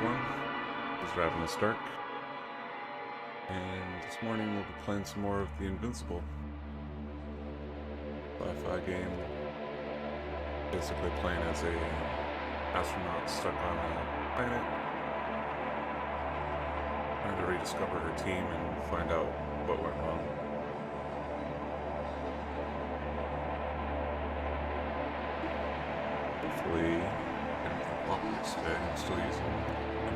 everyone. This is Regis III, and this morning we'll be playing some more of the Invincible sci-fi game. Basically playing as a astronaut stuck on a planet, trying to rediscover her team and find out what went wrong. Hopefully, today I'm still using a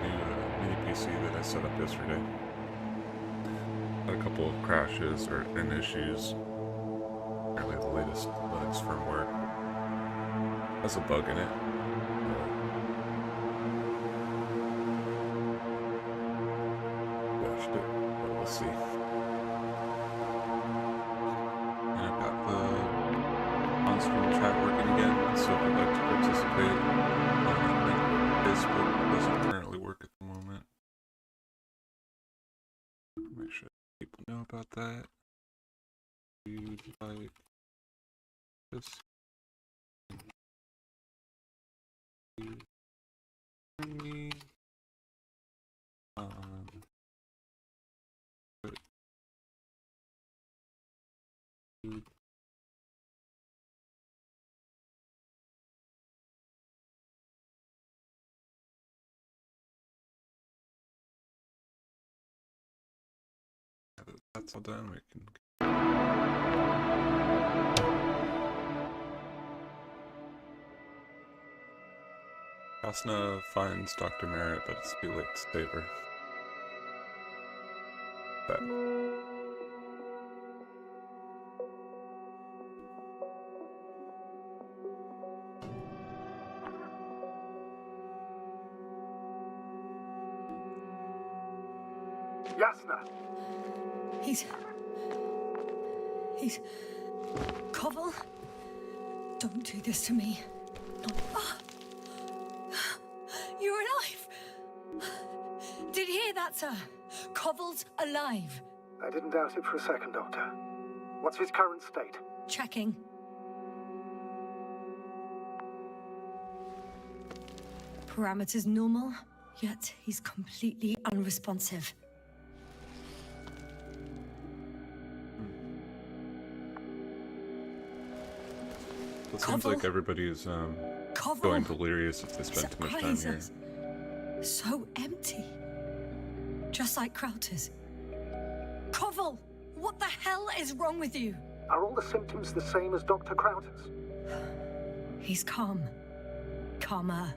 new mini PC that I set up yesterday. Had a couple of crashes and issues. Apparently the latest Linux firmware has a bug in it. Watched it, but we'll see. And I've got the on-screen chat working again, so if you'd like to participate, Facebook doesn't currently work at the moment. Make sure people know about that. You'd like this. Me on that's all done. We can. Yasna finds Dr. Merritt, but it's too late to save her. But Yasna! He's... Koval? Don't do this to me. You're alive! Did you hear that, sir? Koval's alive. I didn't doubt it for a second, Doctor. What's his current state? Checking. Parameters normal, yet he's completely unresponsive. it seems like everybody is going delirious if they spend too much time here. So empty. Just like Crowter's. Koval! What the hell is wrong with you? Are all the symptoms the same as Dr. Crowder's? He's calm. Calmer.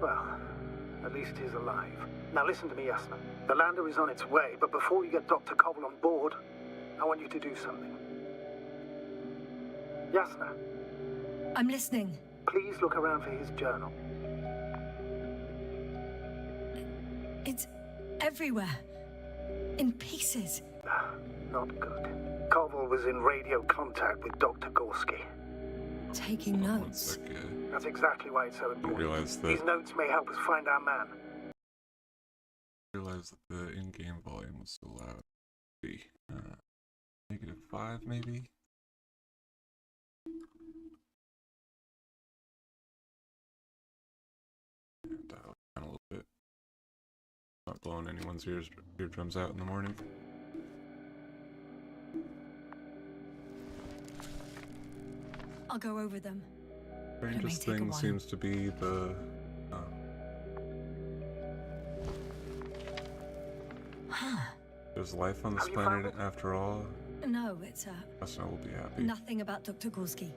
Well, at least he's alive. Now listen to me, Yasna. The lander is on its way, but before you get Dr. Koval on board, I want you to do something. Yasna. I'm listening. Please look around for his journal. It's everywhere. In pieces. Not good. Koval was in radio contact with Dr. Gorski. Taking notes. That's exactly why it's so important. Realize that These notes may help us find our man. Realize that the in-game volume was so loud. -5 maybe. And dial it down a little bit. Not blowing anyone's eardrums out in the morning. I'll go over them. Strangest thing seems to be the there's life on this planet after all. No, it's Yasna will be happy. nothing about Dr. Gorski.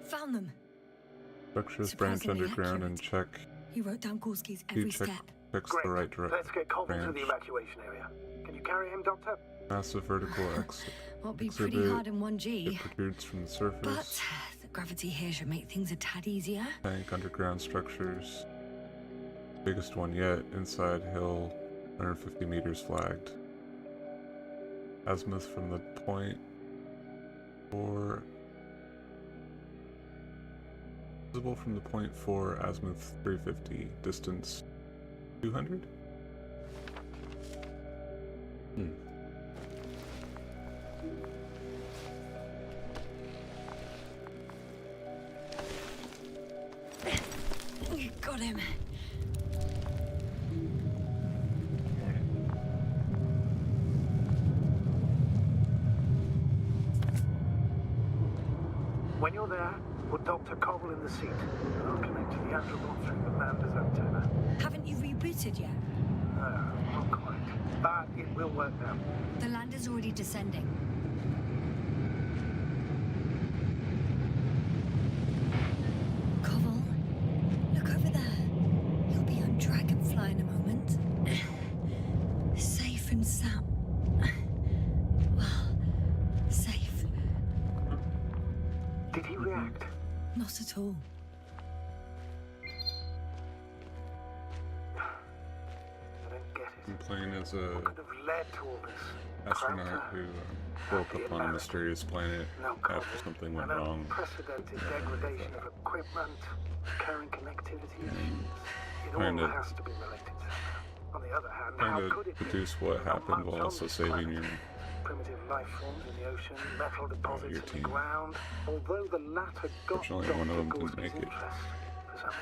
Found them. Structures branch underground and check. He wrote down Gorski's every step. Checks Great. the right direction. Let's get Koval to the evacuation area. Can you carry him, Doctor? Massive vertical exit. Won't be pretty hard in 1G. It protrudes from the surface. But the gravity here should make things a tad easier. Tank underground structures. Biggest one yet. Inside hill, 150 meters flagged. Azimuth from the point 4. Visible from the point 4, azimuth 350, distance 200? Got him. When you're there, put Dr. Cobble in the seat, and I'll connect to the Androbot through the lander's antenna. Haven't you rebooted yet? No, not quite. But it will work now. The lander's already descending. Cobble, look over there. You'll be on Dragonfly in a moment. Safe and sound. Well, safe. Did he react? Not at all. I don't get I'm it. playing as a What could have led to all this? astronaut Crowther, who woke up on a mysterious planet no after Cobble, something went an wrong. unprecedented degradation of equipment, carrying connectivity issues. It Trying all to- has to be related somehow. On the other hand, Trying how to could it be? deduce what Not happened much while on also this saving planet. your Primitive life forms in the ocean, metal deposits your in team. the ground. Although the latter got Fortunately, one of them Dr. didn't Gorski's make it. interest for some reason.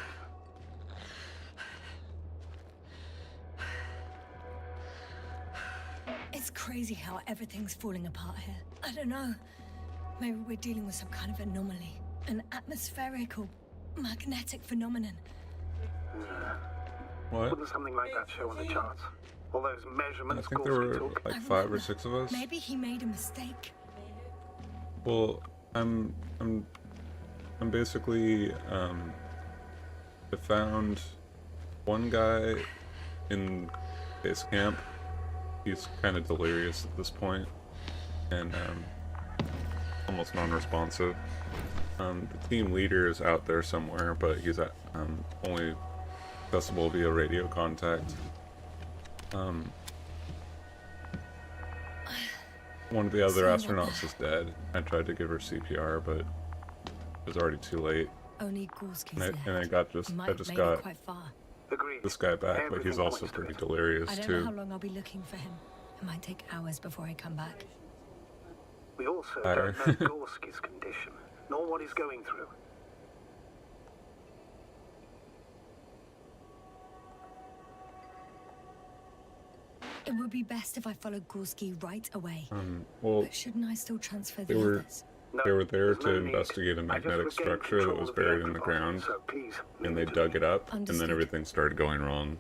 It's crazy how everything's falling apart here. I don't know. Maybe we're dealing with some kind of anomaly. An atmospheric or magnetic phenomenon. What? Wouldn't something like that show on the charts? All those I measurements think there Gorski were took. like I 5 or remember. 6 of us. Maybe he made a mistake. Well, I'm basically I found one guy in base camp. He's kind of delirious at this point and almost non-responsive. The team leader is out there somewhere, but he's at, only accessible via radio contact. One of the other astronauts is dead. I tried to give her CPR, but it was already too late. Only Gorski's And I, left. and I got just He might I have just made got it quite far. Agreed. this guy back, but he's Everything also points to pretty it. delirious I don't know how too. long I'll be looking for him. It might take hours before I come back. We also Fire. don't know Gorski's condition, nor what he's going through. It would be best if I followed Gorski right away. Well, But shouldn't I still transfer They the were- others? No, they were there there's to no need. investigate a I just magnetic regained structure that control was of the buried in the Androbot, ground, so please, and they leave it to dug me. it up, and then Understood. everything started going wrong.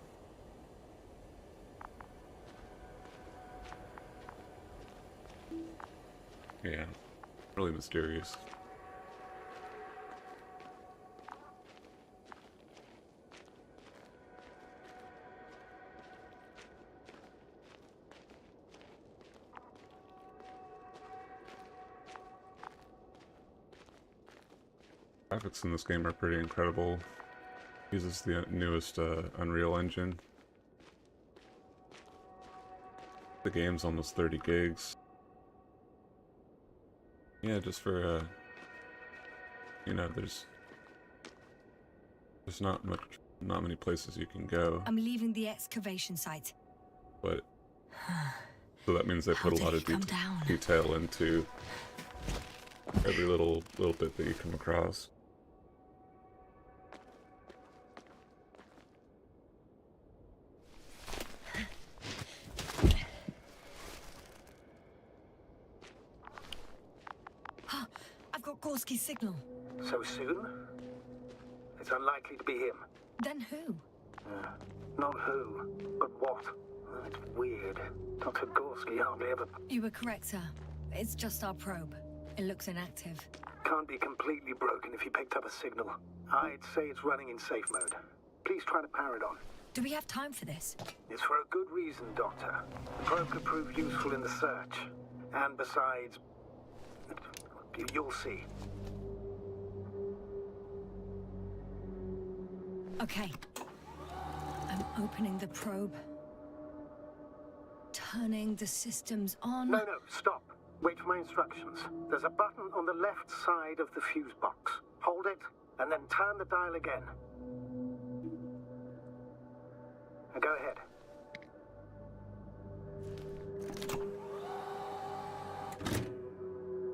Yeah, really mysterious. Graphics in this game are pretty incredible. Uses the newest Unreal Engine. The game's almost 30 gigs. Yeah, just for you know, there's not many places you can go, I'm leaving the excavation site. but so that means they How put a did lot he of come down? detail into every little bit that you come across. I've got Gorski's signal. So soon? It's unlikely to be him. Then who? Not who, but what. It's weird. Dr. Gorski hardly ever... You were correct, sir. It's just our probe. It looks inactive. Can't be completely broken if he picked up a signal. I'd say it's running in safe mode. Please try to power it on. Do we have time for this? It's for a good reason, Doctor. The probe could prove useful in the search. And besides... You'll see. Okay. I'm opening the probe. Turning the systems on. No, stop. Wait for my instructions. There's a button on the left side of the fuse box. Hold it, and then turn the dial again. Now go ahead.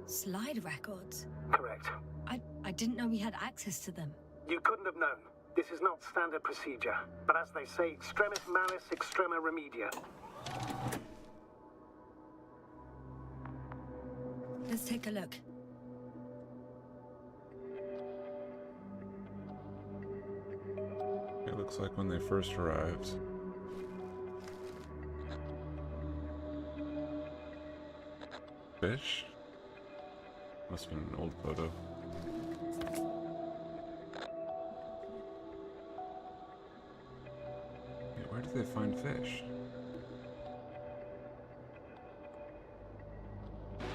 Slide records. Correct. I didn't know we had access to them. You couldn't have known. This is not standard procedure, but as they say, extremis malis, extrema remedia. Let's take a look. It looks like when they first arrived. Fish? Must have been an old photo. Yeah, where did they find fish?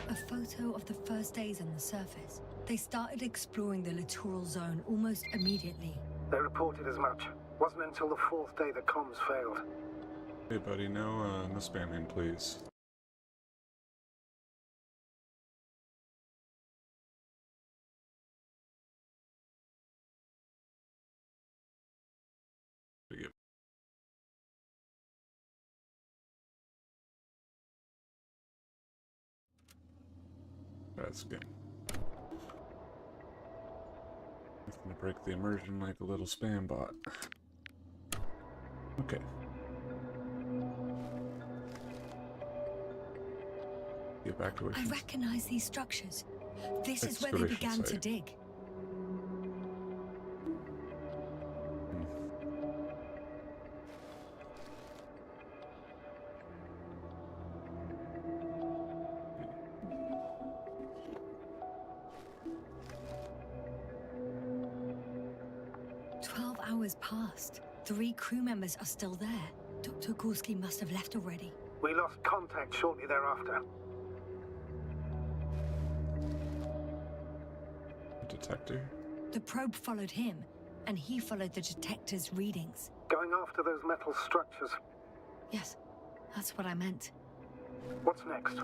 A photo of the first days on the surface. They started exploring the littoral zone almost immediately. They reported as much. Wasn't until the fourth day that comms failed. Hey buddy, no spamming please. That's good. It's gonna break the immersion like a little spam bot. Okay. Get back to what I recognize these structures. This is where they Excavation began to site. dig. 12 hours passed. 3 crew members are still there. Dr. Gorski must have left already. We lost contact shortly thereafter. Detector? The probe followed him, and he followed the detector's readings. Going after those metal structures. Yes, that's what I meant. What's next?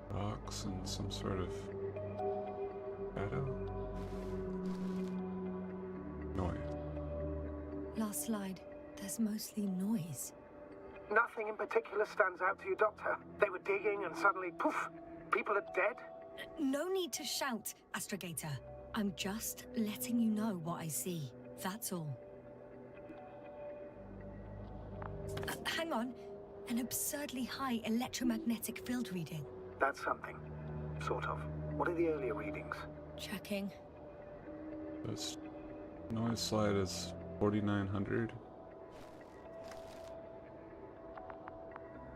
Rocks and some sort of shadow? Noise. Last slide. There's mostly noise. Nothing in particular stands out to you, Doctor. They were digging and suddenly, poof, people are dead? No need to shout, Astrogator. I'm just letting you know what I see. That's all. Hang on. An absurdly high electromagnetic field reading. That's something. Sort of. What are the earlier readings? Checking. This noise slide is 4,900.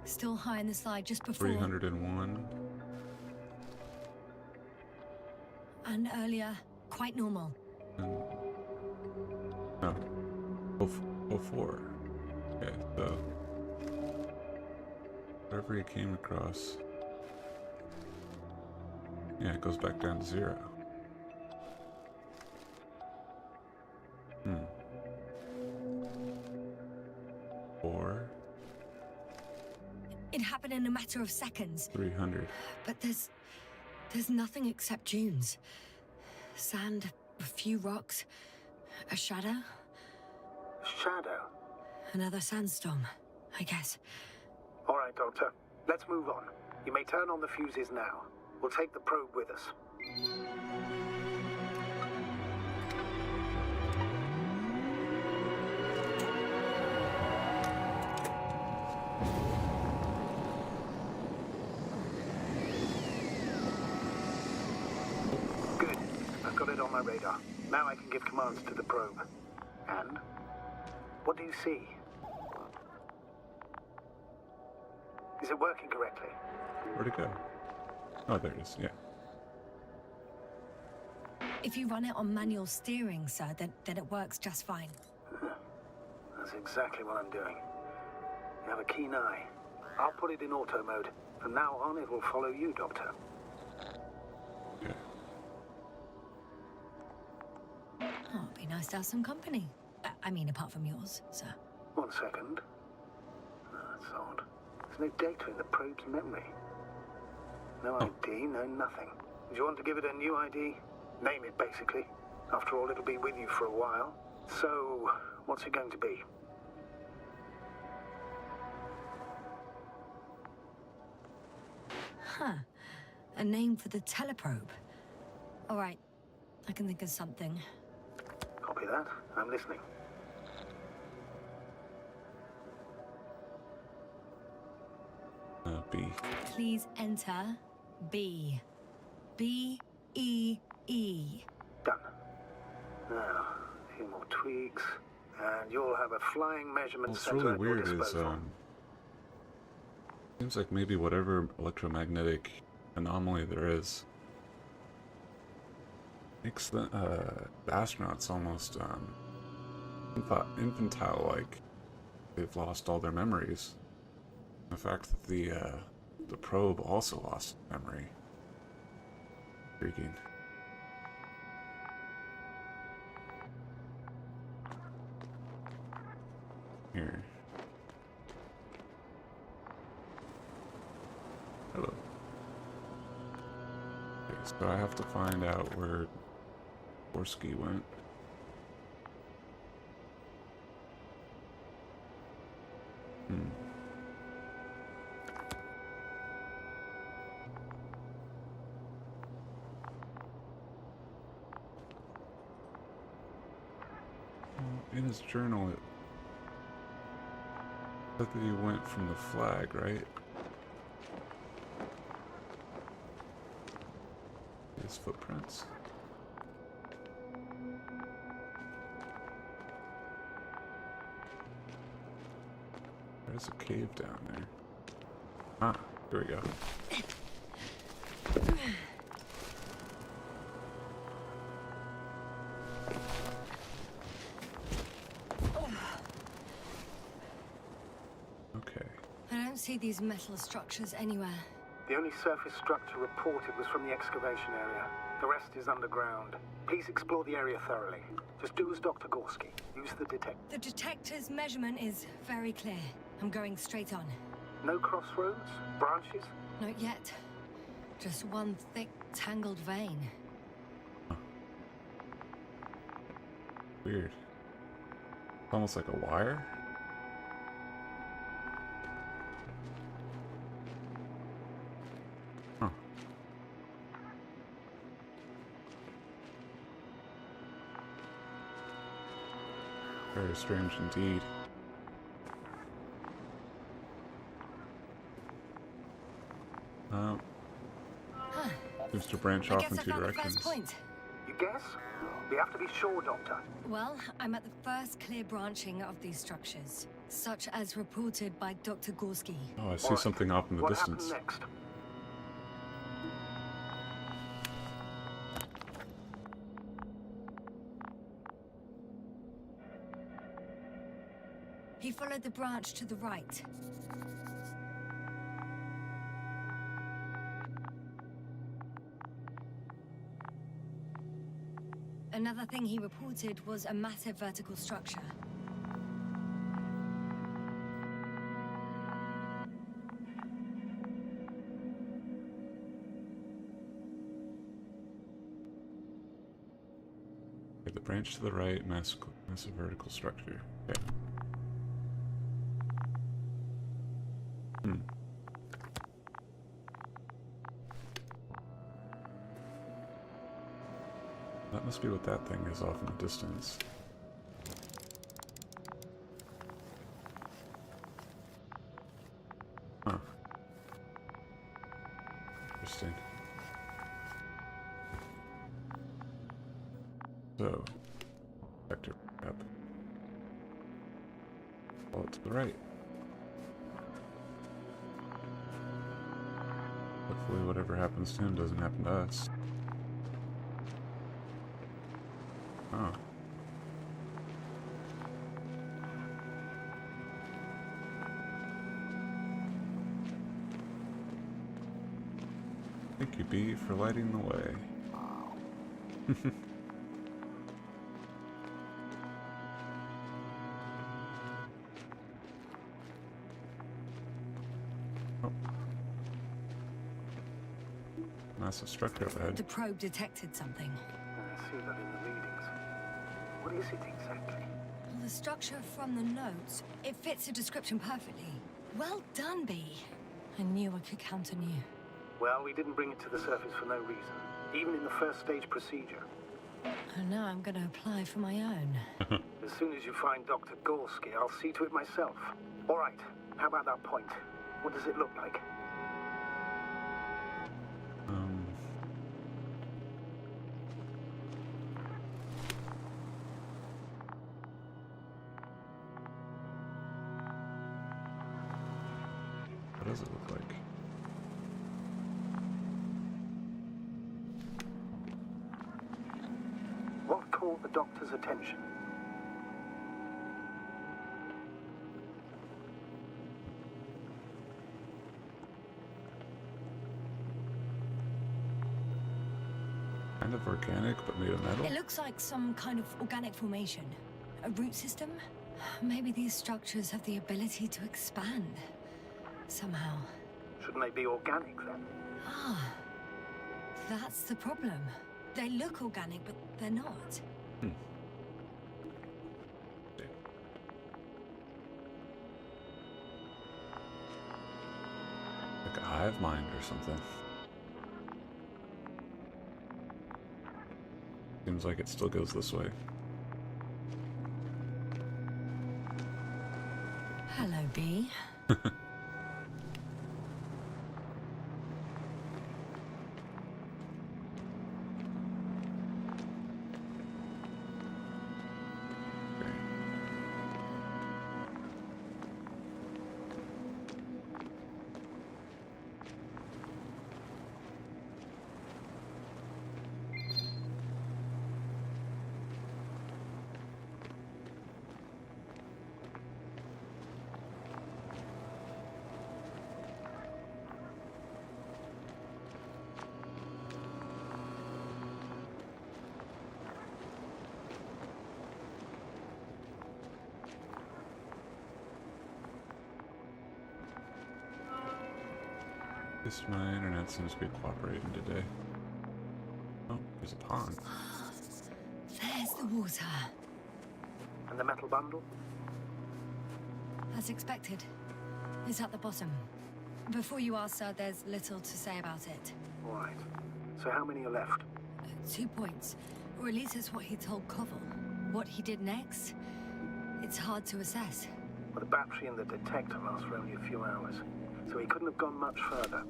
Still high in the slide just before. 301. And earlier, quite normal. And no. 04. Okay, so whatever he came across. Yeah, it goes back down to 0. Hmm. 4. It happened in a matter of seconds. 300. But there's nothing except dunes. Sand, a few rocks, a shadow, Shadow. another sandstorm, I guess. All right, Doctor. Let's move on. You may turn on the fuses now. We'll take the probe with us. Good. I've got it on my radar. Now I can give commands to the probe. And? What do you see? Is it working correctly? Where'd it go? Oh, there it is, yeah. If you run it on manual steering, sir, then it works just fine. That's exactly what I'm doing. You have a keen eye. I'll put it in auto mode. From now on, it will follow you, Doctor. Yeah. Oh, it'd be nice to have some company. I mean, apart from yours, sir. 1 second. Oh, that's odd. There's no data in the probe's memory. No ID, no nothing. Do you want to give it a new ID? Name it, basically. After all, it'll be with you for a while. So, what's it going to be? Huh. A name for the teleprobe. All right. I can think of something. Copy that. I'm listening. B. Please enter B. B-E-E. Done. Now, a few more tweaks, and you'll have a flying measurement What's center really at your weird is, disposal. seems like maybe whatever electromagnetic anomaly there is makes the astronauts almost infantile-like. They've lost all their memories. The fact that the probe also lost memory. Intriguing. Here. Hello. Okay, so I have to find out where Gorski went. In his journal, it said that he went from the flag, right? His footprints. There's a cave down there. Ah, here we go. Okay. I don't see these metal structures anywhere. The only surface structure reported was from the excavation area. The rest is underground. Please explore the area thoroughly. Just do as Dr. Gorski. Use the detector. The detector's measurement is very clear. I'm going straight on. No crossroads? Branches? Not yet. Just one thick, tangled vein. Weird. Almost like a wire. Huh. Very strange indeed. Seems to branch I off guess in I two found the directions. first point. You guess? We have to be sure, Doctor. Well, I'm at the first clear branching of these structures, such as reported by Dr. Gorski. Oh, I see Alright. something off in the What distance. happened next? He followed the branch to the right. Another thing he reported was a massive vertical structure. Okay, the branch to the right, massive vertical structure. Okay. That must be what that thing is off in the distance. Huh. Interesting. So, vector up. Follow it to the right. Hopefully whatever happens to him doesn't happen to us. Oh. Thank you, B, for lighting the way. Oh. Massive structure ahead. The probe detected something. I see that in the readings. What is it exactly? The structure from the notes, it fits the description perfectly. Well done, B. I knew I could count on you. Well, we didn't bring it to the surface for no reason. Even in the first stage procedure. And now I'm going to apply for my own. As soon as you find Dr. Gorski, I'll see to it myself. All right, how about that point? What does it look like? What does it look like? What caught the doctor's attention? Kind of organic, but made of metal? It looks like some kind of organic formation. A root system? Maybe these structures have the ability to expand. Somehow. Shouldn't they be organic then? Ah, that's the problem. They look organic, but they're not. Like a hive mind or something. Seems like it still goes this way. Hello, Bee. Just my internet seems to be cooperating today. Oh, there's a pond. There's the water. And the metal bundle? As expected. It's at the bottom. Before you ask, sir, there's little to say about it. All right. So how many are left? 2 points. Or at least that's what he told Koval. What he did next, it's hard to assess. Well, the battery and the detector last for only a few hours, so he couldn't have gone much further.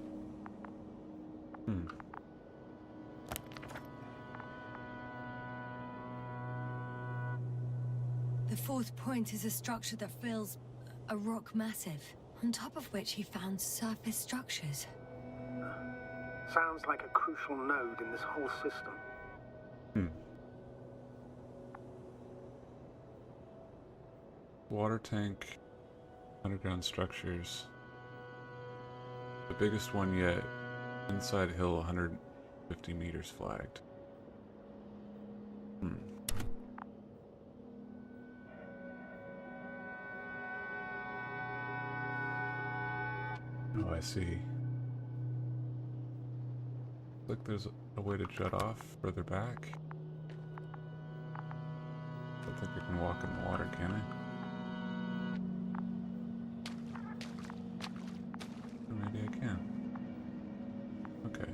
The 4th point is a structure that fills a rock massive, on top of which he found surface structures. Sounds like a crucial node in this whole system. Water tank, underground structures. The biggest one yet. Inside hill, 150 meters flagged. Oh, I see. Look, there's a way to jut off further back. Don't think I can walk in the water, can I? Or maybe I can. Okay.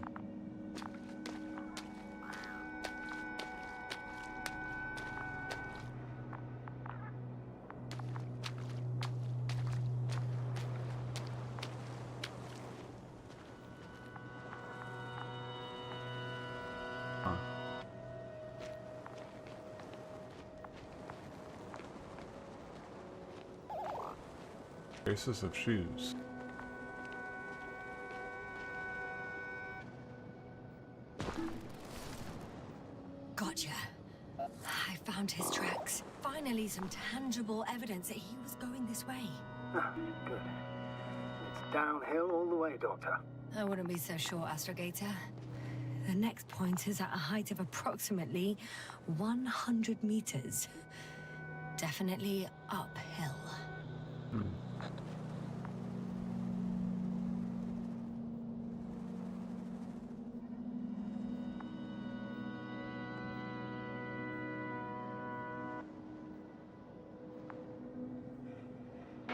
Traces of shoes. Gotcha. I found his tracks. Finally, some tangible evidence that he was going this way. Ah, good. It's downhill all the way, Doctor. I wouldn't be so sure, Astrogator. The next point is at a height of approximately 100 meters. Definitely uphill.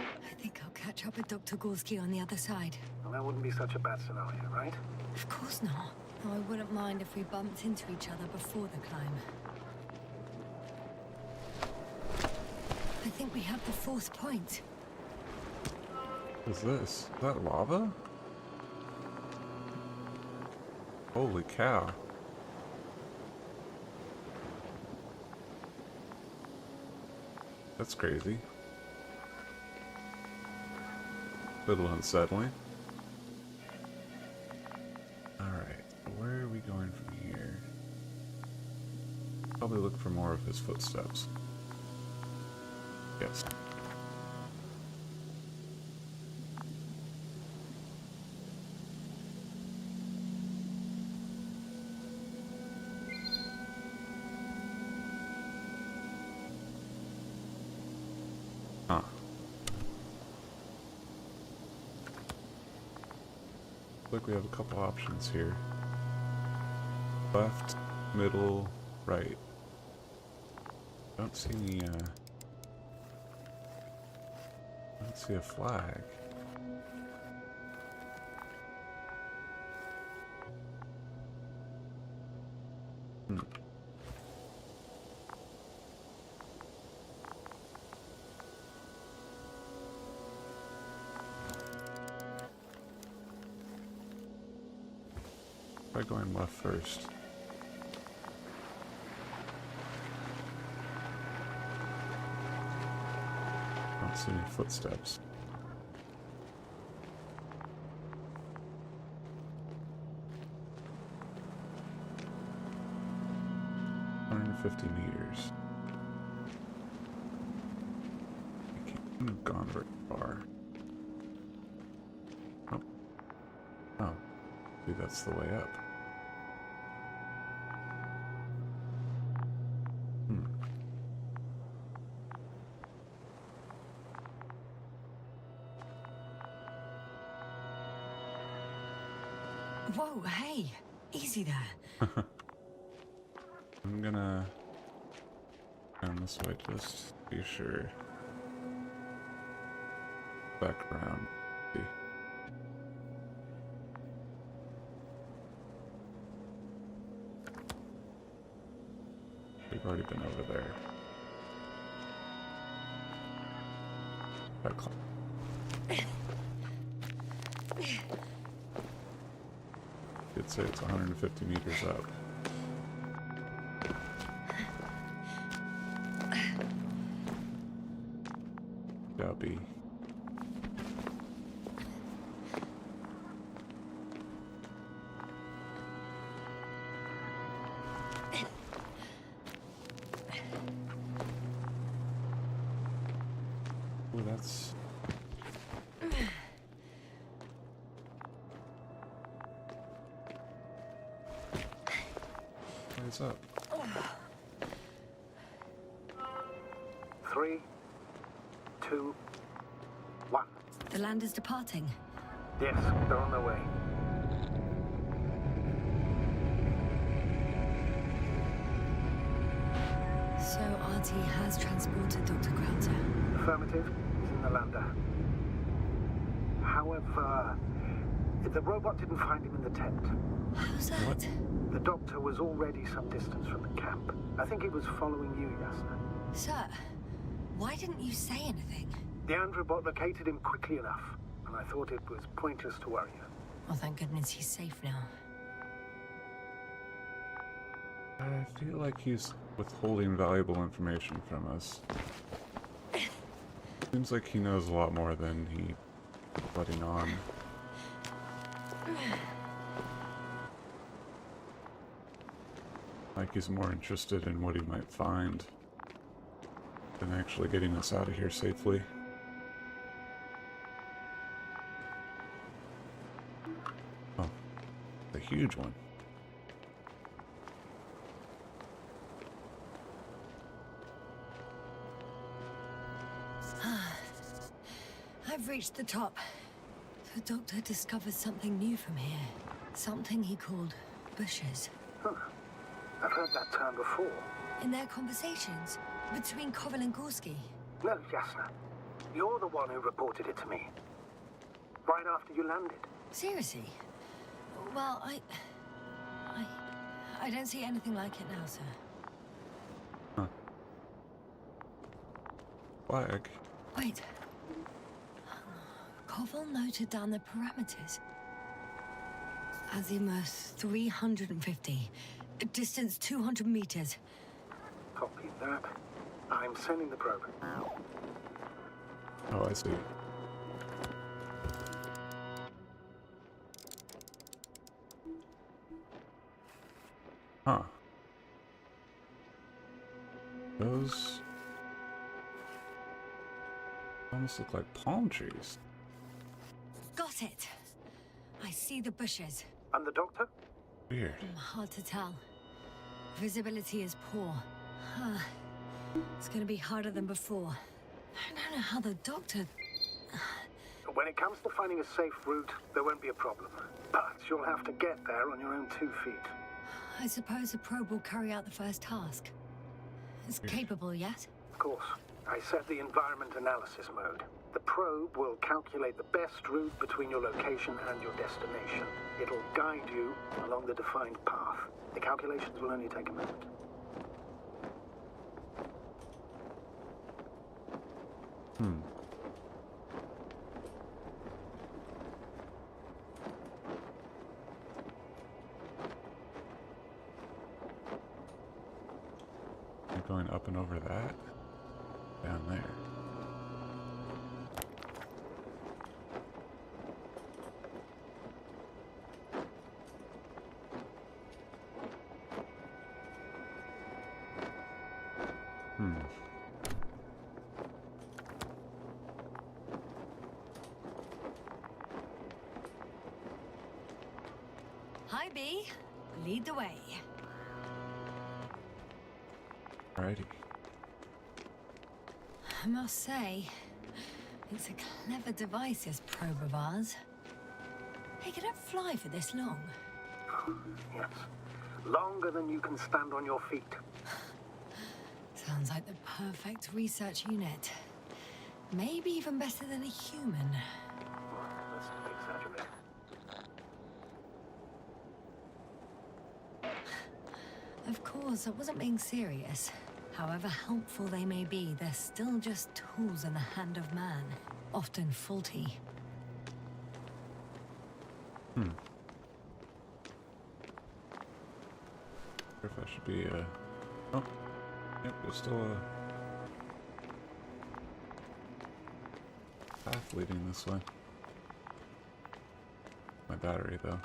I think I'll catch up with Dr. Gorski on the other side. Well, that wouldn't be such a bad scenario, right? Of course not. Though I wouldn't mind if we bumped into each other before the climb. I think we have the fourth point. What is this? Is that lava? Holy cow. That's crazy. Little unsettling. Alright, where are we going from here? Probably look for more of his footsteps. Yes. Huh. Look, we have a couple options here. Left, middle, right. Don't see any, I don't see a flag. Try going left first. Don't see any footsteps. $150 meters. I can't have gone very far. Oh. Oh. Maybe that's the way up. Whoa, hey! Easy there. I'm gonna turn this way just to be sure. Back around. See. We've already been over there. Back. You'd say it's 150 meters up. Gotta be. Oh, that's. What's up? 3, 2, 1. The land is departing. Yes, they're on their way. So RT has transported Dr. Krauter. Affirmative. He's in the lander. However, the robot didn't find him in the tent. How's that? What? The doctor was already some distance from the camp. I think he was following you, Yasna. Sir, why didn't you say anything? The androbot located him quickly enough, and I thought it was pointless to worry you. Oh, thank goodness he's safe now. I feel like he's withholding valuable information from us. Seems like he knows a lot more than he letting on. Like he's more interested in what he might find than actually getting us out of here safely. Oh, a huge one. I've reached the top. The doctor discovered something new from here. Something he called bushes. Huh. I've heard that term before. In their conversations between Koval and Gorski. No, Yasna. You're the one who reported it to me. Right after you landed. Seriously? Well, I don't see anything like it now, sir. flag. Wait. Koval noted down the parameters. Azimuth 350. Distance 200 meters. Copy that. I'm sending the probe. Oh, I see. Huh. Those almost look like palm trees. Got it. I see the bushes. And the doctor? Weird. Hard to tell. Visibility is poor. It's gonna be harder than before. I don't know how the doctor... When it comes to finding a safe route, there won't be a problem. But you'll have to get there on your own 2 feet. I suppose the probe will carry out the first task. It's capable, yes? Of course. I set the environment analysis mode. The probe will calculate the best route between your location and your destination. It'll guide you along the defined path. The calculations will only take a minute. You're going up and over that? Down there. Hi, B. Lead the way. Alrighty. I must say, it's a clever device, this probe of ours. Hey, could it fly for this long? Yes. Longer than you can stand on your feet. Sounds like the perfect research unit. Maybe even better than a human. Let's exaggerate. Of course, I wasn't being serious. However helpful they may be, they're still just tools in the hand of man, often faulty. Wonder if I should be, oh. Yep, there's still a path leading this way. My battery, though.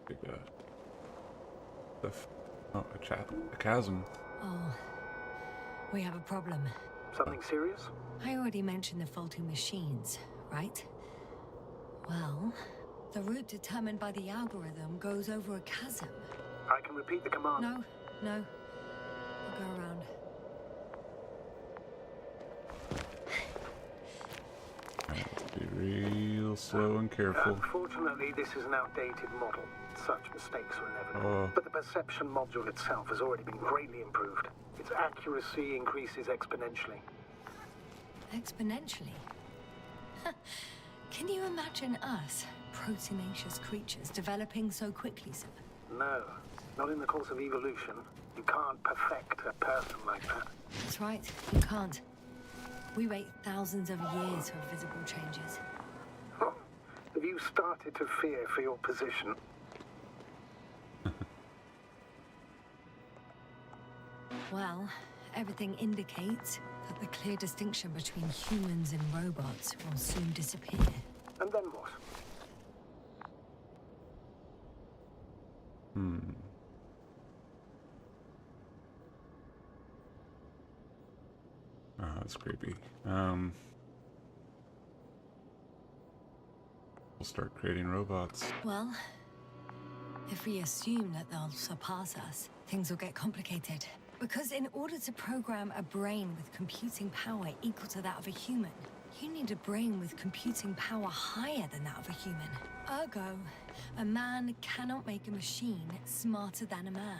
Big, oh, a chasm. Oh, we have a problem. Something serious? I already mentioned the faulty machines, right? Well, the route determined by the algorithm goes over a chasm. I can repeat the command. No. I'll go around. Be real slow and careful. Unfortunately, this is an outdated model. Such mistakes are inevitable. But the perception module itself has already been greatly improved. Its accuracy increases exponentially. Exponentially? Can you imagine us, proteinaceous creatures, developing so quickly, sir? No, not in the course of evolution. You can't perfect a person like that. That's right, you can't. We wait thousands of years for visible changes. Have you started to fear for your position? Well, everything indicates that the clear distinction between humans and robots will soon disappear. And then what? Oh, that's creepy. We'll start creating robots. Well, if we assume that they'll surpass us, things will get complicated. Because in order to program a brain with computing power equal to that of a human, you need a brain with computing power higher than that of a human. Ergo, a man cannot make a machine smarter than a man.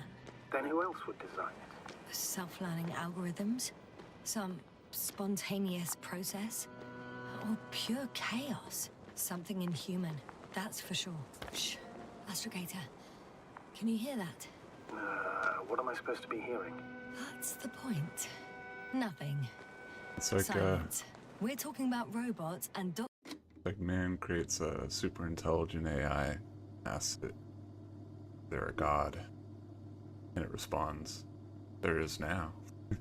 Then who else would design it? Self-learning algorithms? Some spontaneous process? Or pure chaos? Something inhuman, that's for sure. Shh. Astrogator, can you hear that? What am I supposed to be hearing? That's the point. Nothing. It's like Silence. We're talking about robots and like man creates a super intelligent AI, asks it, they're a god, and it responds, there is now.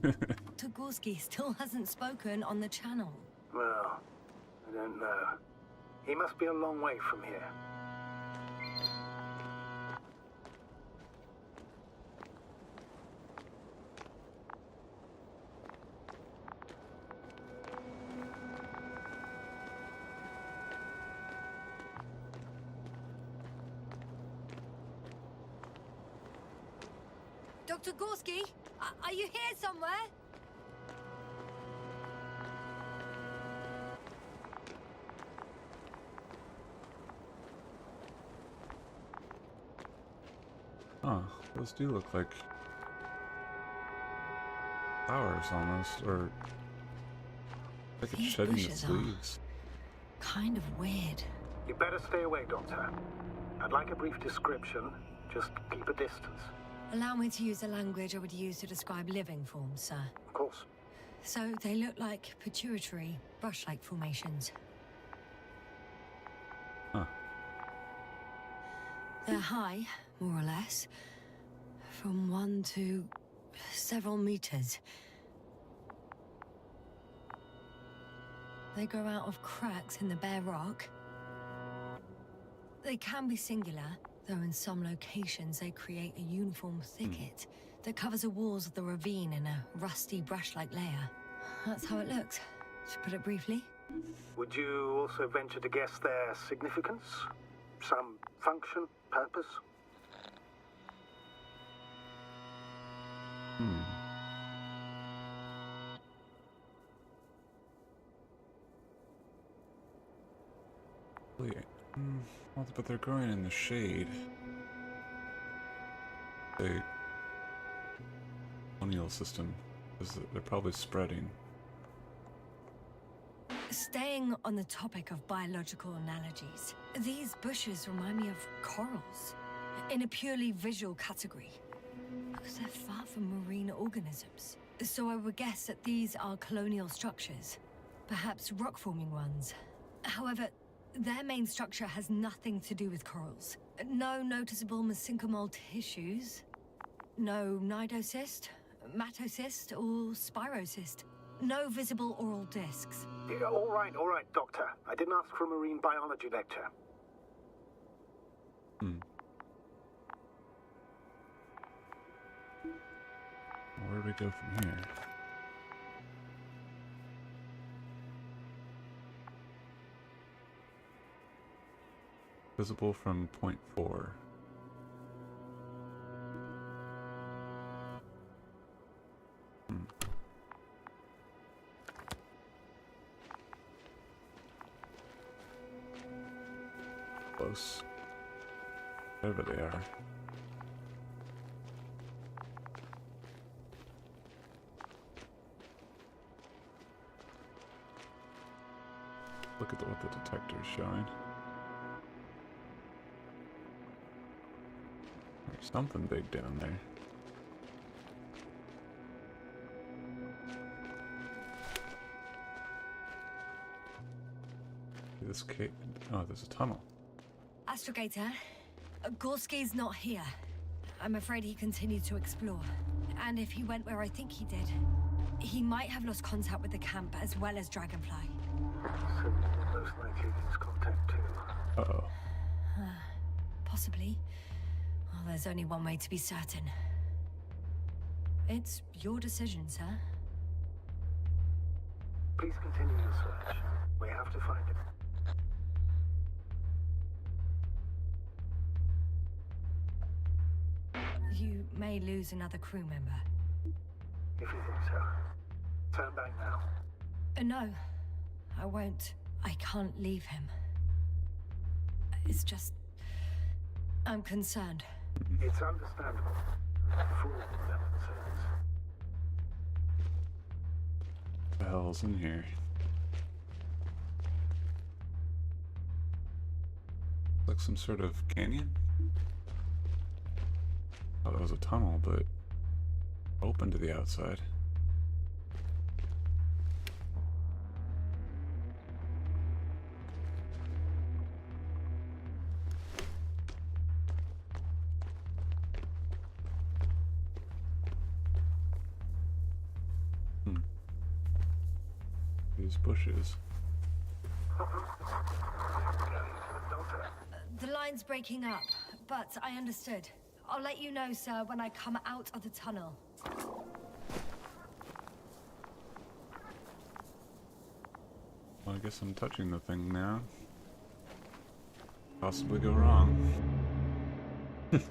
Dr. Gorski still hasn't spoken on the channel. Well, I don't know. He must be a long way from here. Dr. Gorski, are you here somewhere? Huh, those do look like flowers almost, or like it's These shedding bushes its are leaves. kind of weird. You better stay away, Doctor. I'd like a brief description. Just keep a distance. Allow me to use the language I would use to describe living forms, sir. Of course. So they look like pituitary, brush-like formations. Huh. They're high, more or less, from 1 to several meters. They grow out of cracks in the bare rock. They can be singular, though in some locations they create a uniform thicket that covers the walls of the ravine in a rusty brush-like layer. That's how it looks, to put it briefly. Would you also venture to guess their significance? Some function, purpose? Wait, well, but they're growing in the shade. The colonial system, they're probably spreading. Staying on the topic of biological analogies, these bushes remind me of corals, in a purely visual category, because they're far from marine organisms. So I would guess that these are colonial structures, perhaps rock-forming ones. However, their main structure has nothing to do with corals. No noticeable mesenchymal tissues, no nidocyst, matocyst, or spirocyst. No visible oral discs. Yeah, all right, Doctor. I didn't ask for a marine biology lecture. Where do we go from here? Visible from point 4. Close. Wherever they are. Look at what the detector is showing. There's something big down there. This cave. Oh, there's a tunnel. Astrogator, Gorski's not here. I'm afraid he continued to explore. And if he went where I think he did, he might have lost contact with the camp as well as Dragonfly. So we'll most likely lose contact too. Uh-oh. Possibly. Well, there's only one way to be certain. It's your decision, sir. Please continue your search. We have to find him. You may lose another crew member. If you think so. Turn back now. No, I won't. I can't leave him. It's just... I'm concerned. It's understandable. For all that concerns. What the hell's in here? Like some sort of canyon? Thought it was a tunnel, but open to the outside. These bushes. The line's breaking up, but I understood. I'll let you know, sir, when I come out of the tunnel. Well, I guess I'm touching the thing now. Possibly go wrong. It's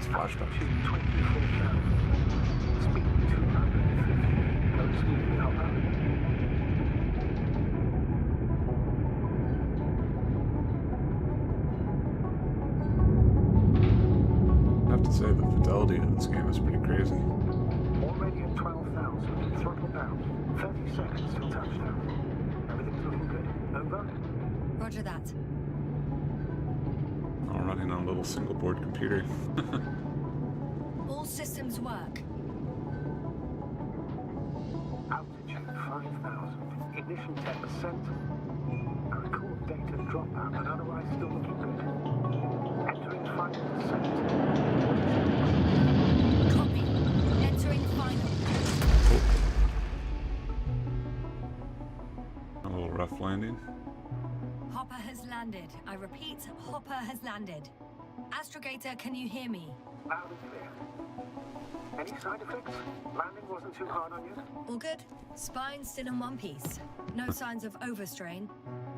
flashed up. 24,000. Speed 250. Go smoothly, Hopper. I have to say the fidelity of this game is pretty crazy. Already at 12,000. Throttle down. 30 seconds till touchdown. Everything's looking good. Over. Roger that. All running on a little single board computer. All systems work. Altitude 5,000. Ignition 10%. I record data dropout, but otherwise still looking good. Entering final descent. Copy. Entering final. A little rough landing. Hopper has landed. I repeat, Hopper has landed. Astrogator, can you hear me? Loud and clear. Any side effects? Landing wasn't too hard on you? All good? Spine still in one piece. No signs of overstrain.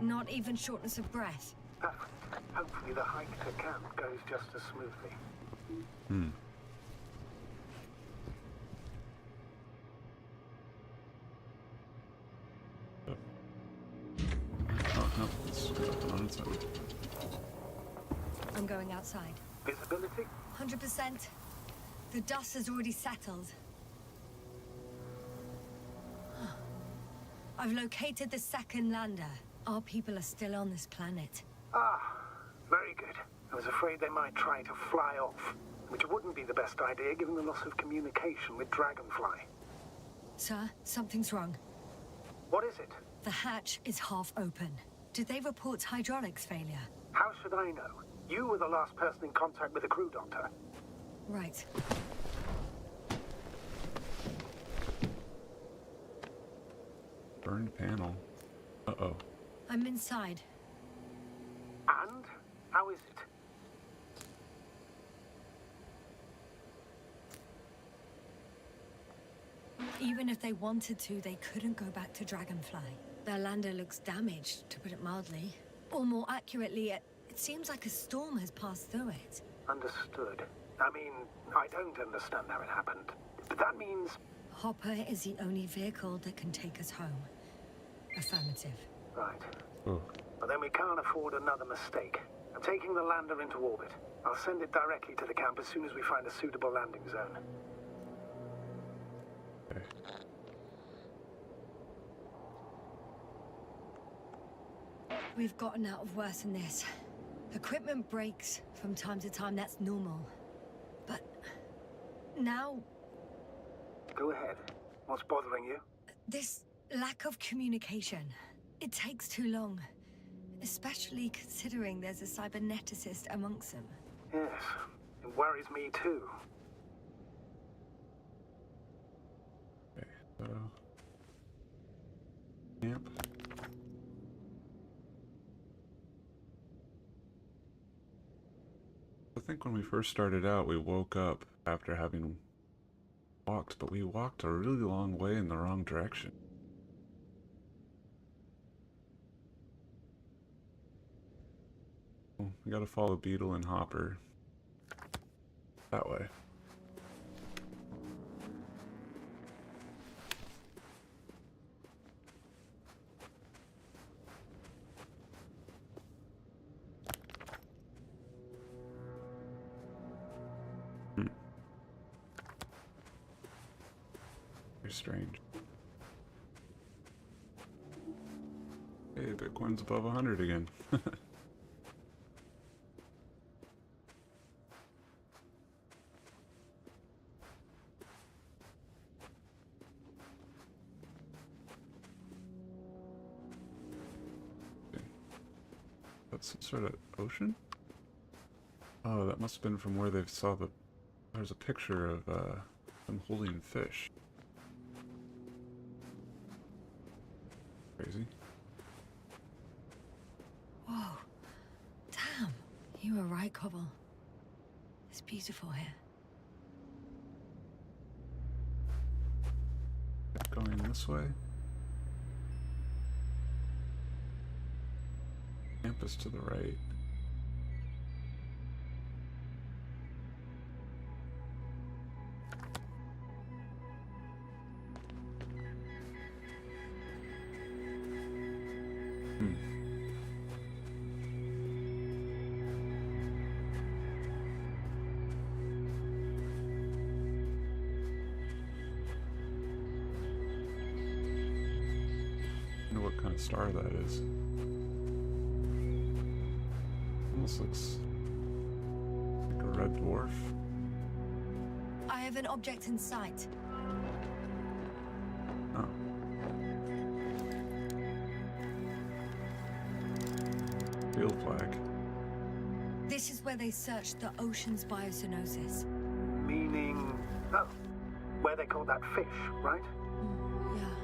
Not even shortness of breath. Perfect. Hopefully the hike to camp goes just as smoothly. Oh, no, it's up on its own. I'm going outside. Visibility? 100%. The dust has already settled. I've located the second lander. Our people are still on this planet. Ah, very good. I was afraid they might try to fly off, which wouldn't be the best idea given the loss of communication with Dragonfly. Sir, something's wrong. What is it? The hatch is half open. Did they report hydraulics failure? How should I know? You were the last person in contact with the crew doctor. Right. Burned panel. Uh-oh. I'm inside. And? How is it? Even if they wanted to, they couldn't go back to Dragonfly. Their lander looks damaged, to put it mildly. Or more accurately, it seems like a storm has passed through it. Understood. I mean, I don't understand how it happened. But that means... Hopper is the only vehicle that can take us home. Affirmative. Right. Oh. But then we can't afford another mistake. I'm taking the lander into orbit. I'll send it directly to the camp as soon as we find a suitable landing zone. Okay. We've gotten out of worse than this. Equipment breaks from time to time, that's normal. But now, Go ahead. What's bothering you? this lack of communication. It takes too long. Especially considering there's a cyberneticist amongst them. Yes. It worries me too. Okay, so... Camp. I think when we first started out, we woke up after having walked, but we walked a really long way in the wrong direction. Well, we gotta follow Beetle and Hopper that way. strange. Hey, Bitcoin's above 100 again. That's some sort of ocean? Oh, that must have been from where they saw the... There's a picture of them holding fish. Crazy. Whoa. Damn. You were right, Cobble. It's beautiful here. Going this way. Campus to the right. I wonder what kind of star that is. Almost looks like a red dwarf. I have an object in sight. Oh. Field flag. This is where they searched the ocean's biocenosis. Meaning... Oh, where they caught that fish, right? Yeah.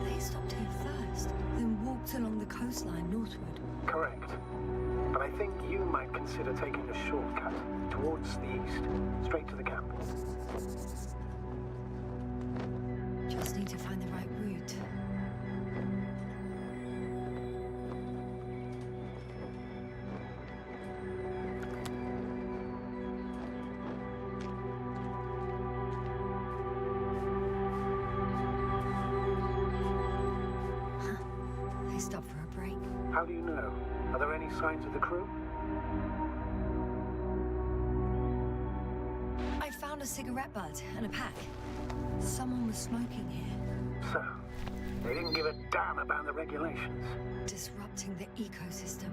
They stopped here first, then walked along the coastline northward. Correct. But I think you might consider taking a shortcut towards the east, straight to the camp. Just need to find the right route. They stopped for a break. How do you know? Are there any signs of the crew? I found a cigarette butt and a pack. Someone was smoking here, So, they didn't give a damn about the regulations. disrupting the ecosystem.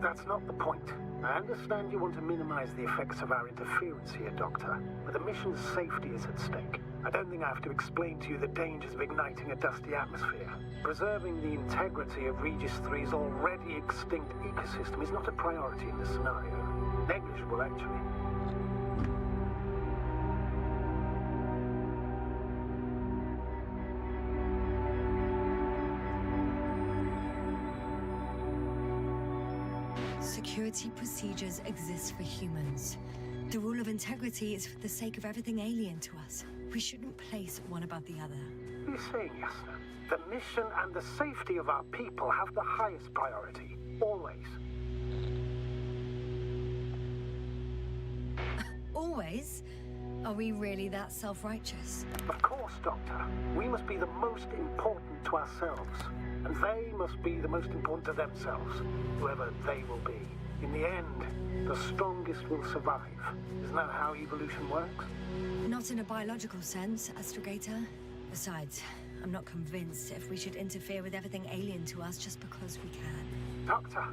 That's not the point. I understand you want to minimize the effects of our interference here, Doctor, but the mission's safety is at stake. I don't think I have to explain to you the dangers of igniting a dusty atmosphere. Preserving the integrity of Regis III's already extinct ecosystem is not a priority in this scenario. Negligible, actually. Security procedures exist for humans. The rule of integrity is for the sake of everything alien to us. We shouldn't place one above the other. What are you saying, Yasna? The mission and the safety of our people have the highest priority. Always. Always? Are we really that self-righteous? Of course, Doctor. We must be the most important to ourselves. And they must be the most important to themselves, whoever they will be. In the end, the strongest will survive. Isn't that how evolution works? Not in a biological sense, Astrogator. Besides, I'm not convinced if we should interfere with everything alien to us just because we can. Doctor,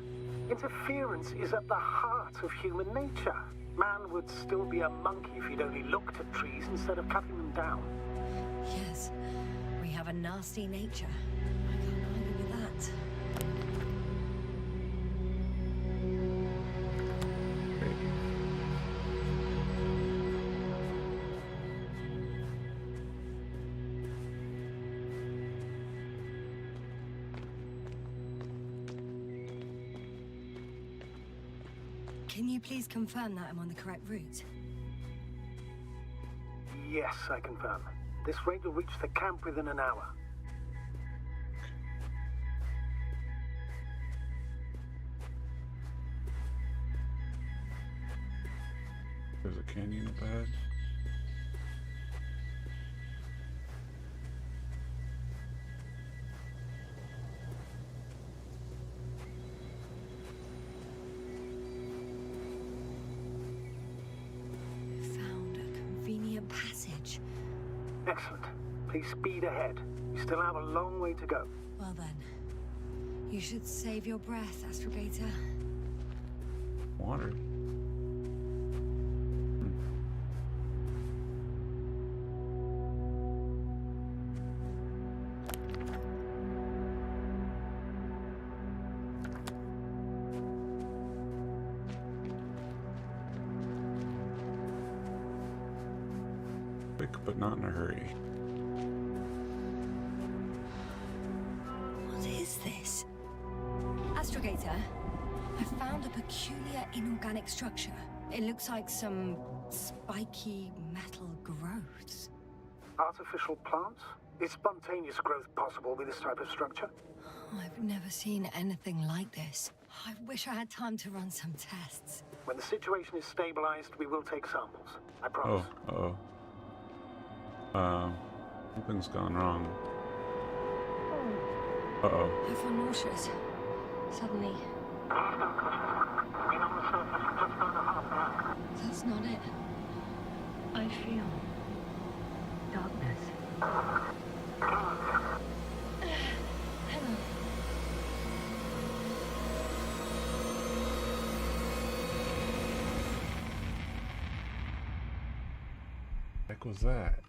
interference is at the heart of human nature. Man would still be a monkey if he'd only looked at trees instead of cutting them down. Yes, we have a nasty nature. I can't argue with that. Can you please confirm that I'm on the correct route? Yes, I confirm. This rate will reach the camp within an hour. There's a canyon up ahead. Found a convenient passage. Excellent. Please speed ahead. You still have a long way to go. Well then, you should save your breath, Astrogator. Water. Quick, but not in a hurry. What is this? Astrogator, I found a peculiar inorganic structure. It looks like some spiky metal growths. Artificial plants? Is spontaneous growth possible with this type of structure? I've never seen anything like this. I wish I had time to run some tests. When the situation is stabilized, we will take samples. I Oh, promise. Something's gone wrong. Uh-oh. I feel nauseous. Suddenly. That's not it. I feel darkness. Hello. What the heck was that?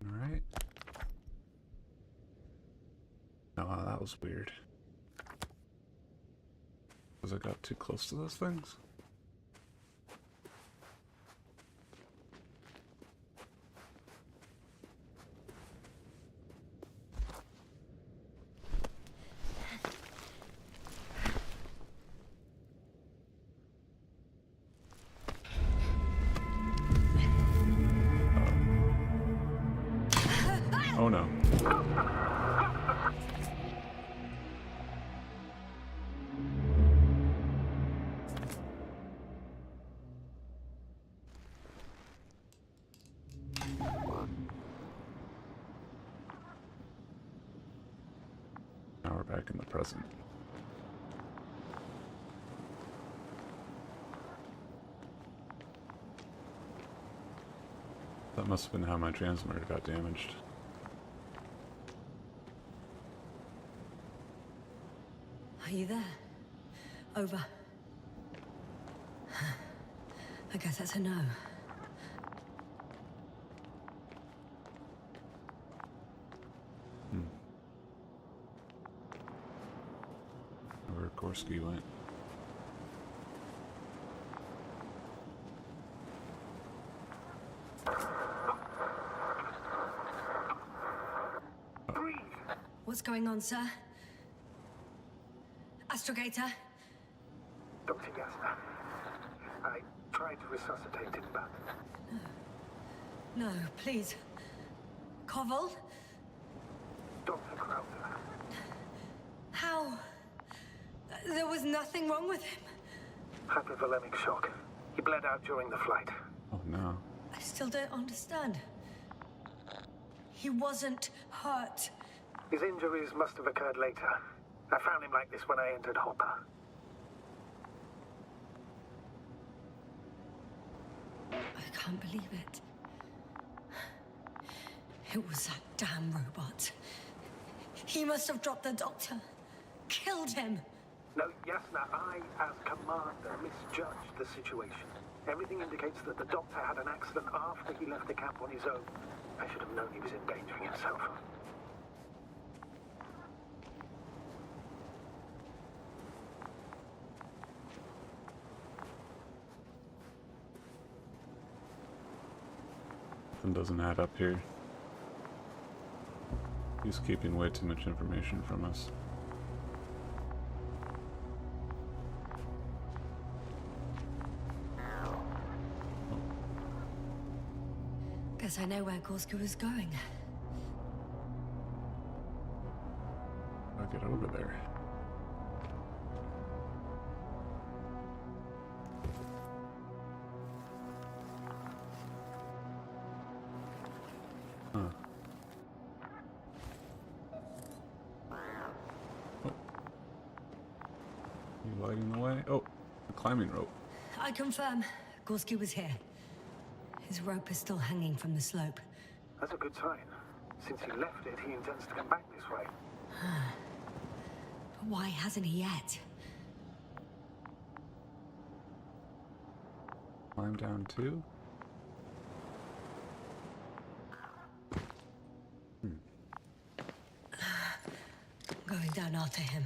Alright. Oh, that was weird. Because I got too close to those things? Oh no. Now we're back in the present. That must have been how my transmitter got damaged. Are you there? Over. I guess that's a no. Where Gorski went. Breathe! What's going on, sir? Astrogator? Dr. Yasna. I tried to resuscitate him, but No, please. Koval? Dr. Crowther. How? There was nothing wrong with him. Hypovolemic shock. He bled out during the flight. Oh no. I still don't understand. He wasn't hurt. His injuries must have occurred later. I found him like this when I entered Hopper. I can't believe it. It was that damn robot. He must have dropped the doctor. Killed him. No, Yasna, I, as commander, misjudged the situation. Everything indicates that the doctor had an accident after he left the camp on his own. I should have known he was endangering himself. Something doesn't add up here. He's keeping way too much information from us. Guess I know where Gorska was going. I'll get over there. Huh. lighting the way. Oh, the climbing rope. I confirm. Gorski was here. His rope is still hanging from the slope. That's a good sign. Since he left it, he intends to come back this way. But why hasn't he yet? Climb down too. Going down after him.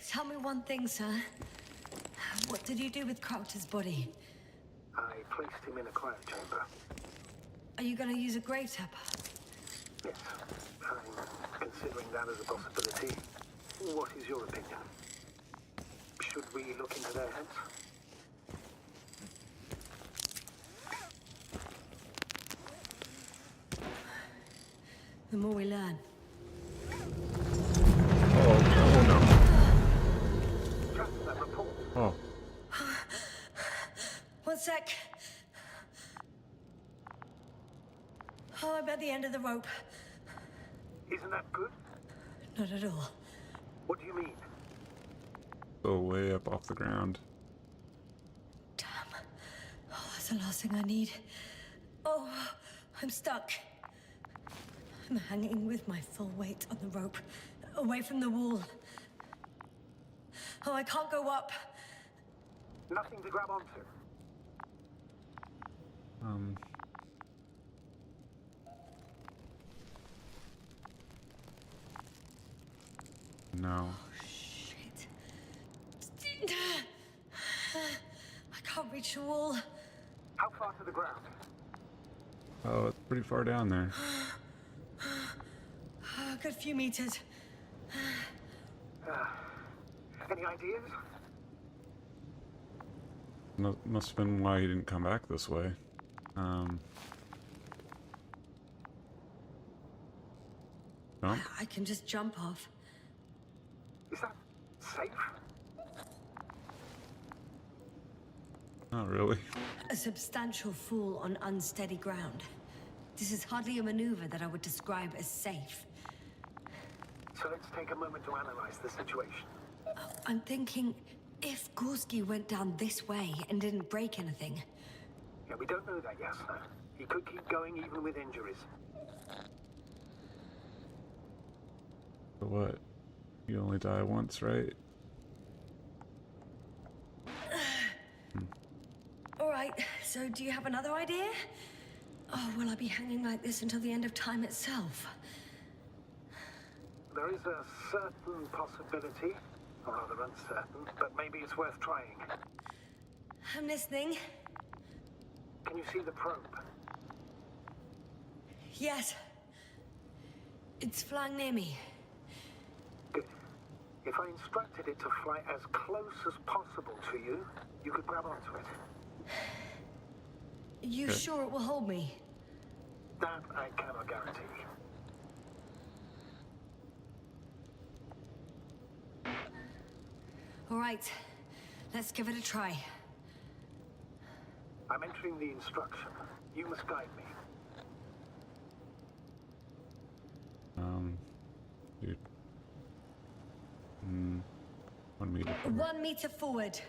Tell me one thing, sir. What did you do with Croucher's body? I placed him in a quiet chamber. Are you gonna use a grave tapper? Yes, I'm considering that as a possibility. What is your opinion? Should we look into their heads? The more we learn. Oh no. Just that report. Oh. One sec. Oh, I'm at the end of the rope. Isn't that good? Not at all. What do you mean? So way up off the ground. Damn. Oh, that's the last thing I need. Oh, I'm stuck. I'm hanging with my full weight on the rope, away from the wall. Oh, I can't go up. Nothing to grab onto. No. Shit. I can't reach the wall. How far to the ground? Oh, it's pretty far down there. A good few meters. Any ideas? Must have been why he didn't come back this way. Jump? I can just jump off. Is that safe? Not really. A substantial fall on unsteady ground. This is hardly a maneuver that I would describe as safe. So let's take a moment to analyze the situation. I'm thinking, if Gorski went down this way and didn't break anything, Yeah, we don't know that, Yasna. He could keep going even with injuries. So what? You only die once, right? all right, so do you have another idea? Oh, will I be hanging like this until the end of time itself? There is a certain possibility, or rather uncertain, but maybe it's worth trying. I'm listening. Can you see the probe? Yes. It's flying near me. Good. If I instructed it to fly as close as possible to you, you could grab onto it. You Okay. sure it will hold me? That I cannot guarantee. All right, let's give it a try. I'm entering the instruction. You must guide me. Dude. 1 meter. 1 meter forward.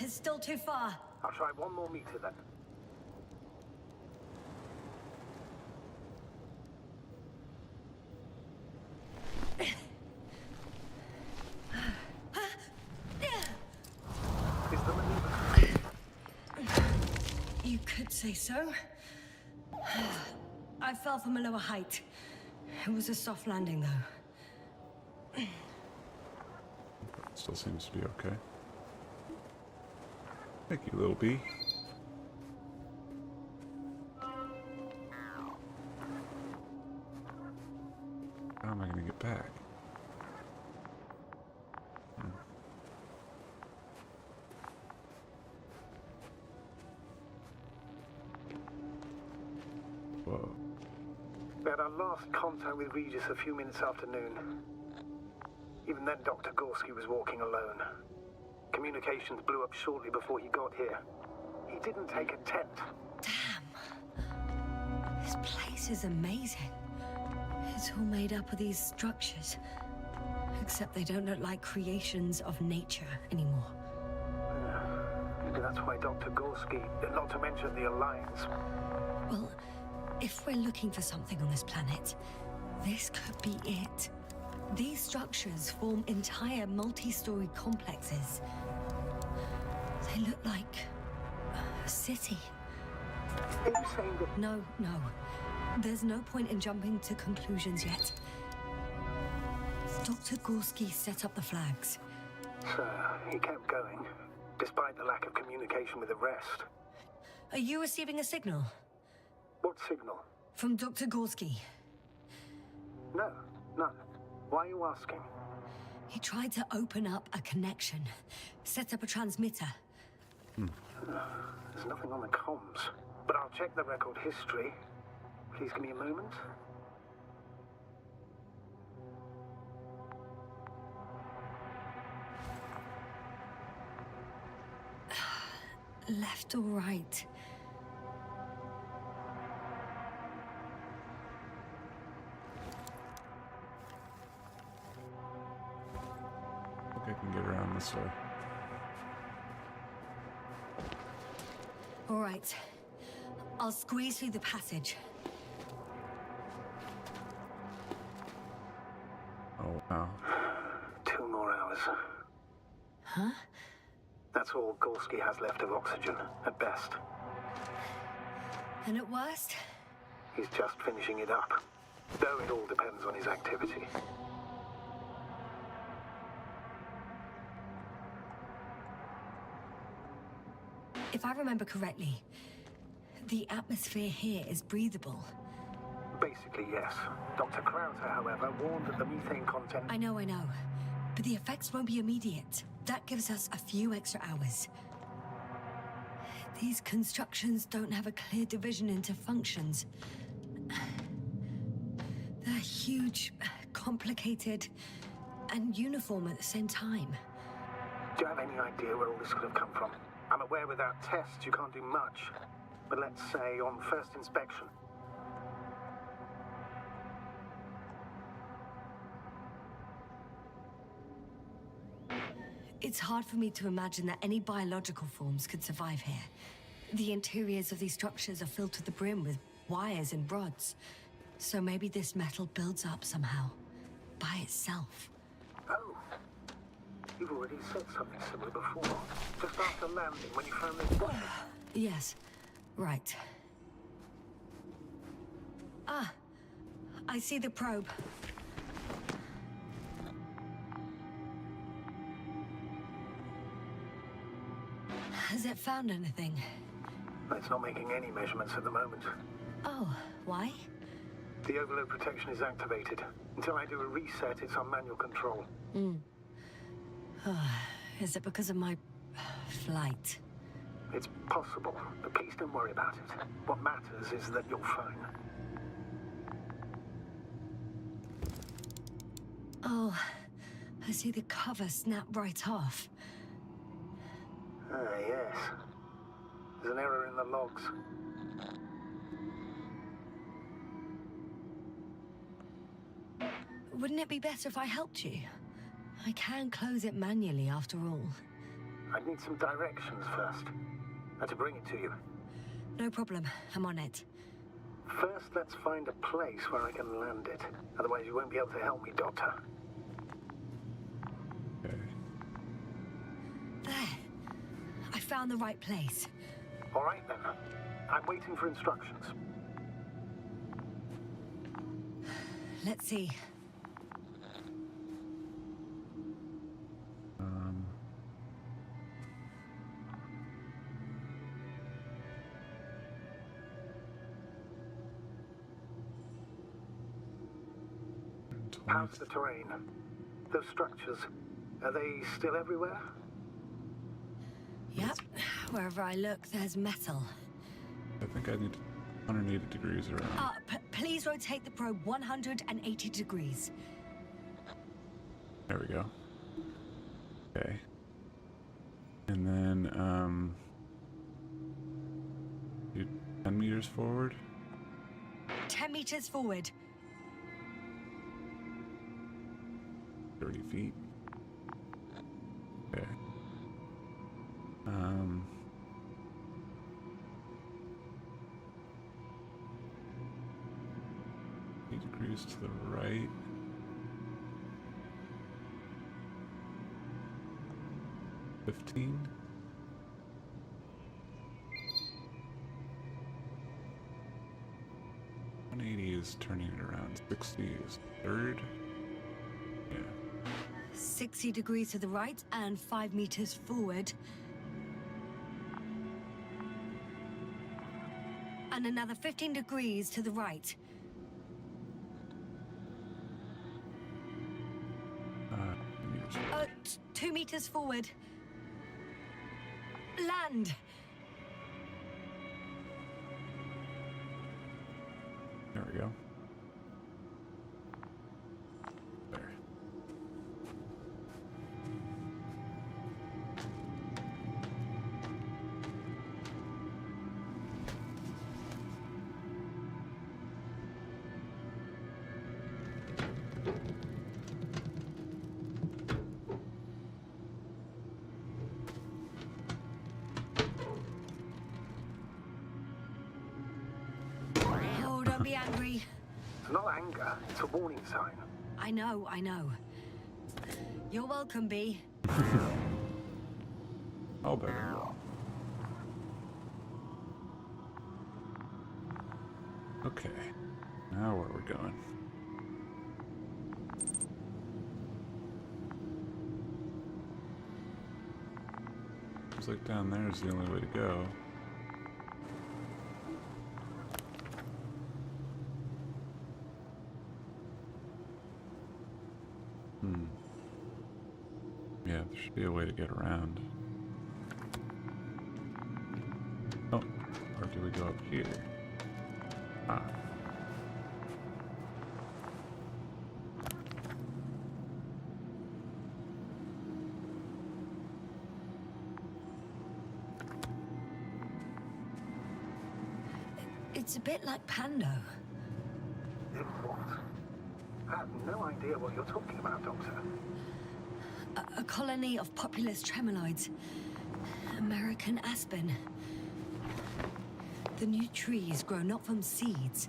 It's still too far. I'll try 1 more meter then. Is the maneuver? You could say so. I fell from a lower height. It was a soft landing, though. Still seems to be okay. Thank you, little bee. How am I gonna get back? Whoa. We had our last contact with Regis a few minutes after noon. Even then, Dr. Gorski was walking alone. Communications blew up shortly before he got here. He didn't take a tent. Damn. This place is amazing. It's all made up of these structures. Except they don't look like creations of nature anymore. Maybe that's why Dr. Gorski, not to mention the Alliance. Well, if we're looking for something on this planet, this could be it. These structures form entire multi-story complexes. They look like a city. Are you saying that... No. There's no point in jumping to conclusions yet. Dr. Gorski set up the flags. So, he kept going, despite the lack of communication with the rest. Are you receiving a signal? What signal? From Dr. Gorski. No, none. Why are you asking? He tried to open up a connection, set up a transmitter. There's nothing on the comms, but I'll check the record history. Please give me a moment. Left or right? I think I can get around this way. All right. I'll squeeze through the passage. Oh, wow. 2 more hours. Huh? That's all Gorski has left of oxygen, at best. And at worst? He's just finishing it up. Though it all depends on his activity. If I remember correctly, the atmosphere here is breathable. Basically, yes. Dr. Krauser, however, warned that the methane content... I know. But the effects won't be immediate. That gives us a few extra hours. These constructions don't have a clear division into functions. They're huge, complicated, and uniform at the same time. Do you have any idea where all this could have come from? I'm aware without tests you can't do much. But let's say on first inspection. It's hard for me to imagine that any biological forms could survive here. The interiors of these structures are filled to the brim with wires and rods. So maybe this metal builds up somehow, by itself. Oh. You've already said something similar before. Just after landing, when you found this body. Yes, right. Ah, I see the probe. Has it found anything? It's not making any measurements at the moment. Oh, why? The overload protection is activated. Until I do a reset, it's on manual control. Is it because of my flight? It's possible, but please don't worry about it. What matters is that you're fine. Oh, I see the cover snap right off. Ah, yes. There's an error in the logs. Wouldn't it be better if I helped you? I can close it manually after all. I'd need some directions first. How to bring it to you. No problem, I'm on it. First, let's find a place where I can land it. Otherwise, you won't be able to help me, Doctor. Okay. There. I found the right place. All right, then. I'm waiting for instructions. Let's see. How's the terrain? Those structures, are they still everywhere? Yep. Wherever I look, there's metal. I think I need 180 degrees around. Please rotate the probe 180 degrees. There we go. Okay. And then, meters forward. 10 meters forward. 30 feet. Okay. 8 degrees to the right. 15. 180 is turning it around. 60 is third. Yeah. 60 degrees to the right and 5 meters forward. And another 15 degrees to the right. Meters. 2 meters forward. Land. There we go. There. Oh, don't be angry. It's not anger, it's a warning sign. I know. You're welcome, B. I'll bet it will. Okay. Now where are we going? Looks like down there is the only way to go. Yeah, there should be a way to get around. Oh, or do we go up here? Ah. It's a bit like Pando. In what? I have no idea what you're talking about, Doctor. A colony of populous tremoloids. American aspen. The new trees grow not from seeds,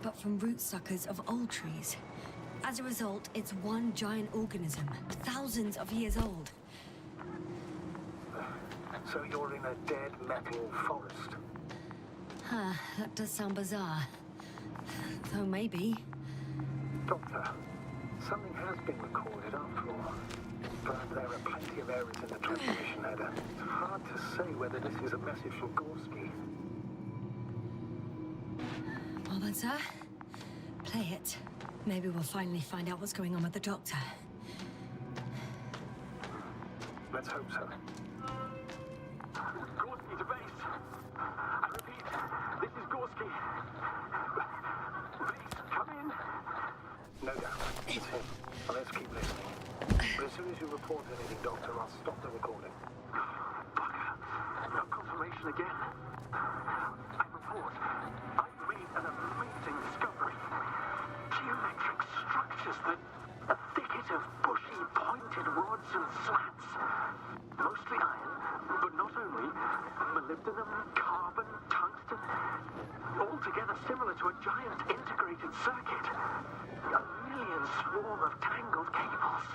but from rootsuckers of old trees. As a result, it's one giant organism, thousands of years old. So you're in a dead metal forest. Huh, that does sound bizarre. Though maybe. Doctor, something has been recorded after all. But there are plenty of errors in the transmission header. It's hard to say whether this is a message from Gorski. Well then, sir, play it. Maybe we'll finally find out what's going on with the doctor. Let's hope so. Gorski to base. I repeat, this is Gorski. Please, come in. No doubt. It's him. Well, let's keep listening. But as soon as you report anything, Doctor, I'll stop the recording. Bugger. No confirmation again. I report. I've made an amazing discovery. Geometric structures that a thicket of bushy, pointed rods and slats. Mostly iron, but not only. Molybdenum, carbon, tungsten. Altogether similar to a giant integrated circuit. A million swarm of tangled cables.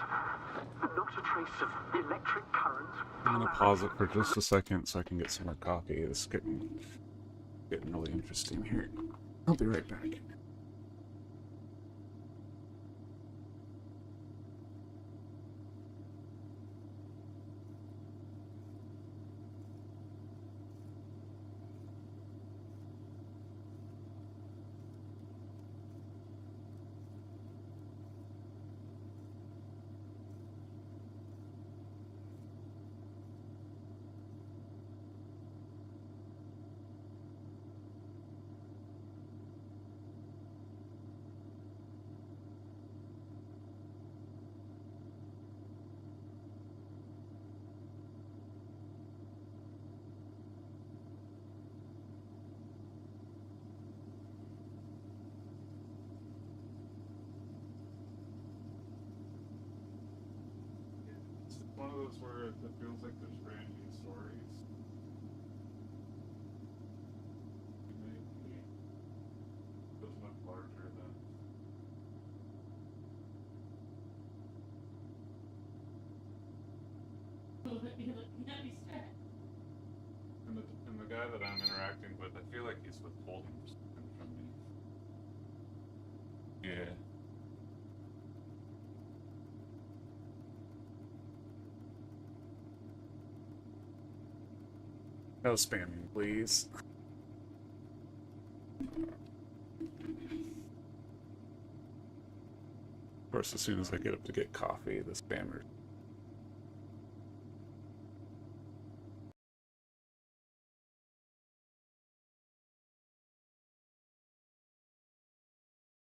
Not a trace of electric current. I'm gonna pause it for just a second so I can get some more coffee. It's getting really interesting here. I'll be right back. those where it feels like there's brand new stories. Maybe feels much larger than. And the guy that I'm interacting with, I feel like he's withholding something from me. Yeah. No spamming, please. Of course, as soon as I get up to get coffee, the spammers.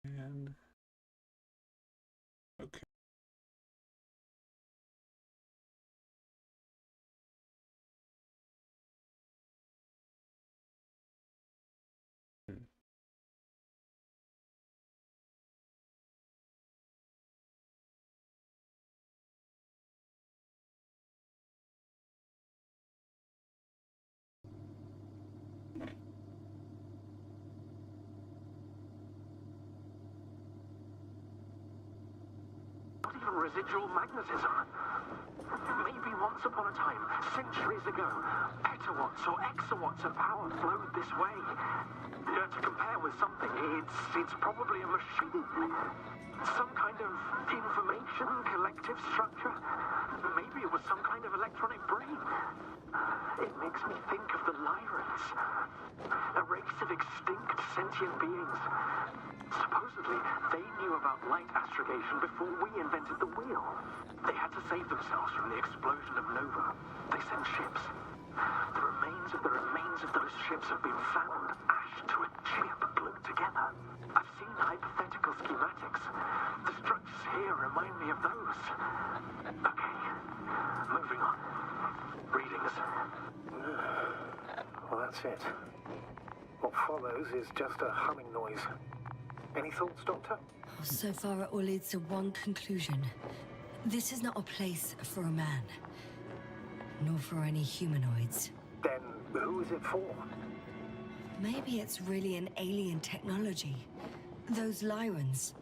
And okay. Not even residual magnetism. Maybe once upon a time, centuries ago, petawatts or exawatts of power flowed this way. To compare with something, it's probably a machine. Some kind of information collective structure. Maybe it was some kind of electronic brain. It makes me think of the Lyrans, a race of extinct sentient beings. Supposedly, they knew about light astrogation before we invented the wheel. They had to save themselves from the explosion of Nova. They sent ships. The remains of those ships have been found, ashed to a chip glued together. I've seen hypothetical schematics. The structures here remind me of those. Okay, moving on. Readings. Well, that's it. What follows is just a humming noise. Any thoughts, Doctor? So far, it all leads to one conclusion. This is not a place for a man, nor for any humanoids. Then who is it for? Maybe it's really an alien technology. Those Lyrans.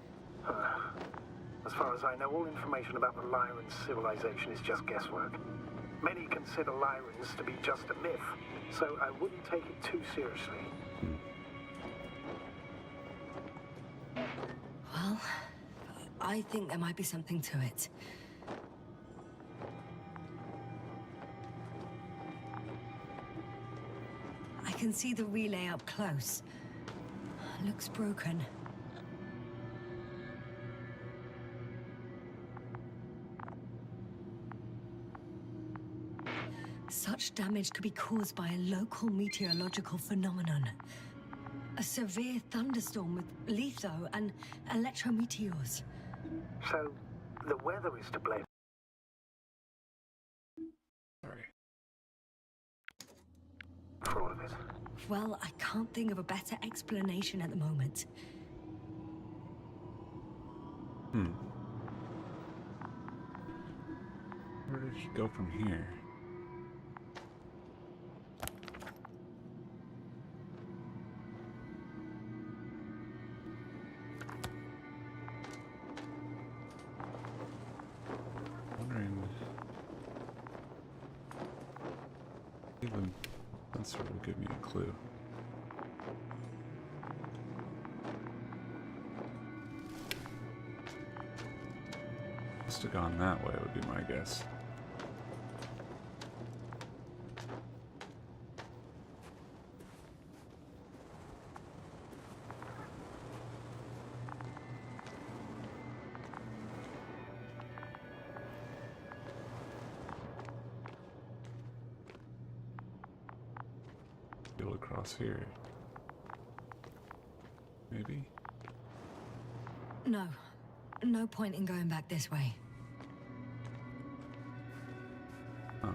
As far as I know, all information about the Lyran civilization is just guesswork. Many consider Lyrans to be just a myth, so I wouldn't take it too seriously. Well, I think there might be something to it. I can see the relay up close. Looks broken. Such damage could be caused by a local meteorological phenomenon. A severe thunderstorm with litho and electrometeors. So, the weather is to blame. Sorry. For all of it. Well, I can't think of a better explanation at the moment. Where did she go from here? Wondering. Even that sort of give me a clue. Must have gone that way, would be my guess. Go across here. Maybe? No. No point in going back this way. Huh.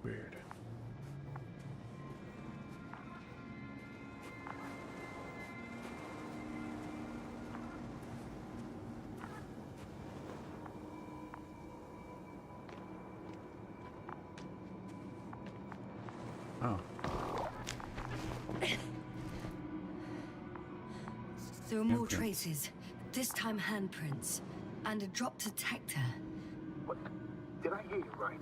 Weird. There are more Handprints. traces, this time handprints, and a drop detector. What? Did I hear you right?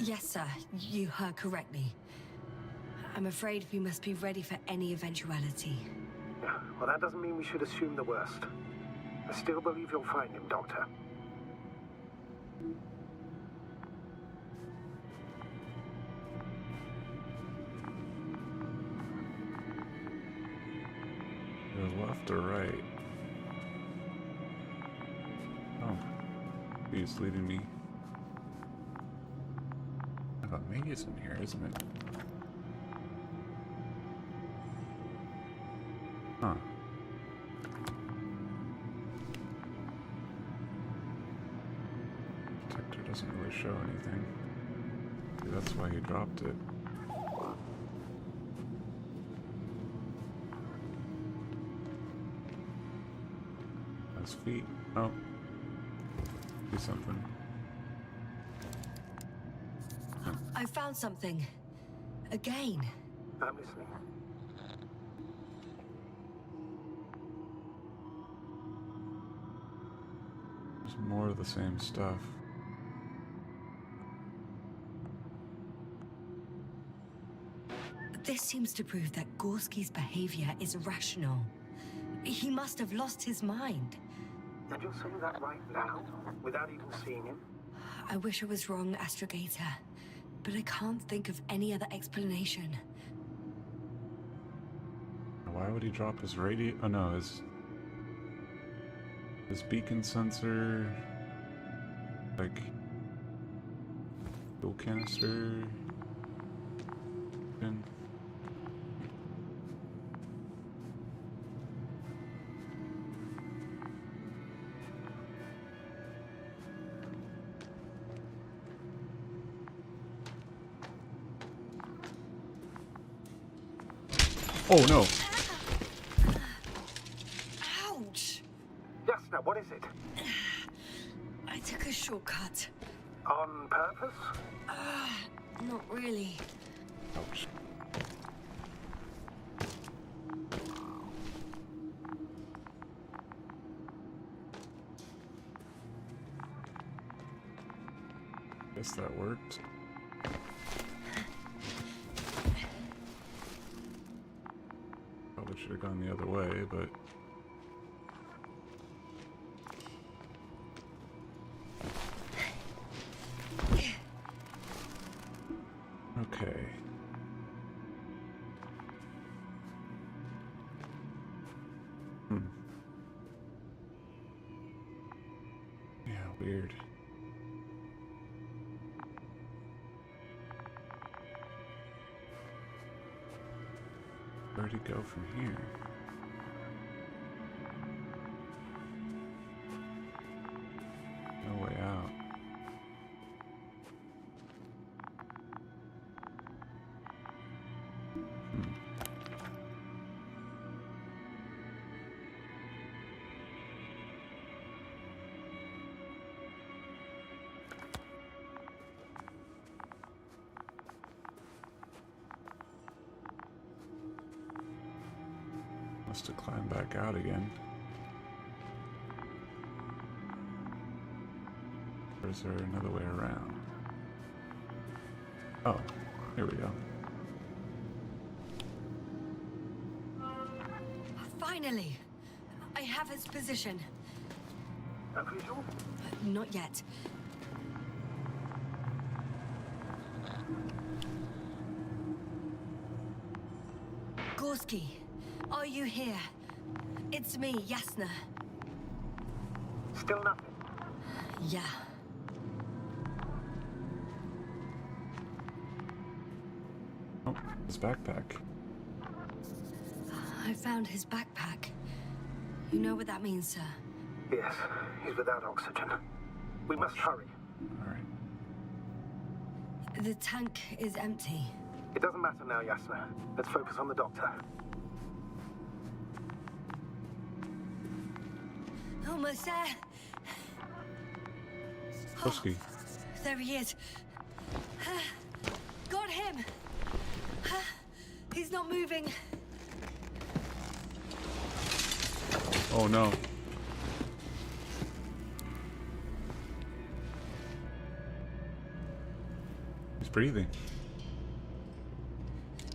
Yes, sir, you heard correctly. I'm afraid we must be ready for any eventuality. Yeah, well, that doesn't mean we should assume the worst. I still believe you'll find him, Doctor. Go left or right? Oh, he's leading me. I have a maze in here, isn't it? Huh. Detector doesn't really show anything. Maybe that's why he dropped it. His feet. Oh. Do something. I found something. Again. I'm listening. There's more of the same stuff. This seems to prove that Gorski's behavior is irrational. He must have lost his mind. And you're saying that right now, without even seeing him? I wish I was wrong, Astrogator, but I can't think of any other explanation. Why would he drop his radio? Oh no, his beacon sensor, like fuel canister. And oh no! Ouch! Yasna, what is it? I took a shortcut. On purpose? Not really. Ouch. Guess that worked. Probably should have gone the other way, but okay. Yeah, weird. Where'd he go from here? No way out. Must have climbed back out again. Or is there another way around? Oh, here we go. Finally! I have his position. A visual? Not yet. Gorski, are you here? It's me, Yasna. Still nothing. Yeah. Oh, his backpack. I found his backpack. You know what that means, sir? Yes, he's without oxygen. We must hurry. Alright. The tank is empty. It doesn't matter now, Yasna. Let's focus on the doctor. Almost there. Husky. There he is. Got him! He's not moving. Oh no. He's breathing.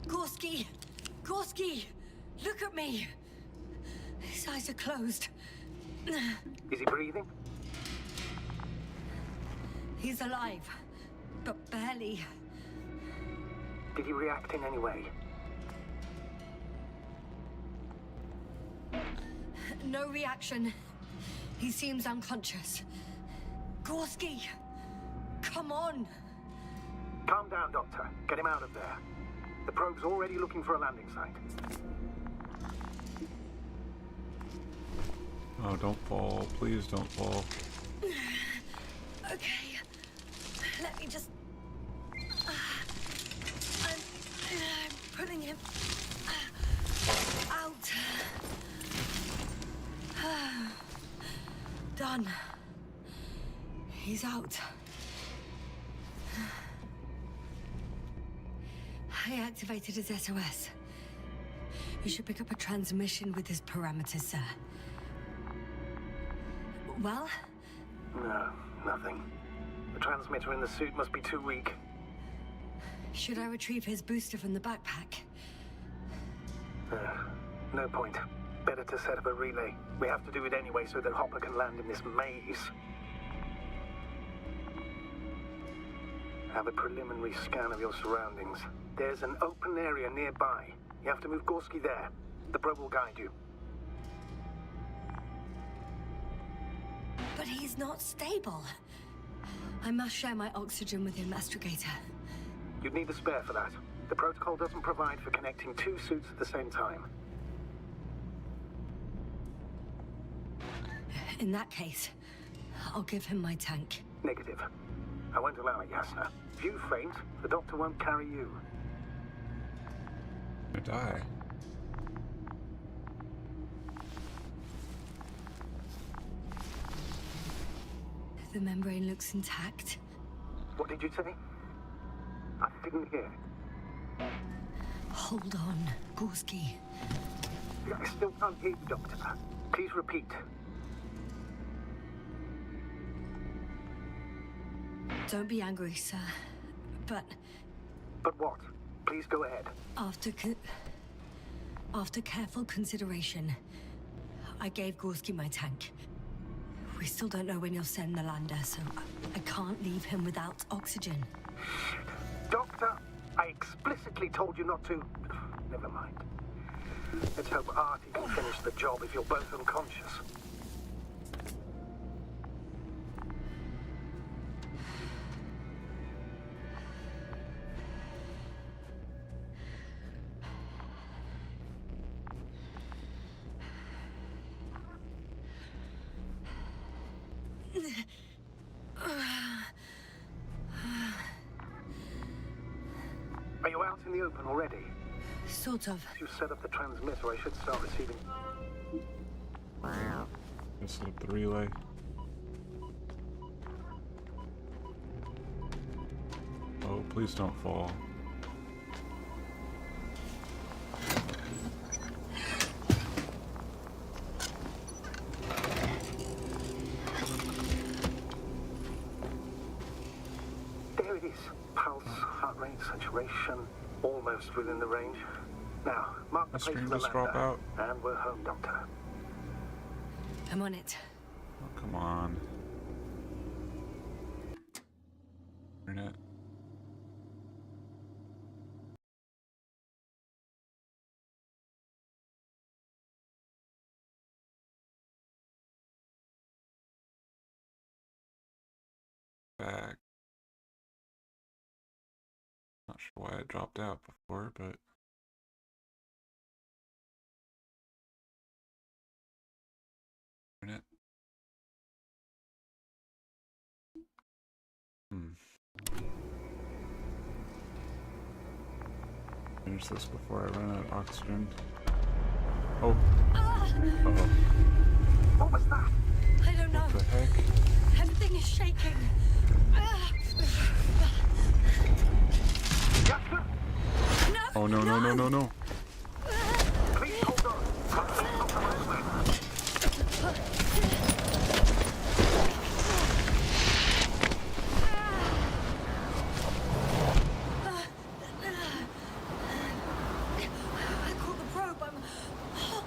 Gorski! Gorski! Look at me! His eyes are closed. Is he breathing? He's alive, but barely. Did he react in any way? No reaction. He seems unconscious. Gorski! Come on! Calm down, Doctor. Get him out of there. The probe's already looking for a landing site. Oh, don't fall. Please don't fall. Okay. Let me just... I'm pulling him out. Done. He's out. I activated his SOS. You should pick up a transmission with his parameters, sir. Well? No, nothing. The transmitter in the suit must be too weak. Should I retrieve his booster from the backpack? No point. Better to set up a relay. We have to do it anyway so that Hopper can land in this maze. Have a preliminary scan of your surroundings. There's an open area nearby. You have to move Gorski there. The probe will guide you. But he's not stable. I must share my oxygen with him, Astrogator. You'd need a spare for that. The protocol doesn't provide for connecting two suits at the same time. In that case, I'll give him my tank. Negative. I won't allow it, Yasna. If you faint, the doctor won't carry you. I die. The membrane looks intact. What did you say? I didn't hear. Hold on, Gorski. I still can't hear you, Doctor. Please repeat. Don't be angry, sir. But But what? Please go ahead. after careful consideration, I gave Gorski my tank. We still don't know when you'll send the lander, so I can't leave him without oxygen. Doctor, I explicitly told you not to. Never mind. Let's hope Artie can finish the job if you're both unconscious. Are you out in the open already? Sort of. If you set up the transmitter, I should start receiving... Just set up the relay. Oh, please don't fall. There it is. Pulse, heart rate, saturation, almost within the range. Now, mark the That place stream of the just drop lander, out. and we're home, Doctor. I'm on it. Oh, come on. Internet. Back. Not sure why it dropped out before, but internet. Finish this before I run out of oxygen. Oh. Uh-oh. What was that? I don't know. What the heck? Everything is shaking. Oh, no, no, no, no, no. Please hold on. Something's not the right way. I caught the probe. I'm. Oh,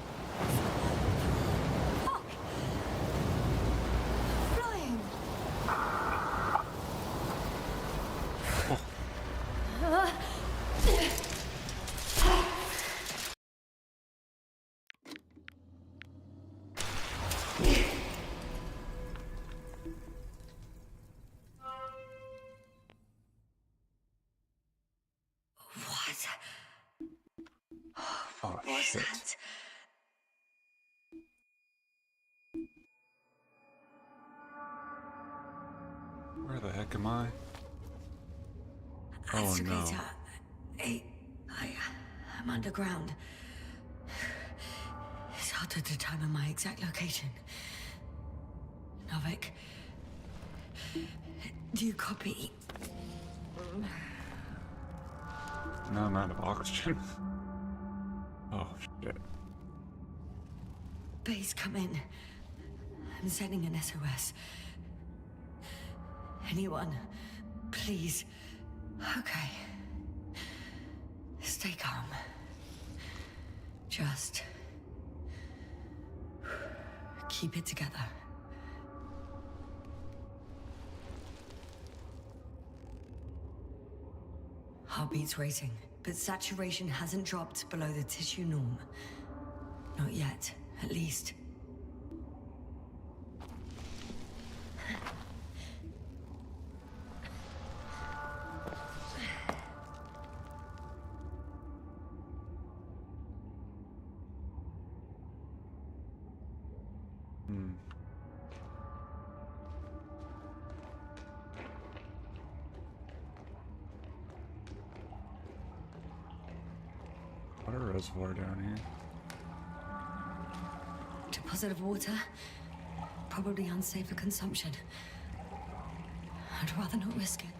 fuck! Flying. What? Oh, What's shit. that? Where the heck am I? Oh, no. Astrogator. I'm underground. It's hard to determine my exact location. Novik, do you copy? Now I'm out of oxygen. Oh, shit. Base, come in. I'm sending an SOS. Anyone, please. Okay. Stay calm. Just keep it together. Heartbeat's racing, but saturation hasn't dropped below the tissue norm. Not yet, at least. Water reservoir down here. Deposit of water, probably unsafe for consumption. I'd rather not risk it.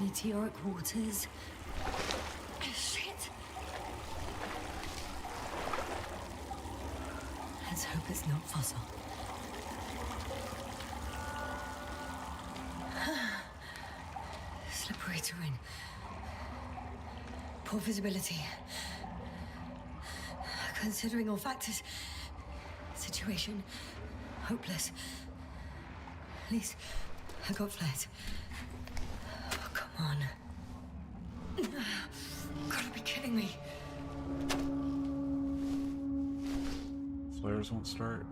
Meteoric waters. Shit! Let's hope it's not fossil. Slippery terrain. Poor visibility. Considering all factors, situation hopeless. At least I got flares. Oh, come on. Gotta be kidding me. Flares won't start.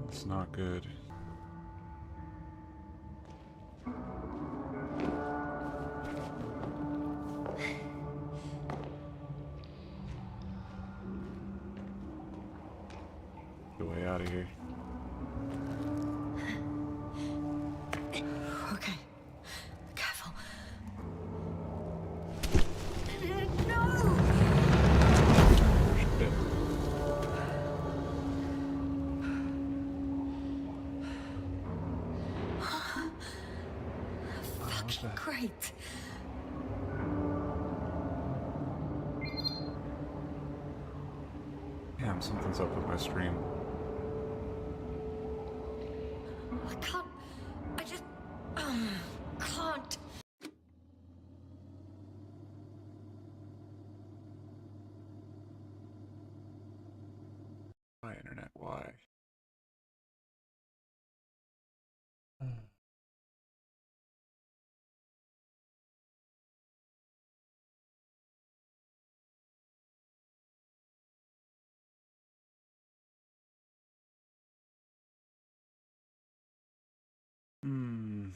It's not good. Get way out of here. Okay. Careful. No! Shit. Fucking great. Damn, something's up with my stream. I can't. I just. Can't. Why, internet? Why? Hmm.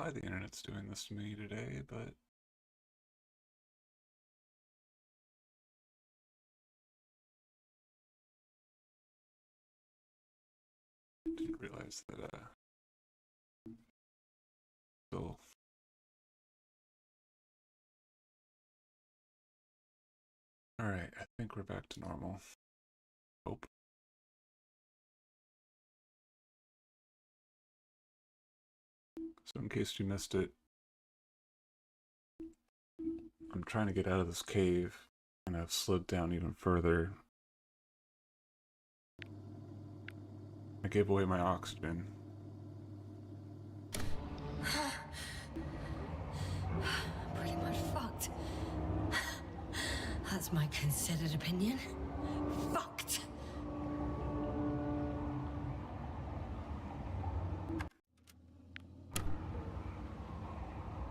why the internet's doing this to me today, but didn't realize that still. Alright, I think we're back to normal. Hope. So in case you missed it, I'm trying to get out of this cave, and I've slid down even further. I gave away my oxygen. Pretty much fucked. That's my considered opinion. Fucked.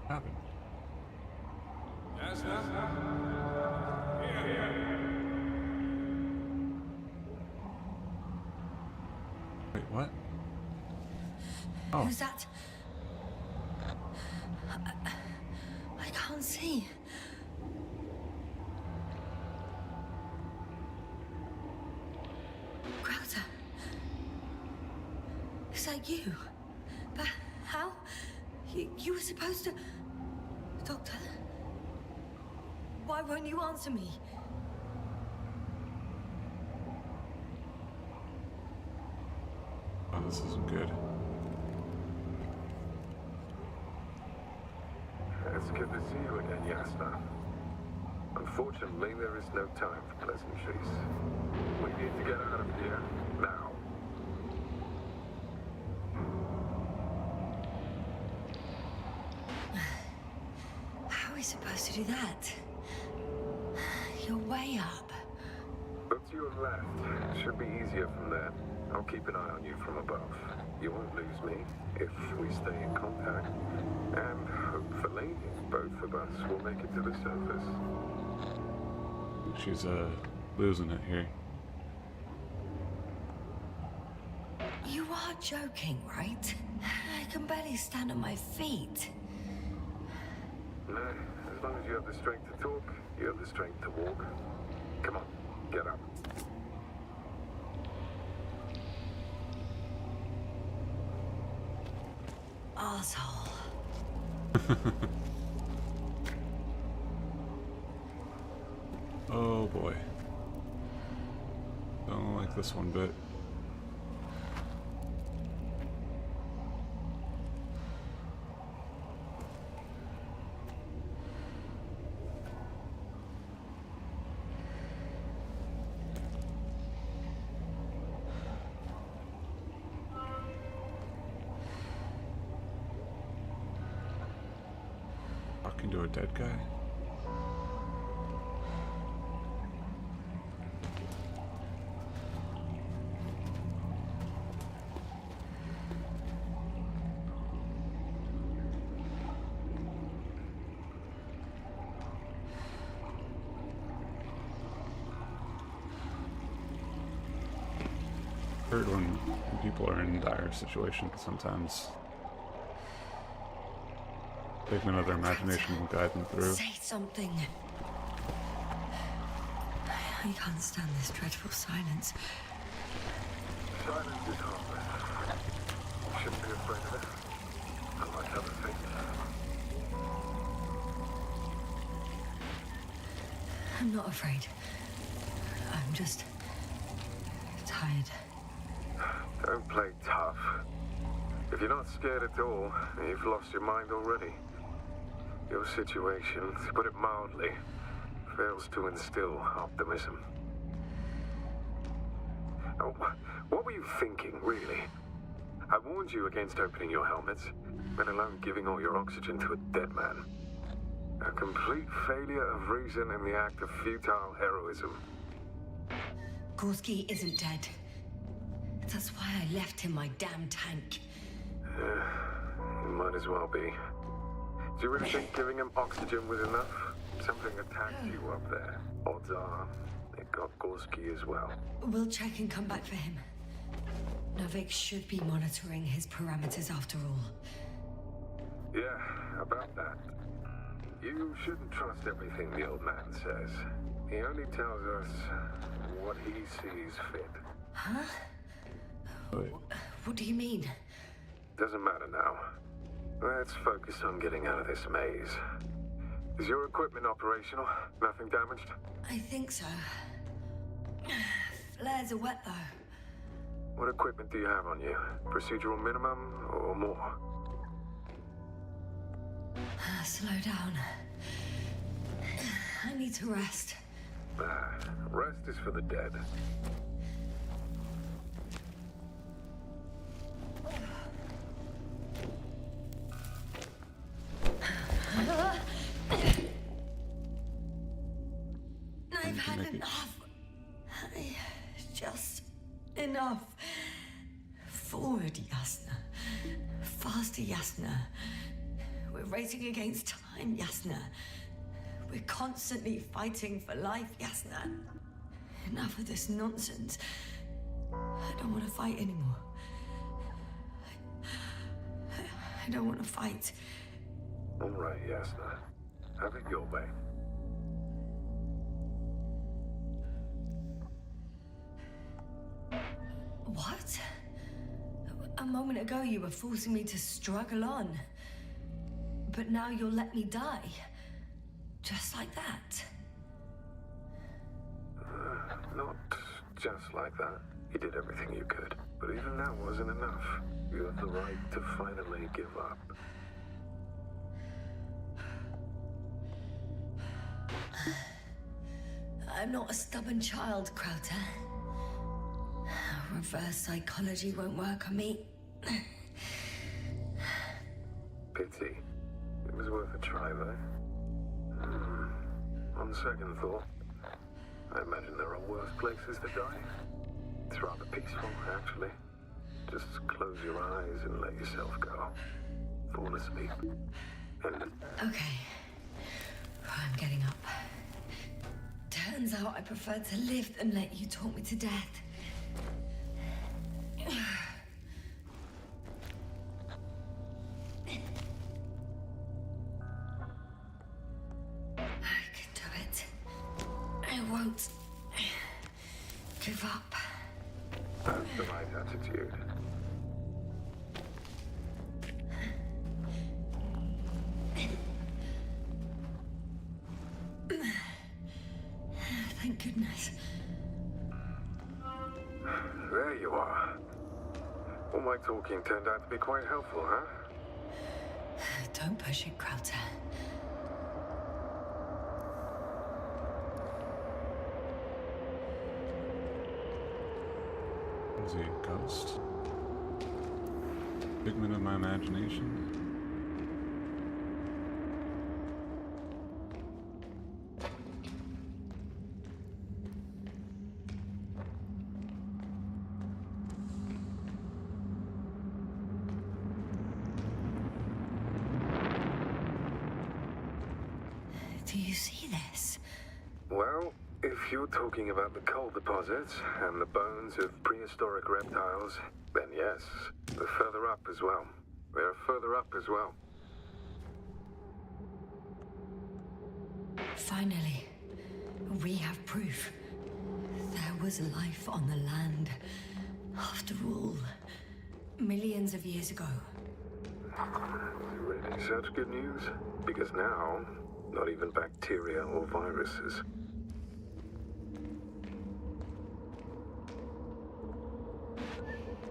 What happened? Yasna? Wait, what? Oh. Who's that? I can't see. Crowther. Is that you? But how? You were supposed to... Doctor? Why won't you answer me? Oh, this isn't good. It's good to see you again, Yasna. Unfortunately, there is no time for pleasantries. We need to get out of here, now. How are we supposed to do that? You're way up. Look to your left. Should be easier from there. I'll keep an eye on you from above. You won't lose me if we stay in contact. And hopefully, both of us will make it to the surface. She's losing it here. You are joking, right? I can barely stand on my feet. No, as long as you have the strength to talk, you have the strength to walk. Come on, get up. Asshole. Oh boy. Don't like this one bit. Talking to a dead guy? Heard when people are in dire situations, sometimes figment of their imagination will guide them through. Say something. I can't stand this dreadful silence. Silence is harmless. You shouldn't be afraid of it. Unlike other things. I'm not afraid. I'm just tired. Don't play tough. If you're not scared at all, you've lost your mind already. Your situation, to put it mildly, fails to instill optimism. Oh, what were you thinking, really? I warned you against opening your helmets, let alone giving all your oxygen to a dead man. A complete failure of reason in the act of futile heroism. Gorski isn't dead. That's why I left him my damn tank. It might as well be. Do you really think giving him oxygen was enough? Something attacked you up there. Odds are, it got Gorski as well. We'll check and come back for him. Novik should be monitoring his parameters after all. Yeah, about that. You shouldn't trust everything the old man says. He only tells us what he sees fit. Huh? Wait. What do you mean? Doesn't matter now. Let's focus on getting out of this maze. Is your equipment operational? Nothing damaged? I think so. Flares are wet, though. What equipment do you have on you? Procedural minimum or more? Slow down. I need to rest. Rest is for the dead. I've had enough. Just enough. Forward, Yasna. Faster, Yasna. We're racing against time, Yasna. We're constantly fighting for life, Yasna. Enough of this nonsense. I don't want to fight anymore. I don't want to fight. All right, Yasna. Have it your way. What? A moment ago you were forcing me to struggle on. But now you'll let me die. Just like that. Not just like that. You did everything you could. But even that wasn't enough. You have the right to finally give up. I'm not a stubborn child, Crowther. Reverse psychology won't work on me. Pity. It was worth a try, though. On second thought, I imagine there are worse places to die. It's rather peaceful, actually. Just close your eyes and let yourself go. Fall asleep. And Okay. I'm getting up. Turns out I prefer to live than let you talk me to death. I can do it. I won't give up. that's the right attitude. Thank goodness. There you are. All my talking turned out to be quite helpful, huh? Don't push it, Crowther. Is he a ghost? Figment of my imagination? Do you see this? Well, if you're talking about the coal deposits and the bones of prehistoric reptiles, then yes, they're further up as well. They're further up as well. Finally, we have proof. There was life on the land. After all, millions of years ago. Really such good news? Because now, not even bacteria or viruses.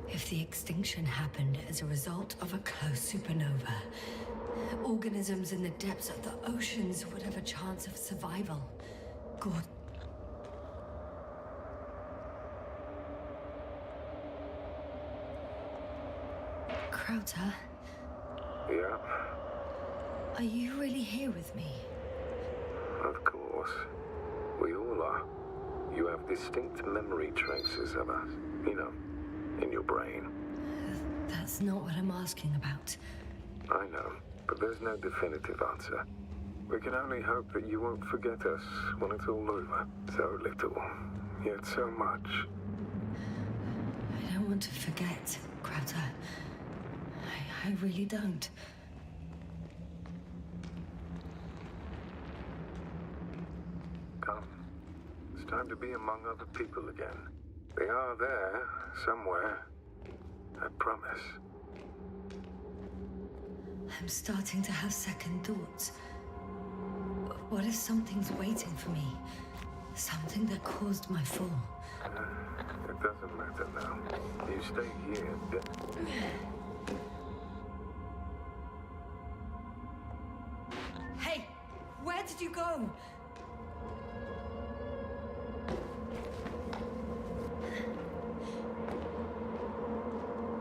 If the extinction happened as a result of a close supernova, organisms in the depths of the oceans would have a chance of survival. God. Crowther, Yeah, are you really here with me? of course. We all are. You have distinct memory traces of us. You know, in your brain. That's not what I'm asking about. I know, but there's no definitive answer. We can only hope that you won't forget us when it's all over. So little, yet so much. I don't want to forget, Crowther. I really don't. time to be among other people again. They are there, somewhere. I promise. I'm starting to have second thoughts. What if something's waiting for me? Something that caused my fall? It doesn't matter now. You stay here. Hey! Where did you go?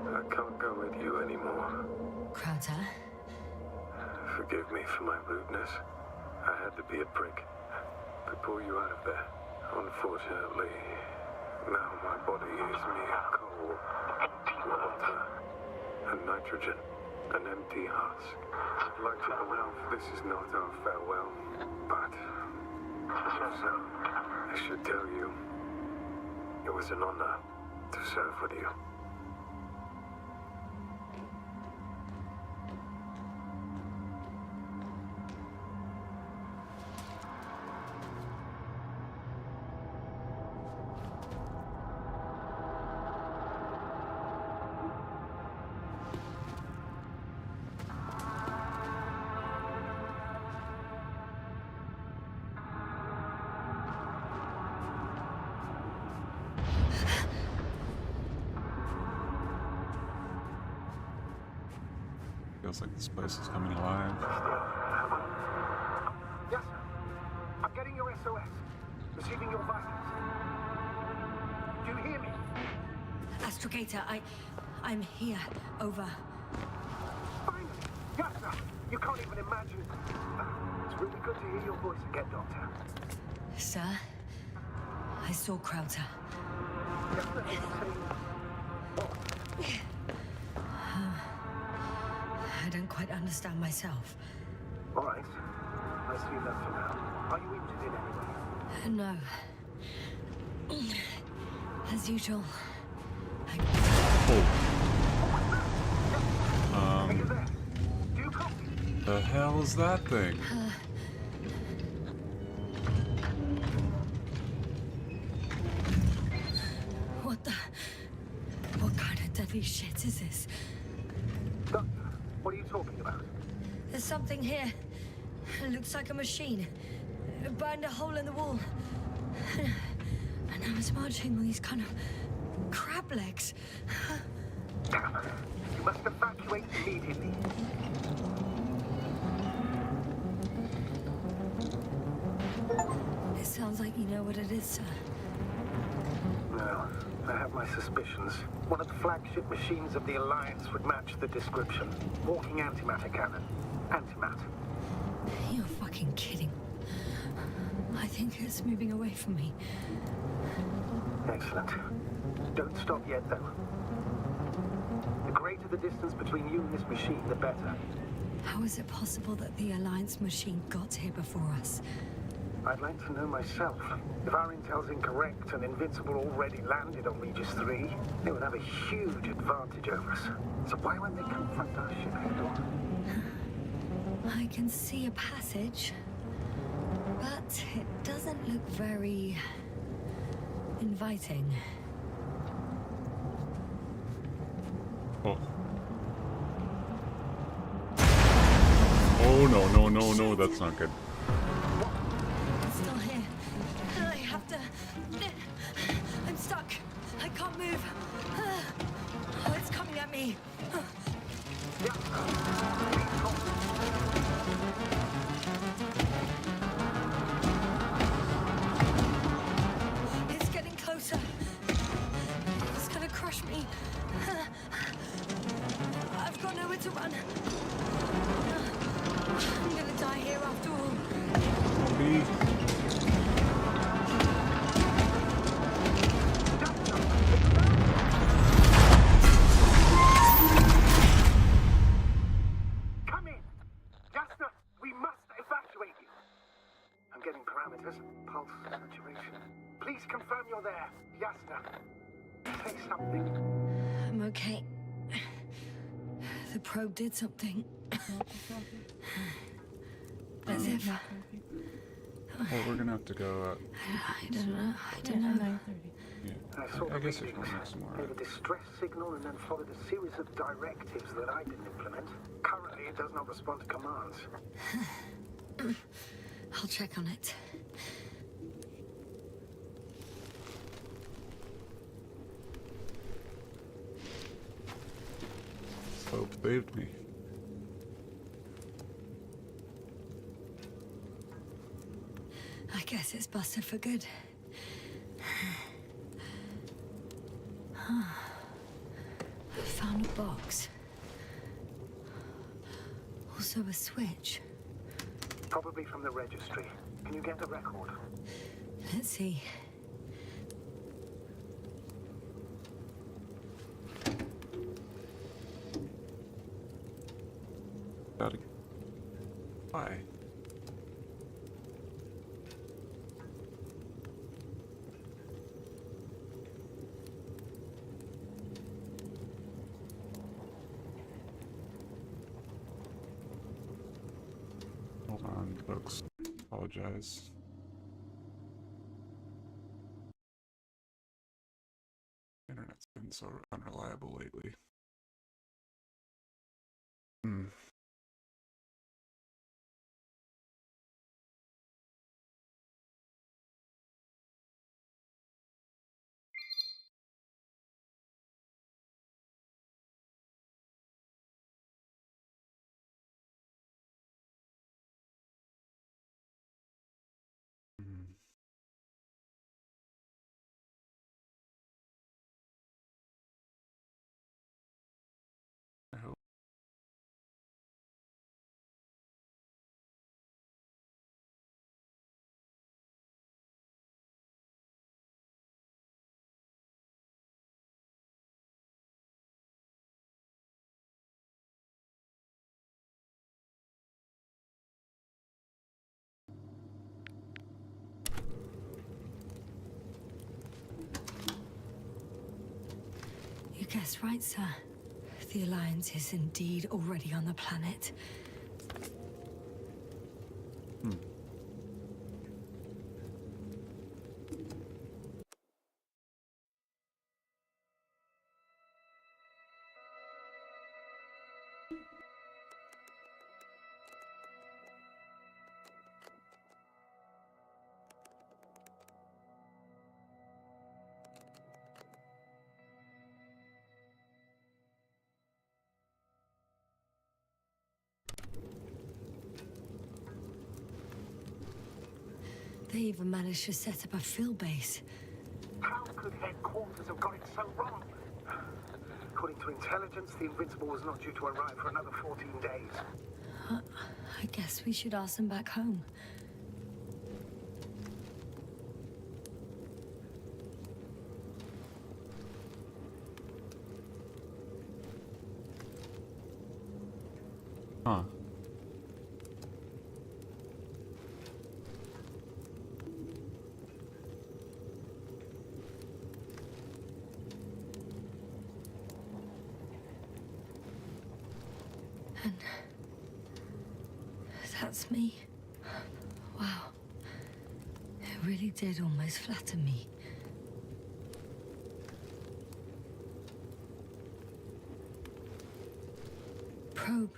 I can't go with you anymore. Crowder? Forgive me for my rudeness. I had to be a prick. To pull you out of there. Unfortunately, now my body is mere coal, water, and nitrogen. An empty husk. I'd like to believe this is not our farewell, but so I should tell you, it was an honor to serve with you. Feels like this place is coming alive. Yes, sir. I'm getting your SOS. Receiving your vitals. Do you hear me? Astrogator, I'm here. Over. Finally! Yasna! You can't even imagine. It's really good to hear your voice again, Doctor. Sir? I saw Crowder. Yasna is saying... What? I don't quite understand myself. All right. Let's leave that for now. Are you injured in any way? No. As usual. Are you there? Do you copy? The hell is that thing? What kind of deadly shit is this? Doctor, what are you talking about? There's something here. It looks like a machine. It burned a hole in the wall. And now it's marching on these kind of crab legs. You must evacuate immediately. It sounds like you know what it is, sir. No, I have my suspicions. One of the flagship machines of the Alliance would match the description. Walking antimatter cannon. Antimat. You're fucking kidding. I think it's moving away from me. Excellent. Don't stop yet, though. The greater the distance between you and this machine, the better. How is it possible that the Alliance machine got here before us? I'd like to know myself. If our intel's incorrect and Invincible already landed on Regis III, they would have a huge advantage over us. So why won't they confront our ship head-on? I can see a passage, but it doesn't look very inviting. Oh. Oh no, that's not good. It's still here. I have to... I'm stuck. I can't move. Oh, it's coming at me. It's getting closer. It's gonna crush me. I've got nowhere to run. I'm gonna die here after all. Me. Come in! Yasna, we must evacuate you. I'm getting parameters. Pulse saturation. Please confirm you're there. Yasna, say something. I'm okay. The probe did something. As if Well, we're gonna have to go. I don't know. I don't know. 9:30. Yeah, I saw I guess we readings. can make some more. Gave a distress signal and then followed a series of directives that I didn't implement. Currently, it does not respond to commands. I'll check on it. Hope saved me. I guess it's busted for good. I found a box. Also a switch. Probably from the registry. Can you get the record? Let's see. Gotta. Why? Hold on, folks. Apologize. Internet's been so unreliable lately. I hope. You guessed right, sir. The Alliance is indeed already on the planet. They even managed to set up a field base. How could headquarters have got it so wrong? According to intelligence, the Invincible was not due to arrive for another 14 days. I guess we should ask them back home. Huh. And that's me. Wow. It really did almost flatter me. Probe.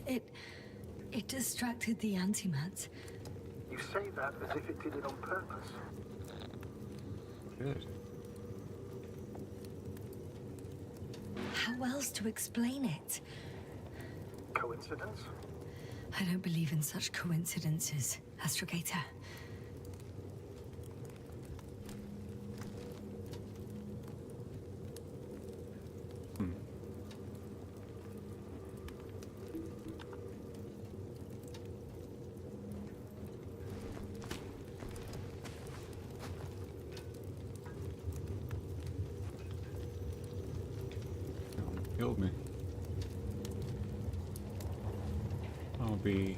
It distracted the antimats. You say that as if it did it on purpose. Good. How else to explain it? Coincidence? I don't believe in such coincidences, Astrogator. Killed me. I'll be.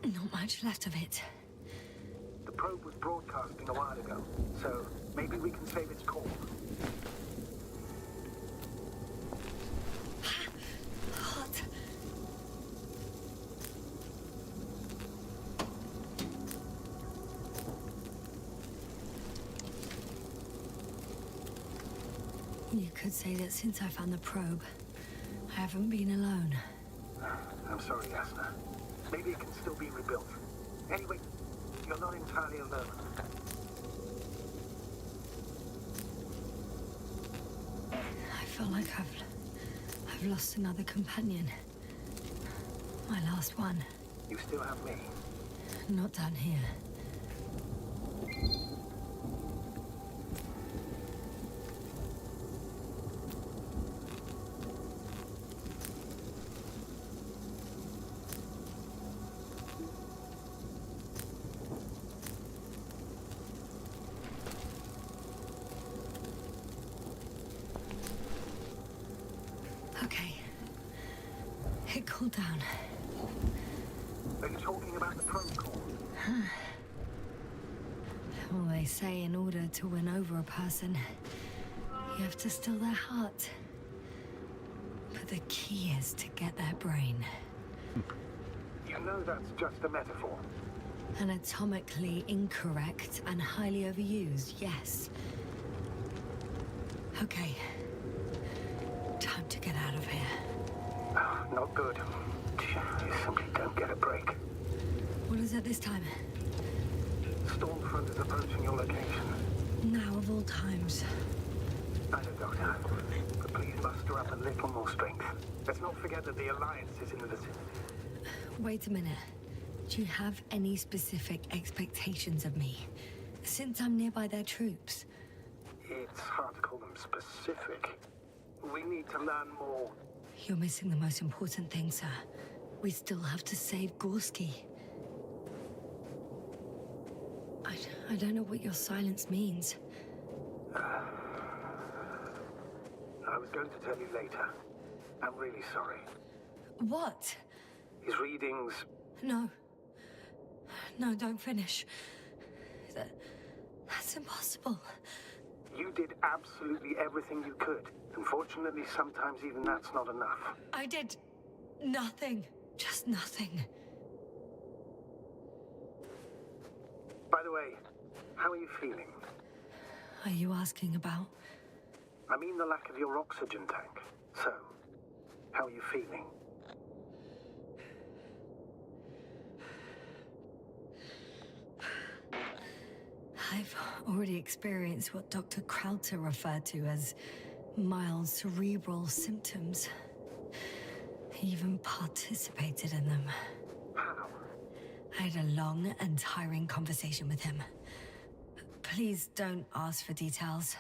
Not much left of it. The probe was broadcasting a while ago, so maybe we can save its call. What? You could say that since I found the probe, I haven't been alone. I'm sorry, Yasna. Maybe it can still be rebuilt. Anyway, you're not entirely alone. I feel like I've lost another companion. My last one. You still have me. Not down here. Okay. It cooled down. Are you talking about the probe core? Well, they say in order to win over a person, you have to steal their heart. But the key is to get their brain. You know that's just a metaphor. Anatomically incorrect and highly overused, yes. Okay. Time to get out of here. Not good. You simply don't get a break. What is it this time? Stormfront is approaching your location. Now of all times. I know, Doctor. But please muster up a little more strength. Let's not forget that the Alliance is in the vicinity. Wait a minute. Do you have any specific expectations of me? Since I'm nearby their troops. It's hard to call them specific. We need to learn more. You're missing the most important thing, sir. We still have to save Gorski. I don't know what your silence means. I was going to tell you later. I'm really sorry. What? His readings... No. No, don't finish. That's impossible. You did absolutely everything you could. Unfortunately, sometimes even that's not enough. I did nothing. Just nothing. By the way, how are you feeling? Are you asking about? I mean the lack of your oxygen tank. So, how are you feeling? I've already experienced what Dr. Krauter referred to as mild cerebral symptoms. He even participated in them. How? I had a long and tiring conversation with him. Please don't ask for details.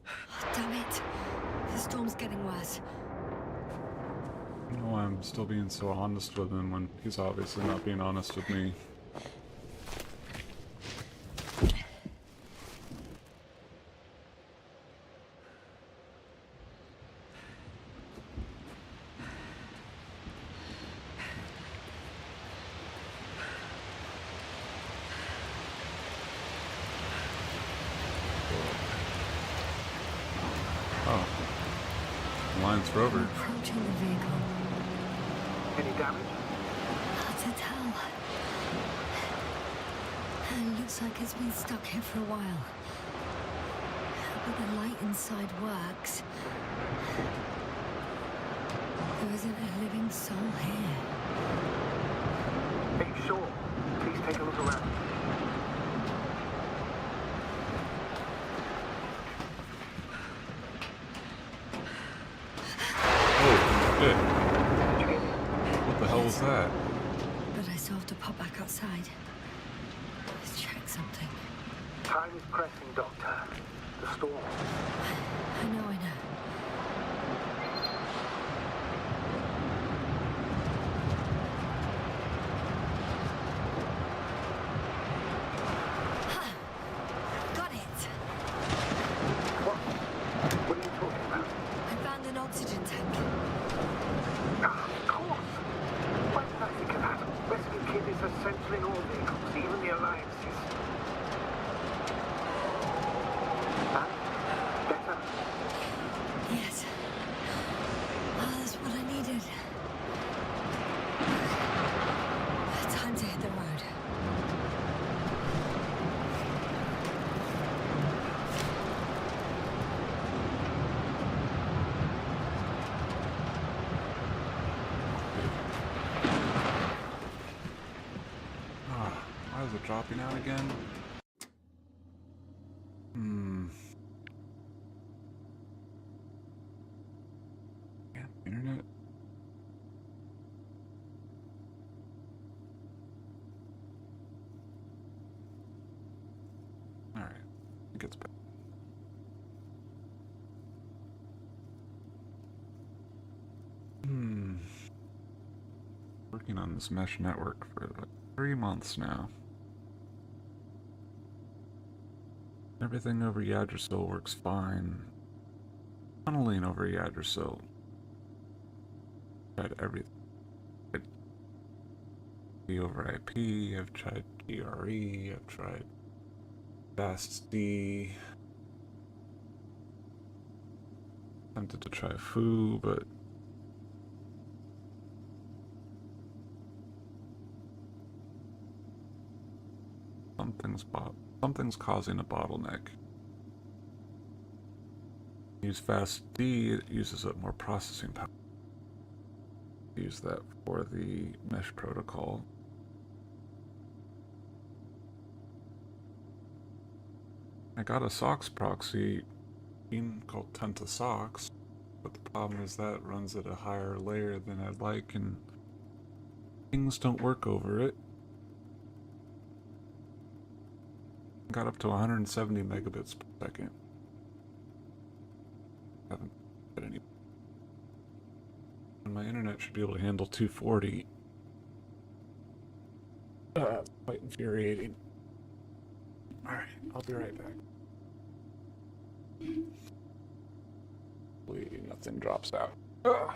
Oh, damn it! The storm's getting worse. No, I'm still being so honest with him when he's obviously not being honest with me. Oh. Alliance rover. Approaching the vehicle. Any damage? Hard to tell. It looks like it's been stuck here for a while. But the light inside works. There isn't a living soul here. Hey, sure. Please take a look around. Shit. What the hell was that? But I still have to pop back outside. Let's check something. Time is pressing, Doctor. The storm. I know. Ha! Got it! What are you talking about? I found an oxygen tank. Of course. Why did I think of that? Rescue kit is essential in all vehicles, even the Alliances. Better? dropping out again. Yeah, internet. Alright, it gets better. Working on this mesh network for like 3 months now. Everything over Yggdrasil works fine. Tunneling over Yggdrasil. Tried everything. I've tried over IP, I've tried GRE, I've tried FastD. Tempted to try Foo, but something's causing a bottleneck. Use FastD, it uses up more processing power. Use that for the mesh protocol. I got a SOX proxy called TentaSOX, but the problem is that runs at a higher layer than I'd like, and things don't work over it. Got up to 170 megabits per second. Haven't had any. And my internet should be able to handle 240. Quite infuriating. Alright, I'll be right back. Hopefully nothing drops out. Ugh.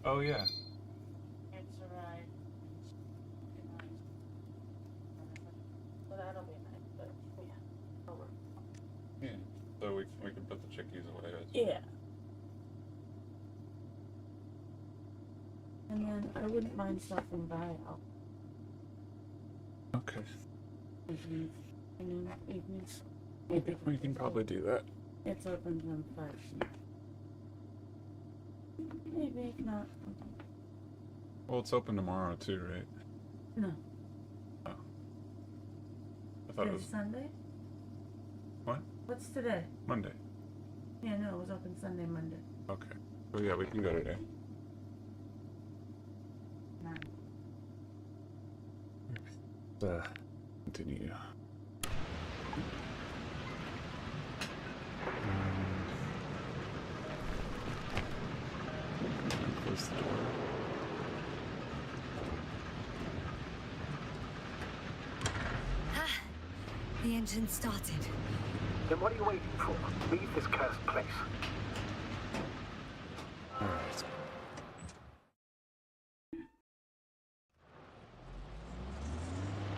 Oh, yeah. It's alright. So that'll be nice, but yeah. Over. Yeah. So we can put the chickies away. Yeah. And then I wouldn't mind stopping by out Okay. evenings. We can probably do that. It's open from 5. Maybe if not. Well, it's open tomorrow too, right? No. Oh. I thought it was It's Sunday? what? What's today? Monday. Yeah, no, it was open Sunday, Monday. Okay. Well, yeah, we can go today. 9. Continue. Close the door. Ah, the engine started. Then what are you waiting for? Leave this cursed place. All right.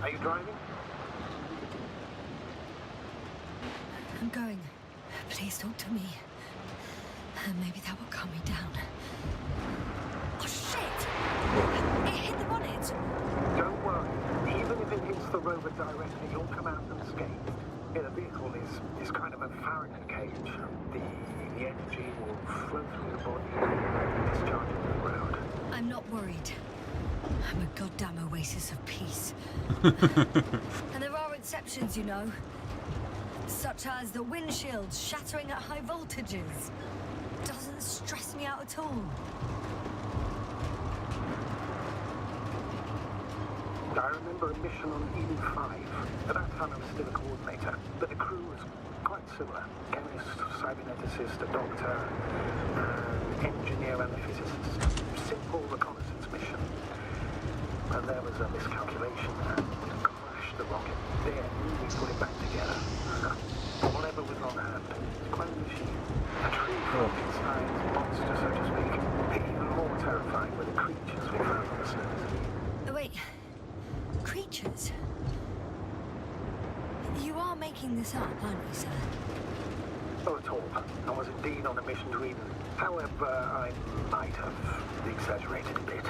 Are you driving? I'm going. Please talk to me. Maybe that will calm me down. Oh, shit! It hit the bonnet! Don't worry. Even if it hits the rover directly, you'll come out unscathed. Yeah, the vehicle is kind of a Faraday cage. The energy will flow through the body and discharge into the ground. I'm not worried. I'm a goddamn oasis of peace. And there are exceptions, you know. Such as the windshields shattering at high voltages. Doesn't stress me out at all. I remember a mission on Eden 5. At that time I was still a coordinator, but the crew was quite similar. Chemist, cyberneticist, a doctor, engineer and a physicist. Simple reconnaissance mission. And there was a miscalculation and we crashed the rocket. Then we put it back together. Whatever was on hand. Quite a machine. A true Frankenstein's monster, so to speak. Even more terrifying were the creatures we found on the surface. Oh, wait. Creatures? You are making this up, aren't you, sir? Not at all. I was indeed on a mission to Eden. However, I might have exaggerated a bit.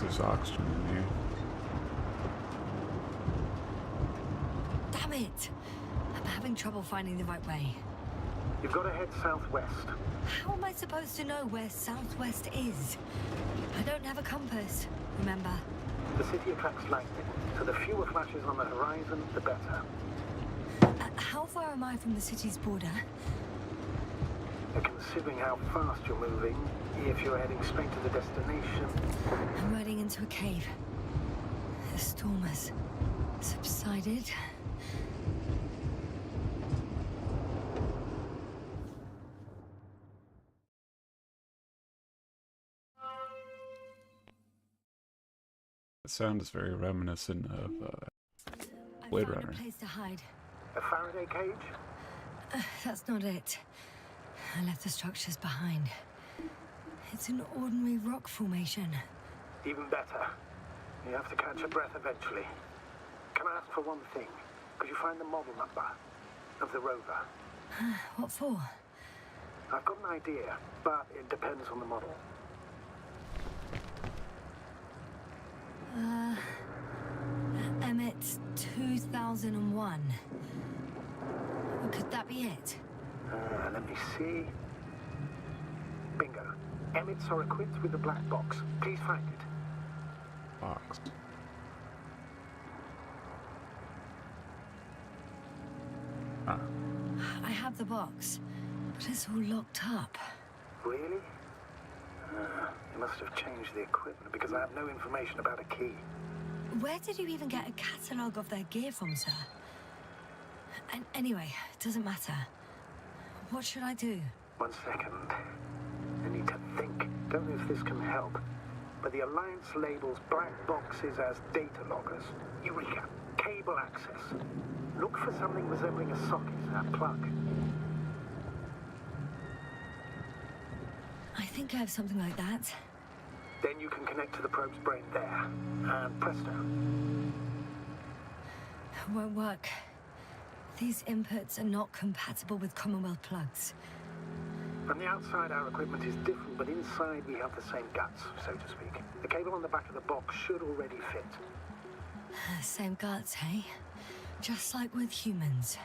There's oxygen in here. Damn it! I'm having trouble finding the right way. You've got to head southwest. How am I supposed to know where southwest is? I don't have a compass, remember? The city attracts lightning, so the fewer flashes on the horizon, the better. How far am I from the city's border? Considering how fast you're moving, if you're heading straight to the destination... I'm riding into a cave. The storm has subsided. The sound is very reminiscent of I Blade found Runner. a place to hide. A Faraday cage? That's not it. I left the structures behind. It's an ordinary rock formation. Even better. You have to catch your breath eventually. Can I ask for one thing? Could you find the model number of the rover? What for? I've got an idea, but it depends on the model. Emmet 2001. Could that be it? Let me see. Bingo. Emmets are equipped with a black box. Please find it. box. Ah. I have the box, but it's all locked up. Really? You must have changed the equipment because I have no information about a key. Where did you even get a catalogue of their gear from, sir? Anyway, it doesn't matter. What should I do? 1 second. I need to think. Don't know if this can help, but the Alliance labels black boxes as data loggers. Eureka! Cable access. Look for something resembling a socket, a plug. I think I have something like that. Then you can connect to the probe's brain there. And presto. It won't work. These inputs are not compatible with Commonwealth plugs. From the outside, our equipment is different, but inside we have the same guts, so to speak. The cable on the back of the box should already fit. Same guts, hey? Just like with humans.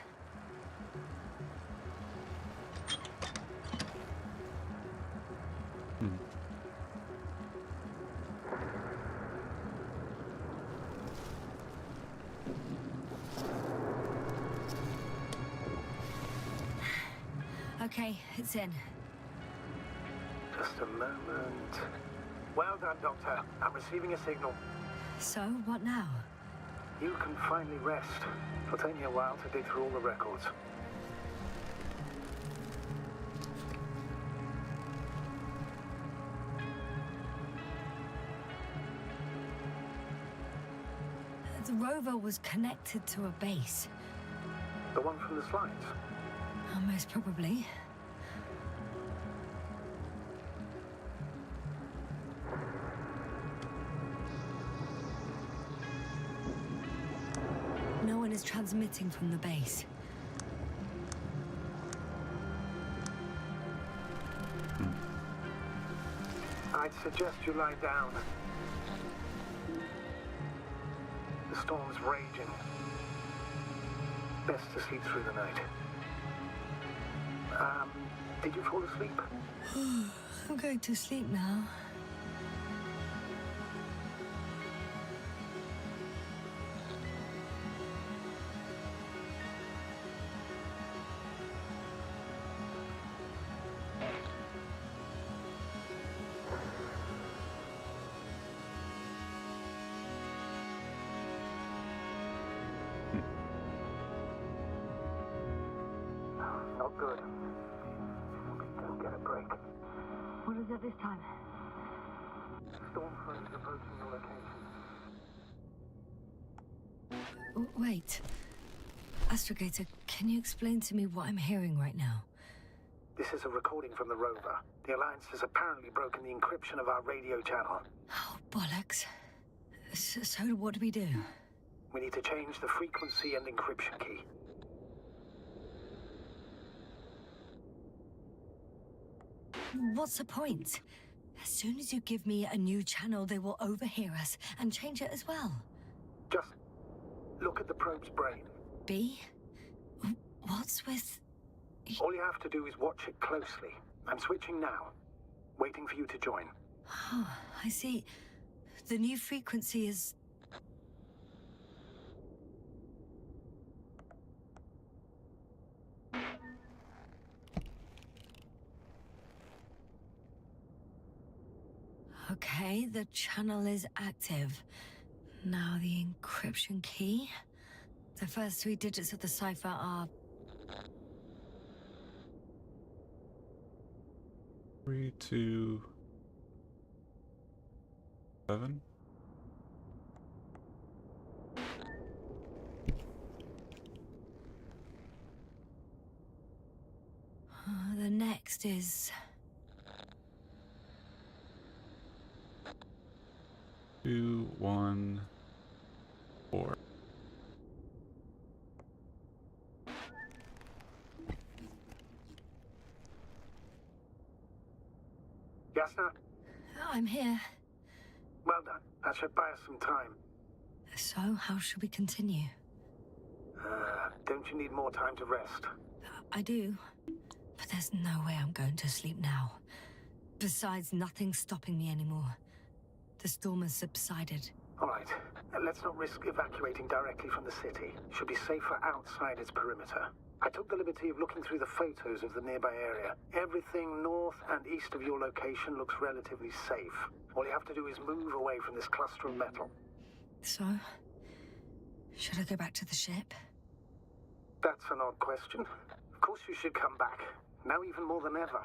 Okay, it's in. Just a moment. Well done, Doctor. I'm receiving a signal. So, what now? You can finally rest. It'll take me a while to dig through all the records. The rover was connected to a base. The one from the slides. Most probably. No one is transmitting from the base. I'd suggest you lie down. The storm's raging. Best to sleep through the night. Did you fall asleep? I'm going to sleep now. Not good. Don't get a break. What is it this time? Storm front is approaching your location. Wait. Astrogator, can you explain to me what I'm hearing right now? This is a recording from the rover. The Alliance has apparently broken the encryption of our radio channel. Oh, bollocks. So what do we do? We need to change the frequency and encryption key. What's the point? As soon as you give me a new channel, they will overhear us and change it as well. Just look at the probe's brain. B? What's with... All you have to do is watch it closely. I'm switching now. Waiting for you to join. Oh, I see. The new frequency is... Okay, the channel is active. Now the encryption key. The first 3 digits of the cipher are... 3, 2, 7. The next is... 2, 1, 4. Yasna? I'm here. Well done. That should buy us some time. So, how should we continue? Don't you need more time to rest? I do. But there's no way I'm going to sleep now. Besides, nothing's stopping me anymore. The storm has subsided. All right. Let's not risk evacuating directly from the city. Should be safer outside its perimeter. I took the liberty of looking through the photos of the nearby area. Everything north and east of your location looks relatively safe. All you have to do is move away from this cluster of metal. So, should I go back to the ship? That's an odd question. Of course you should come back. Now even more than ever.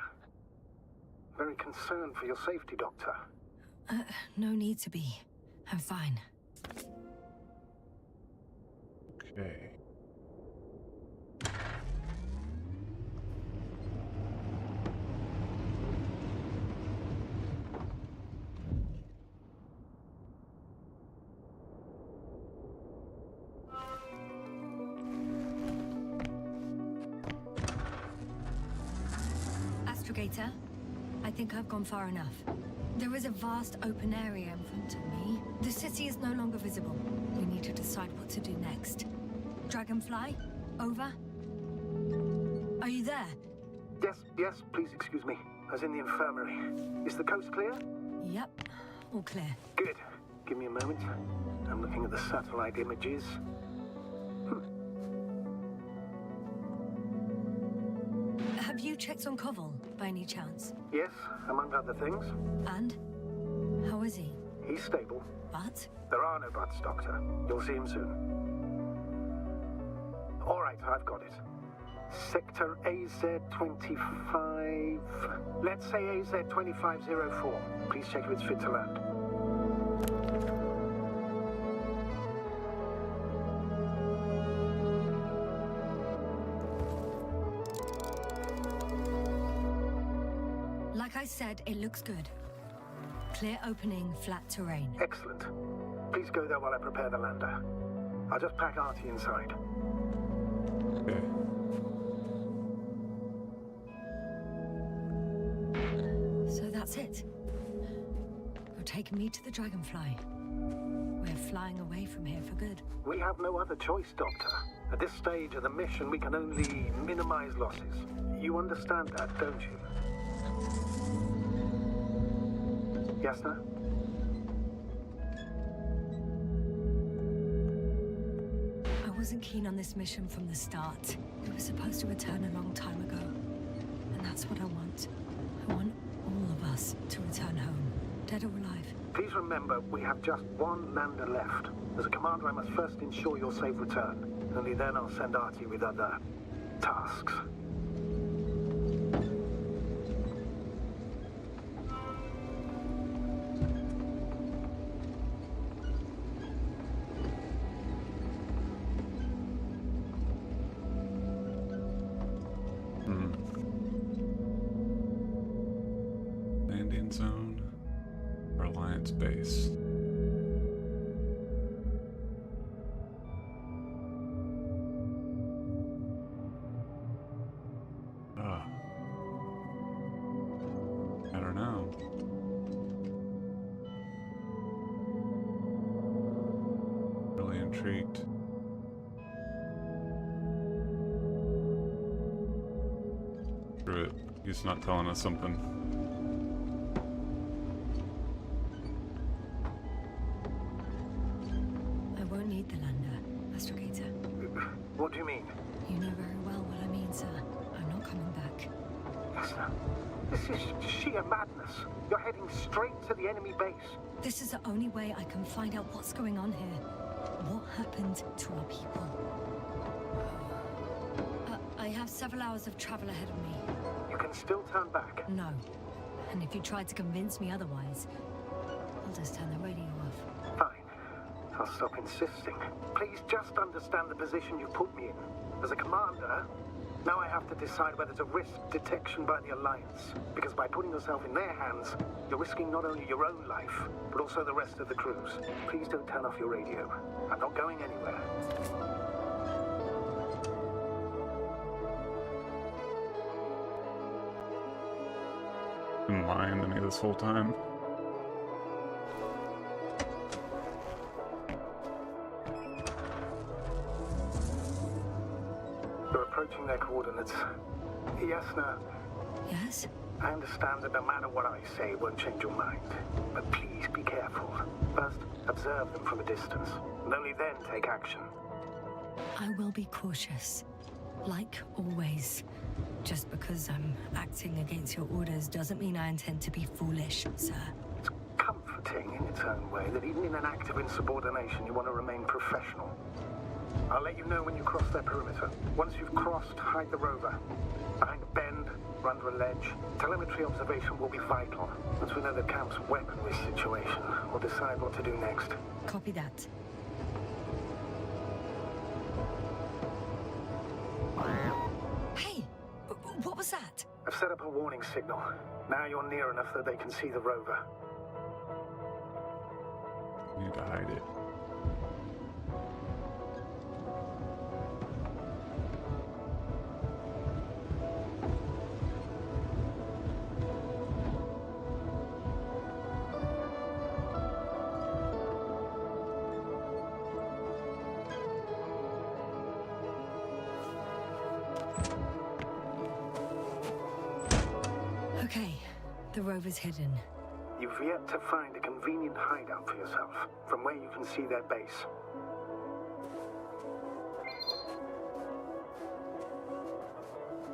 Very concerned for your safety, Doctor. No need to be. I'm fine. Okay. Astrogator, I think I've gone far enough. There is a vast open area in front of me. The city is no longer visible. We need to decide what to do next. Dragonfly, over. Are you there? Yes, please excuse me. I was in the infirmary. Is the coast clear? Yep, all clear. Good. Give me a moment. I'm looking at the satellite images. Have you checked on Koval, by any chance? Yes, among other things. And? How is he? He's stable. But? There are no buts, Doctor. You'll see him soon. All right, I've got it. Sector AZ-25... Let's say AZ-2504. Please check if it's fit to land. Like I said, it looks good. Clear opening, flat terrain. Excellent. Please go there while I prepare the lander. I'll just pack Artie inside. Okay. So that's it. You're taking me to the Dragonfly. We're flying away from here for good. We have no other choice, Doctor. At this stage of the mission, we can only minimize losses. You understand that, don't you? Yasna? I wasn't keen on this mission from the start. We were supposed to return a long time ago. And that's what I want. I want all of us to return home, dead or alive. Please remember, we have just one lander left. As a commander, I must first ensure your safe return. Only then I'll send Artie with other tasks. Landing zone or Alliance base. I don't know. Really intrigued. Screw it. He's not telling us something. I won't need the lander, Astrogator. What do you mean? You know very well what I mean, sir. I'm not coming back. Yasna, this is sheer madness. You're heading straight to the enemy base. This is the only way I can find out what's going on here. What happened to our people? I have several hours of travel ahead of me. You can still turn back. No. And if you try to convince me otherwise, I'll just turn the radio off. Fine. I'll stop insisting. Please just understand the position you put me in. As a commander, now I have to decide whether to risk detection by the Alliance. Because by putting yourself in their hands, you're risking not only your own life, but also the rest of the crew's. Please don't turn off your radio. I'm not going anywhere. Been lying to me this whole time. You're approaching their coordinates. Yasna, Yes? I understand that no matter what I say, it won't change your mind. But please be careful. First, observe them from a distance, and only then take action. I will be cautious. Like always. Just because I'm acting against your orders doesn't mean I intend to be foolish, sir. It's comforting in its own way that even in an act of insubordination, you want to remain professional. I'll let you know when you cross their perimeter. Once you've crossed, hide the rover. Behind a bend, or under a ledge. Telemetry observation will be vital. Once we know the camp's weaponry situation, we'll decide what to do next. Copy that. Hey, what was that? I've set up a warning signal. Now you're near enough that they can see the rover. Need to hide it. Okay, the rover's hidden. You've yet to find a convenient hideout for yourself, from where you can see their base.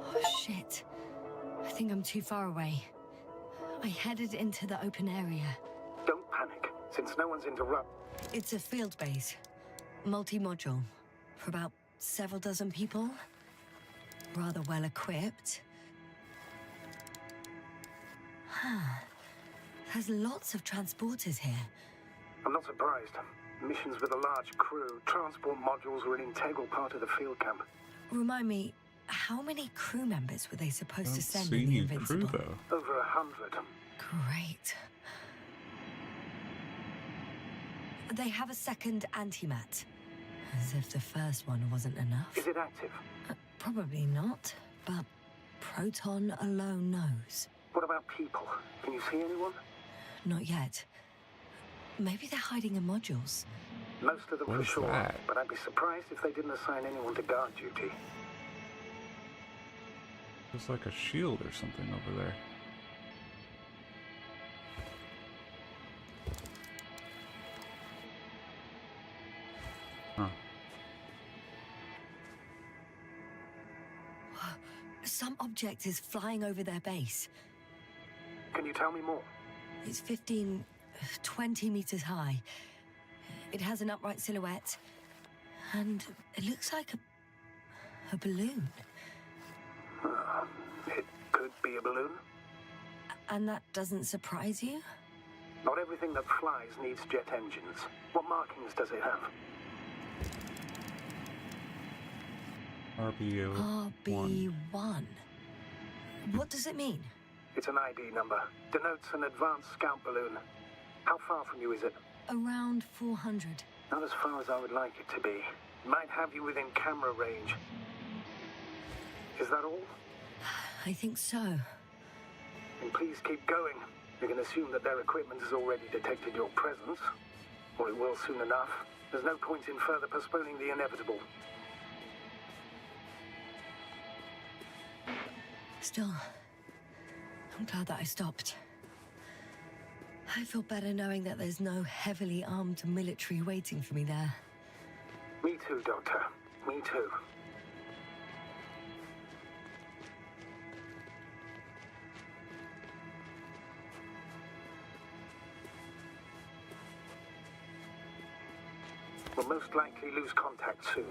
Oh, shit. I think I'm too far away. I headed into the open area. Don't panic, since no one's interrupted. It's a field base. Multi-module. For about several dozen people. Rather well equipped. There's lots of transporters here. I'm not surprised. Missions with a large crew, transport modules were an integral part of the field camp. Remind me, how many crew members were they supposed to send See in the any Invincible? crew though. Over 100. Great. They have a second antimat. As if the first one wasn't enough. Is it active? Probably not, but Proton alone knows. What about people? Can you see anyone? Not yet. Maybe they're hiding in modules. Most of them What for is sure, that? but I'd be surprised if they didn't assign anyone to guard duty. There's like a shield or something over there. Huh. Some object is flying over their base. Can you tell me more? It's 15, 20 meters high. It has an upright silhouette. And it looks like a balloon. It could be a balloon. And that doesn't surprise you? Not everything that flies needs jet engines. What markings does it have? RBO1. RB1. What does it mean? It's an ID number. Denotes an advanced scout balloon. How far from you is it? Around 400. Not as far as I would like it to be. Might have you within camera range. Is that all? I think so. Then please keep going. You can assume that their equipment has already detected your presence. Or it will soon enough. There's no point in further postponing the inevitable. Still, I'm glad that I stopped. I feel better knowing that there's no heavily armed military waiting for me there. Me too, Doctor. Me too. We'll most likely lose contact soon.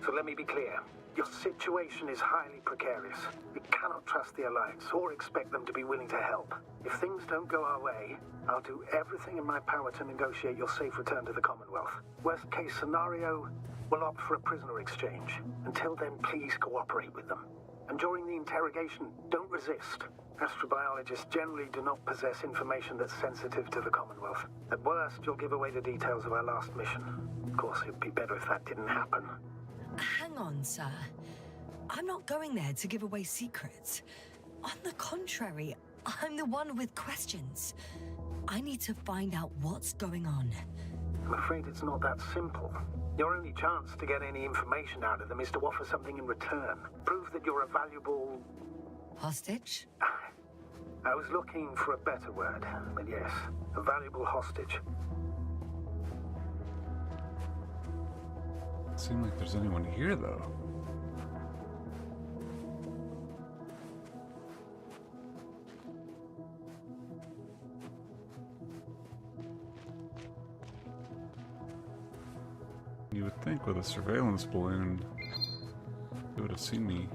So let me be clear. Your situation is highly precarious. We cannot trust the Alliance or expect them to be willing to help. If things don't go our way, I'll do everything in my power to negotiate your safe return to the Commonwealth. Worst case scenario, we'll opt for a prisoner exchange. Until then, please cooperate with them. And during the interrogation, don't resist. Astrobiologists generally do not possess information that's sensitive to the Commonwealth. At worst, you'll give away the details of our last mission. Of course, it'd be better if that didn't happen. Hang on, sir. I'm not going there to give away secrets. On the contrary, I'm the one with questions. I need to find out what's going on. I'm afraid it's not that simple. Your only chance to get any information out of them is to offer something in return. Prove that you're a valuable... Hostage? I was looking for a better word, but yes, a valuable hostage. Doesn't seem like there's anyone here though. You would think with a surveillance balloon, it would have seen me.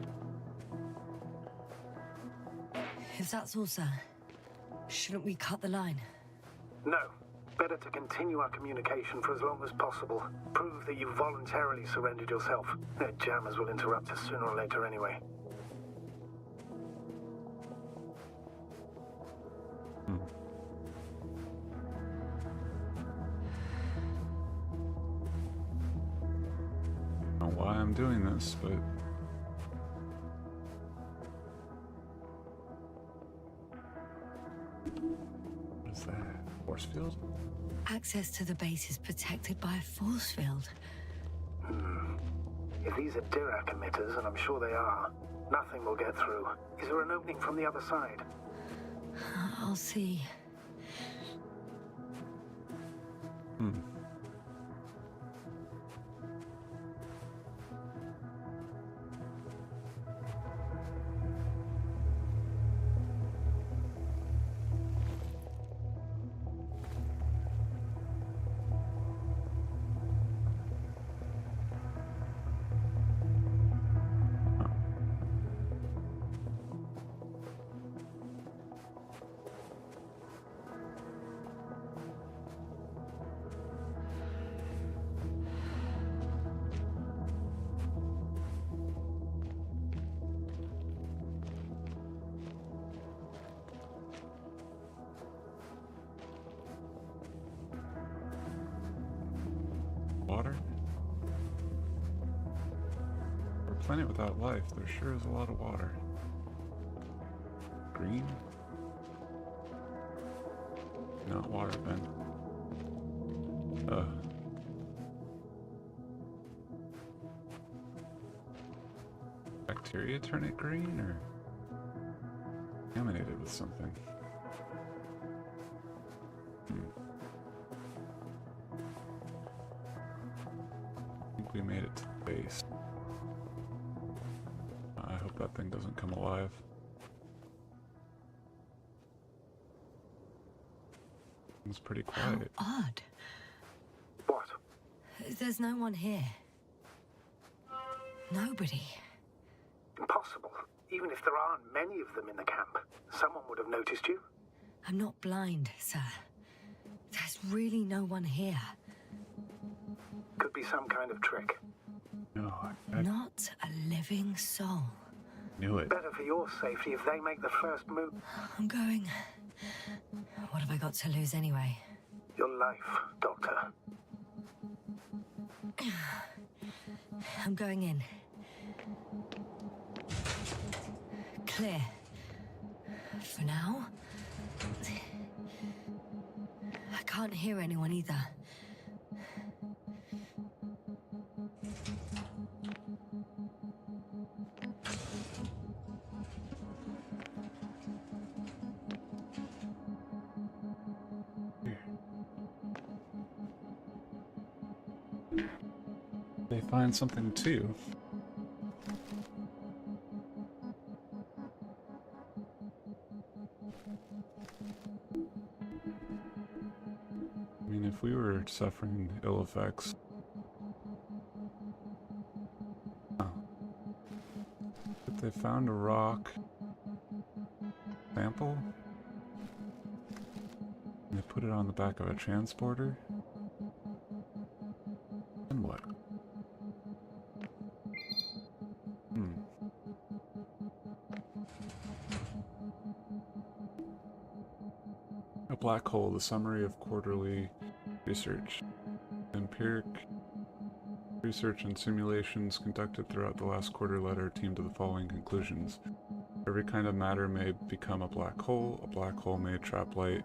If that's all, sir, shouldn't we cut the line? No. Better to continue our communication for as long as possible. Prove that you voluntarily surrendered yourself. Their jammers will interrupt us sooner or later anyway. I don't know why I'm doing this, but what is that? Force field? Access to the base is protected by a force field. If these are Dirac emitters, and I'm sure they are, nothing will get through. Is there an opening from the other side? I'll see. Water? For a planet without life, there sure is a lot of water. Green? Not water then. Bacteria turn it green, or contaminated with something? I think we made it to the base. I hope that thing doesn't come alive. It's pretty How quiet. odd. What? There's no one here. Nobody. Impossible. Even if there aren't many of them in the camp, someone would have noticed you. I'm not blind, sir. There's really no one here. Could be some kind of trick. No, I Not a living soul. knew it. Better for your safety if they make the first move. I'm going. What have I got to lose anyway? Your life, Doctor. I'm going in. Clear. For now. I can't hear anyone either. They find something too. I mean, if we were suffering ill effects. Oh. But they found a rock sample? And they put it on the back of a transporter? And what? A black hole, the summary of quarterly research. Empiric research and simulations conducted throughout the last quarter led our team to the following conclusions. Every kind of matter may become a black hole. A black hole may trap light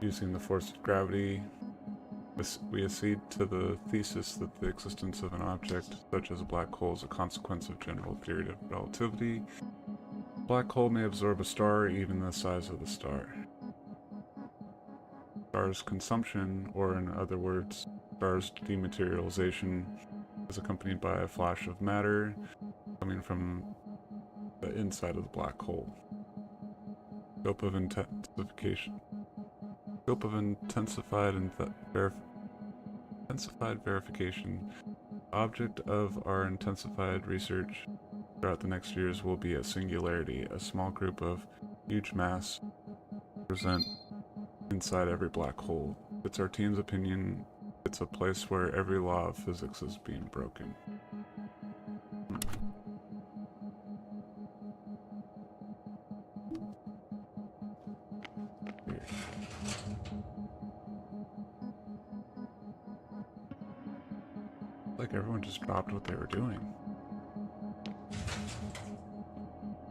using the force of gravity. We accede to the thesis that the existence of an object, such as a black hole, is a consequence of general theory of relativity. A black hole may absorb a star, even the size of the star. Star's consumption, or in other words, star's dematerialization, is accompanied by a flash of matter coming from the inside of the black hole. Scope of intensification. Scope of intensified verification object of our intensified research throughout the next years will be a singularity, a small group of huge mass present inside every black hole. It's our team's opinion it's a place where every law of physics is being broken. Weird. Like everyone just dropped what they were doing.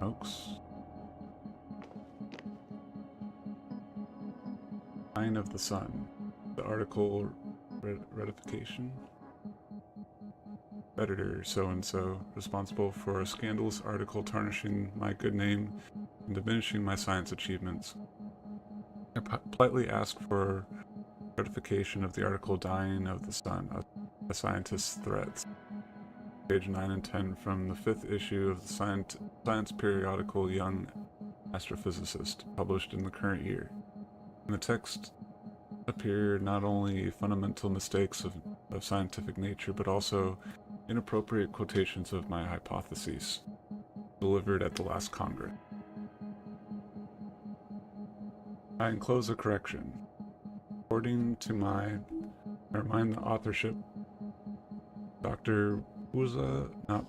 Oaks. Sign of the Sun. The article ratification. Editor so-and-so, responsible for a scandalous article tarnishing my good name and diminishing my science achievements. I politely ask for ratification of the article Dying of the Sun, a scientist's threats. Page 9 and 10 from the 5th issue of the science periodical Young Astrophysicist, published in the current year. In the text appear not only fundamental mistakes of scientific nature, but also inappropriate quotations of my hypotheses, delivered at the last Congress. I enclose a correction. According to I remind the authorship, Dr. Buza, not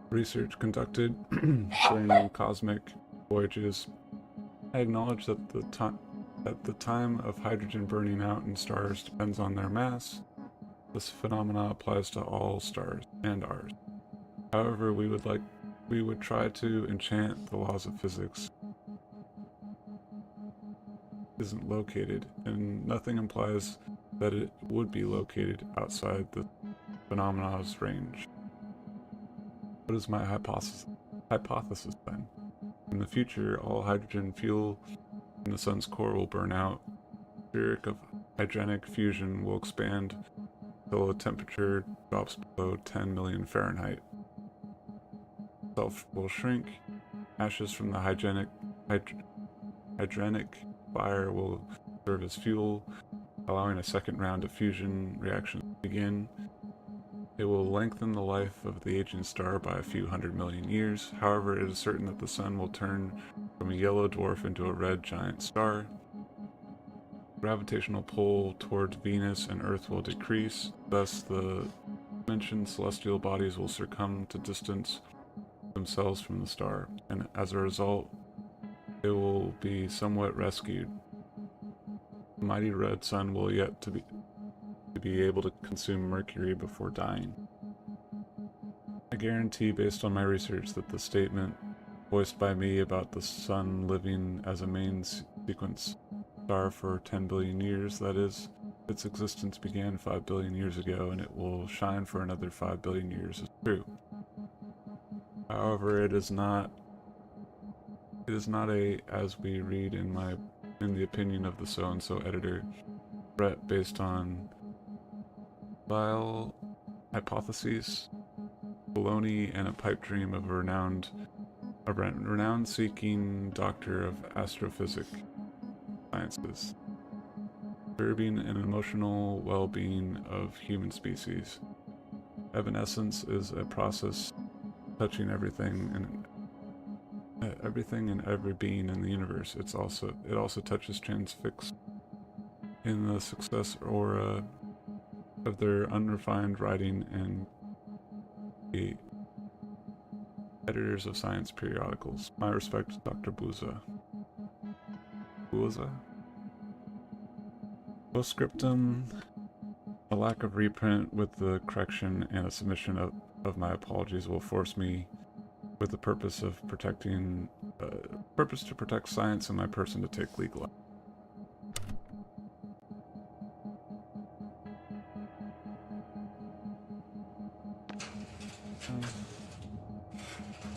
research conducted during cosmic voyages. I acknowledge that the time of hydrogen burning out in stars depends on their mass. This phenomena applies to all stars and ours. However, we would try to enchant the laws of physics isn't located, and nothing implies that it would be located outside the phenomena's range. What is my hypothesis then? In the future, all hydrogen fuel in the sun's core will burn out. Spheric of hydrogenic fusion will expand until the temperature drops below 10 million Fahrenheit. Itself will shrink. Ashes from the hydrogenic fire will serve as fuel, allowing a second round of fusion reactions to begin. It will lengthen the life of the aging star by a few 100 million years. However, it is certain that the sun will turn from a yellow dwarf into a red giant star. Gravitational pull towards Venus and Earth will decrease. Thus, the mentioned celestial bodies will succumb to distance themselves from the star, and as a result, it will be somewhat rescued. The mighty red sun will yet to be able to consume Mercury before dying. I guarantee, based on my research, that the statement voiced by me about the sun living as a main sequence star for 10 billion years, that is, its existence began 5 billion years ago and it will shine for another 5 billion years, is true. However, it is not a, as we read in the opinion of the so-and-so editor, threat based on vile hypotheses, baloney, and a pipe dream of a renown-seeking doctor of astrophysics sciences, disturbing an emotional well-being of human species. Evanescence is a process touching everything and every being in the universe. It also touches transfixed in the success aura of their unrefined writing and the editors of science periodicals. My respect, Dr. Buza. Postscriptum: a lack of reprint with the correction and a submission of my apologies will force me, with the purpose to protect science and my person, to take legal action.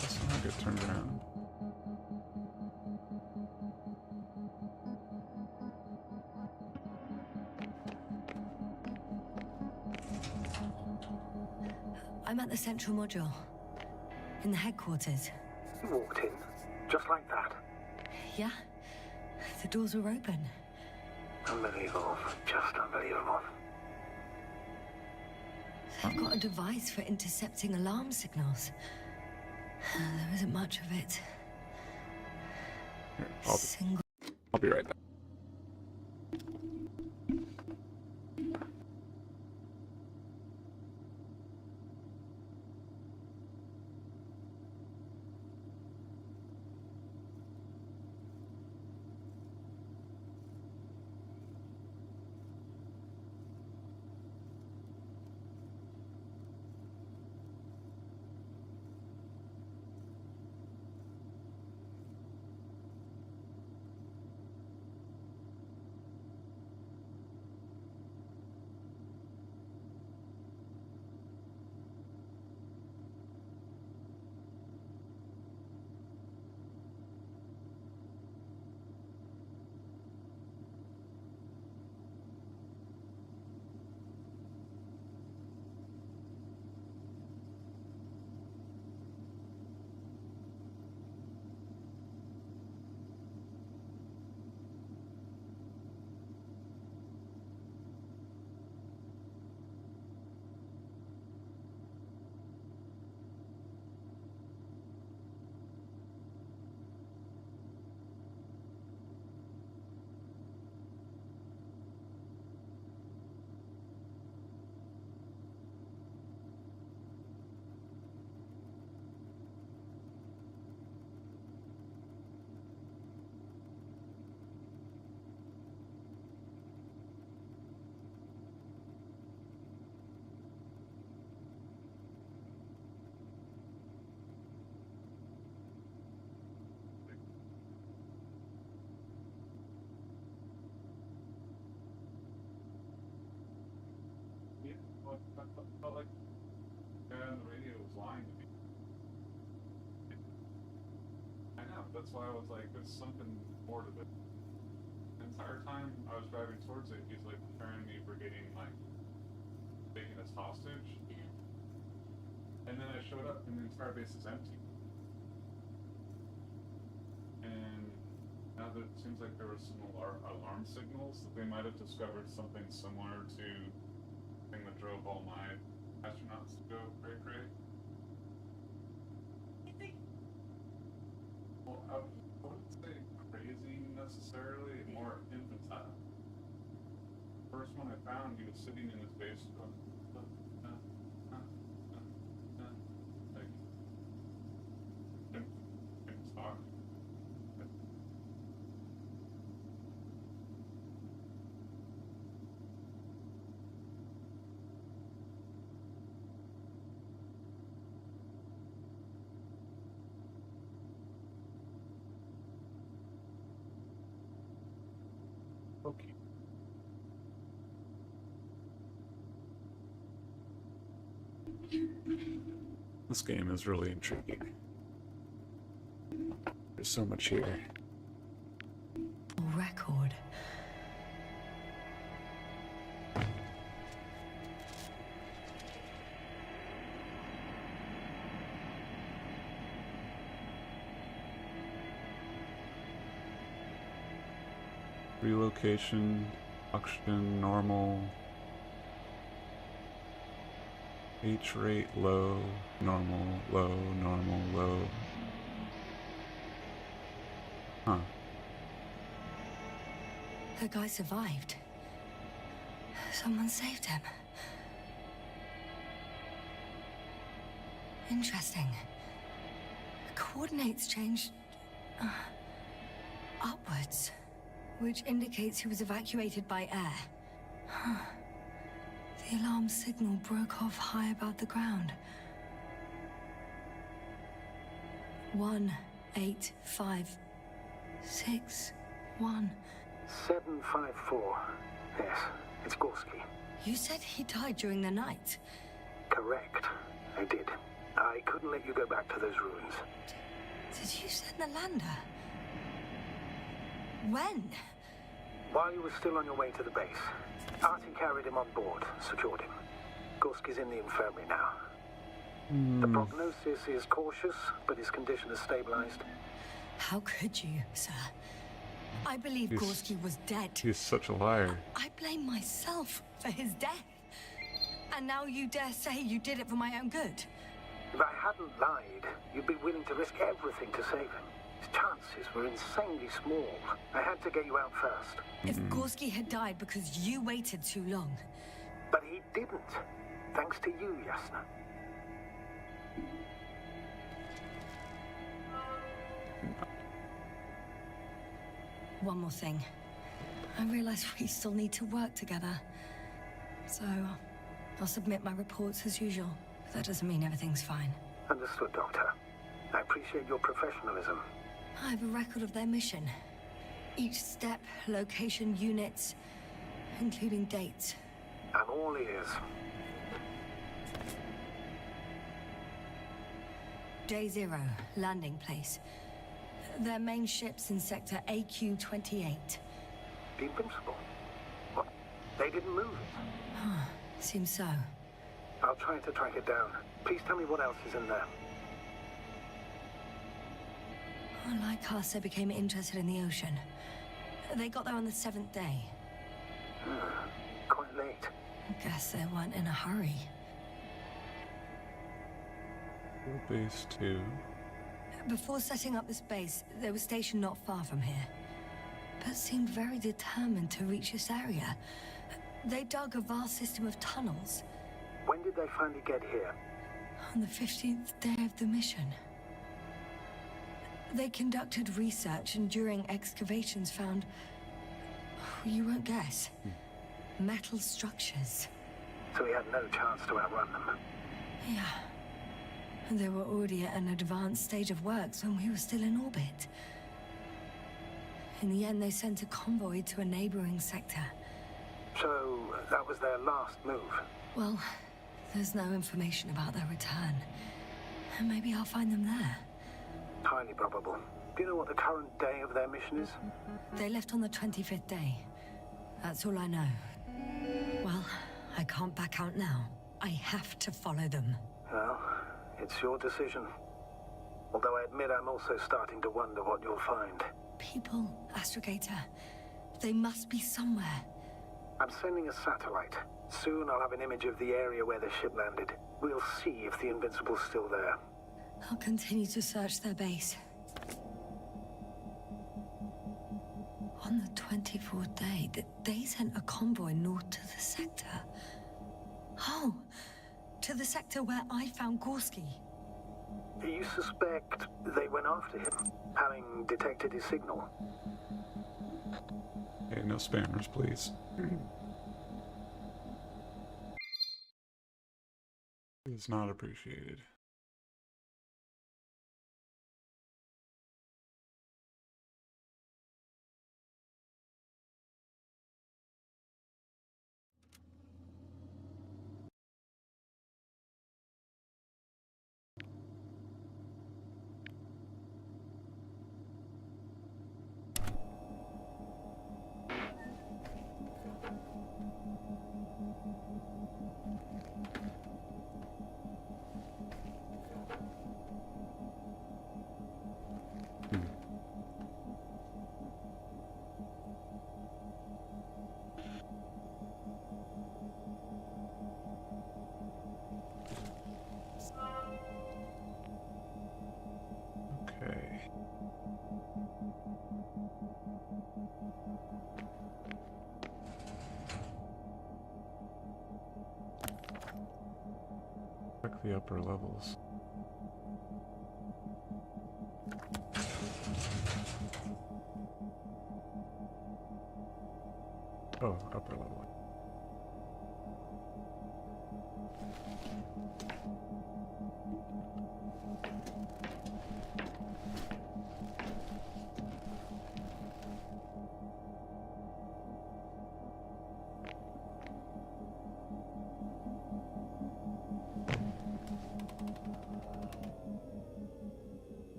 Let's not get turned around. I'm at the central module, in the headquarters. You walked in, just like that. Yeah, the doors were open. Unbelievable. Just unbelievable. They've got a device for intercepting alarm signals. There isn't much of it. Here, Single. I'll be right back. I felt like the guy on the radio was lying to me. I know, that's why I was like, there's something more to this. The entire time I was driving towards it, he's like preparing me for getting like taken as hostage. Yeah. And then I showed up and the entire base is empty. And now that it seems like there were some alarm signals that they might have discovered something similar to the thing that drove all my astronauts to go cray-cray. Well, I wouldn't say crazy necessarily, more infantile. First one I found, he was sitting in his base going, like, couldn't talk. Okay. This game is really intriguing. There's so much here. Record. Relocation, oxygen, normal. H rate low, normal, low, normal, low. Huh. The guy survived. Someone saved him. Interesting. Coordinates changed upwards, which indicates he was evacuated by air. Huh. The alarm signal broke off high above the ground. 18561. 754. Yes, it's Gorski. You said he died during the night. Correct. I did. I couldn't let you go back to those ruins. Did you send the lander? When? While you were still on your way to the base, Artie carried him on board, secured him. Gorski's in the infirmary now. The prognosis is cautious, but his condition has stabilized. How could you, sir? I believe He's- Gorski was dead. He's such a liar. I blame myself for his death. And now you dare say you did it for my own good? If I hadn't lied, you'd be willing to risk everything to save him. His chances were insanely small. I had to get you out first. If Gorski had died because you waited too long, But he didn't. Thanks to you, Yasna. one more thing. I realize we still need to work together. So, I'll submit my reports as usual. But that doesn't mean everything's fine. Understood, Doctor. I appreciate your professionalism. I have a record of their mission. Each step, location, units, including dates. I'm all ears. Day 0, landing place. Their main ship's in sector AQ-28. The Invincible? What? They didn't move it? Seems so. I'll try to track it down. Please tell me what else is in there. Like us, they became interested in the ocean. They got there on the 7th day. Quite late. Guess they weren't in a hurry. Base 2. Before setting up this base, they were stationed not far from here, but seemed very determined to reach this area. They dug a vast system of tunnels. When did they finally get here? On the 15th day of the mission. They conducted research and during excavations found... you won't guess. Metal structures. So we had no chance to outrun them. Yeah. And they were already at an advanced stage of works when we were still in orbit. In the end, they sent a convoy to a neighboring sector. So that was their last move. Well, there's no information about their return. And maybe I'll find them there. Highly probable. Do you know what the current day of their mission is? They left on the 25th day. That's all I know. Well, I can't back out now. I have to follow them. Well, it's your decision. Although I admit I'm also starting to wonder what you'll find. People, Astrogator. They must be somewhere. I'm sending a satellite. Soon I'll have an image of the area where the ship landed. We'll see if the Invincible's still there. I'll continue to search their base. On the 24th day, they sent a convoy north to the sector. Oh, to the sector where I found Gorski. You suspect they went after him, having detected his signal? Hey, no spammers, please. It's not appreciated. Okay. Check the upper levels. Oh, upper level.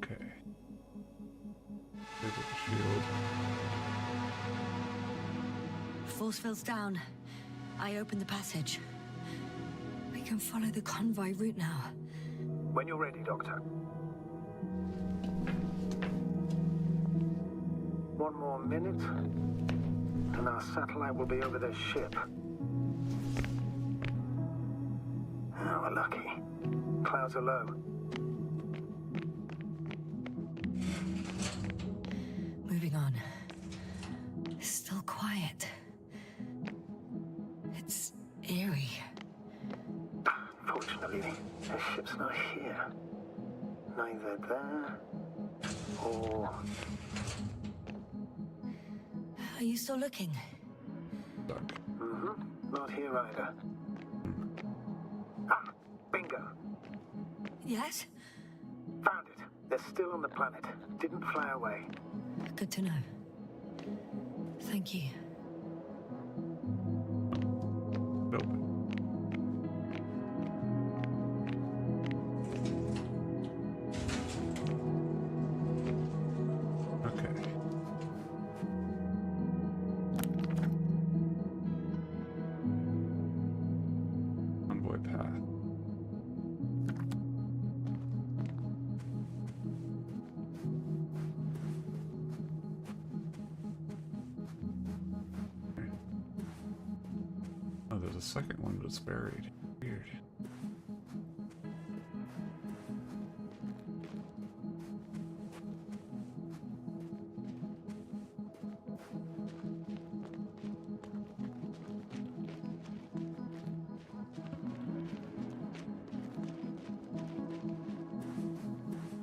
Okay. There's a shield. Force field's down. I opened the passage. We can follow the convoy route now. When you're ready, Doctor. One more minute, and our satellite will be over their ship. Oh, we're lucky. Clouds are low. Moving on. Still quiet. It's eerie. Fortunately, their ship's not here. Neither there or... Are you still looking? Stuck. Not here either. Ah, bingo. Yes? Found it. They're still on the planet. Didn't fly away. Good to know. Thank you. Open. Okay. Envoy path. Oh, there's a second one, but it's buried. Weird.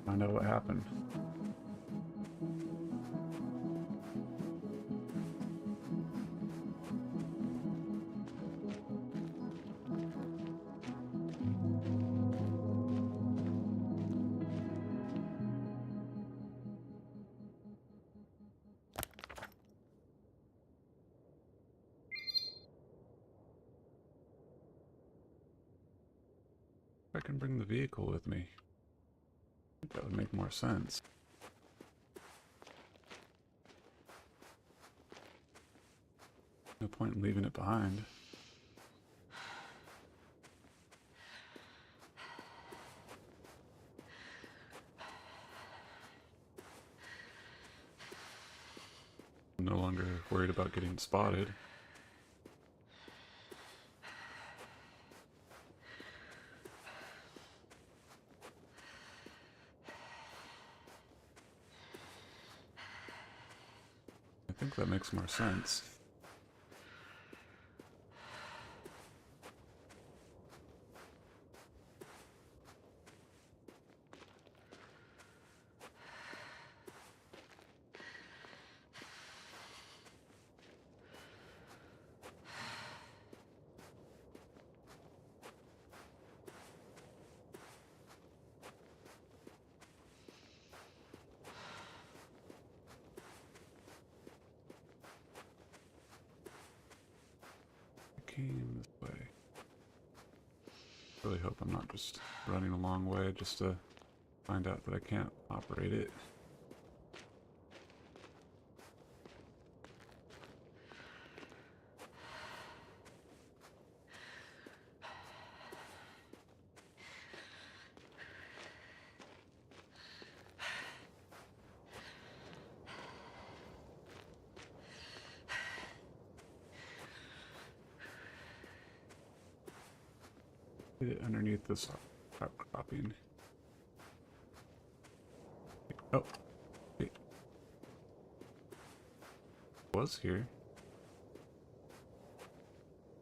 Find out what happened. I can bring the vehicle with me. I think that would make more sense. No point in leaving it behind. I'm no longer worried about getting spotted. I think that makes more sense. Came this way. Really hope I'm not just running a long way just to find out that I can't operate it. Get it underneath this outcropping. Oh, wait. Was here.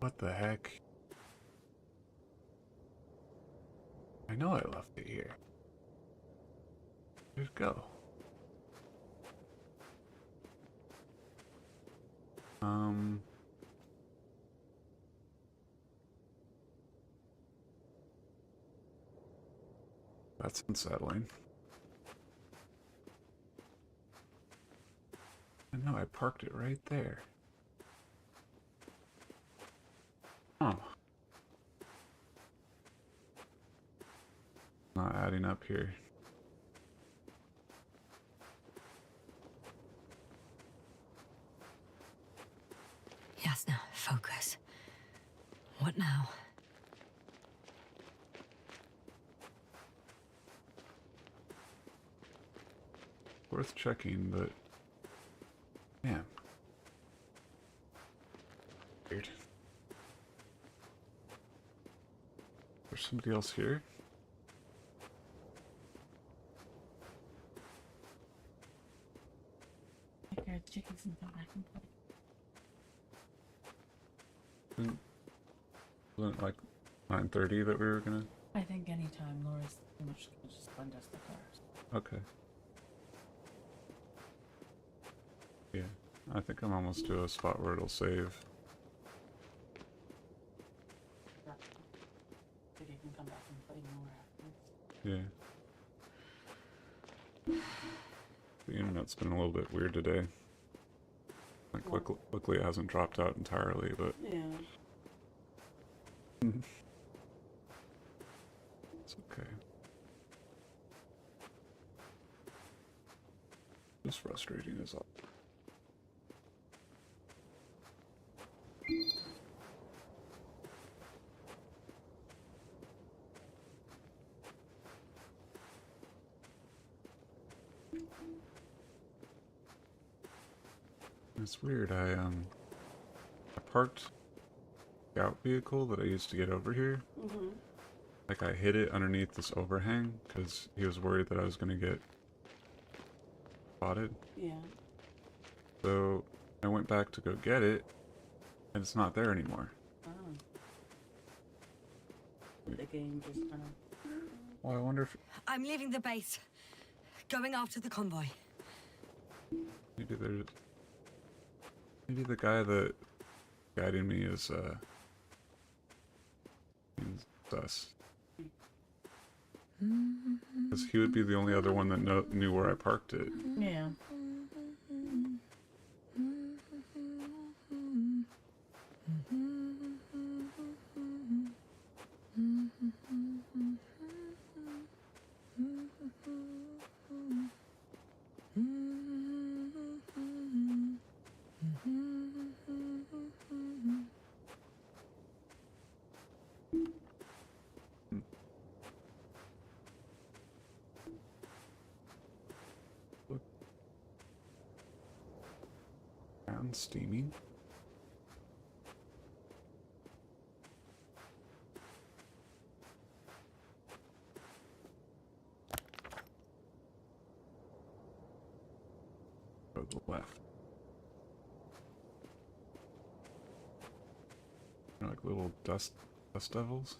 What the heck? I know I left it here. Where'd it go? That's unsettling. I know I parked it right there. Oh. Not adding up here. Yasna, focus. What now? Worth checking, but there's somebody else here. Take our chickens and come back and play. Wasn't it like 9:30 that we were gonna? I think anytime Laura's pretty much gonna just lend us the cars. Okay. Yeah, I think I'm almost to a spot where it'll save. Maybe you can come back and play more afterwards. Yeah. The internet's been a little bit weird today. Like, luckily it hasn't dropped out entirely, but Yeah. it's okay. Just frustrating as all. It's weird. I parked a scout vehicle that I used to get over here. Mm-hmm. Like, I hid it underneath this overhang because he was worried that I was gonna get spotted. Yeah. So I went back to go get it, and it's not there anymore. Oh. The game just kind of. Well, I wonder if I'm leaving the base. Going after the convoy. maybe there's maybe the guy that guiding me is sus. Because he would be the only other one that knew where I parked it. Yeah. Look. And steaming. Go to the left. They're like little dust devils.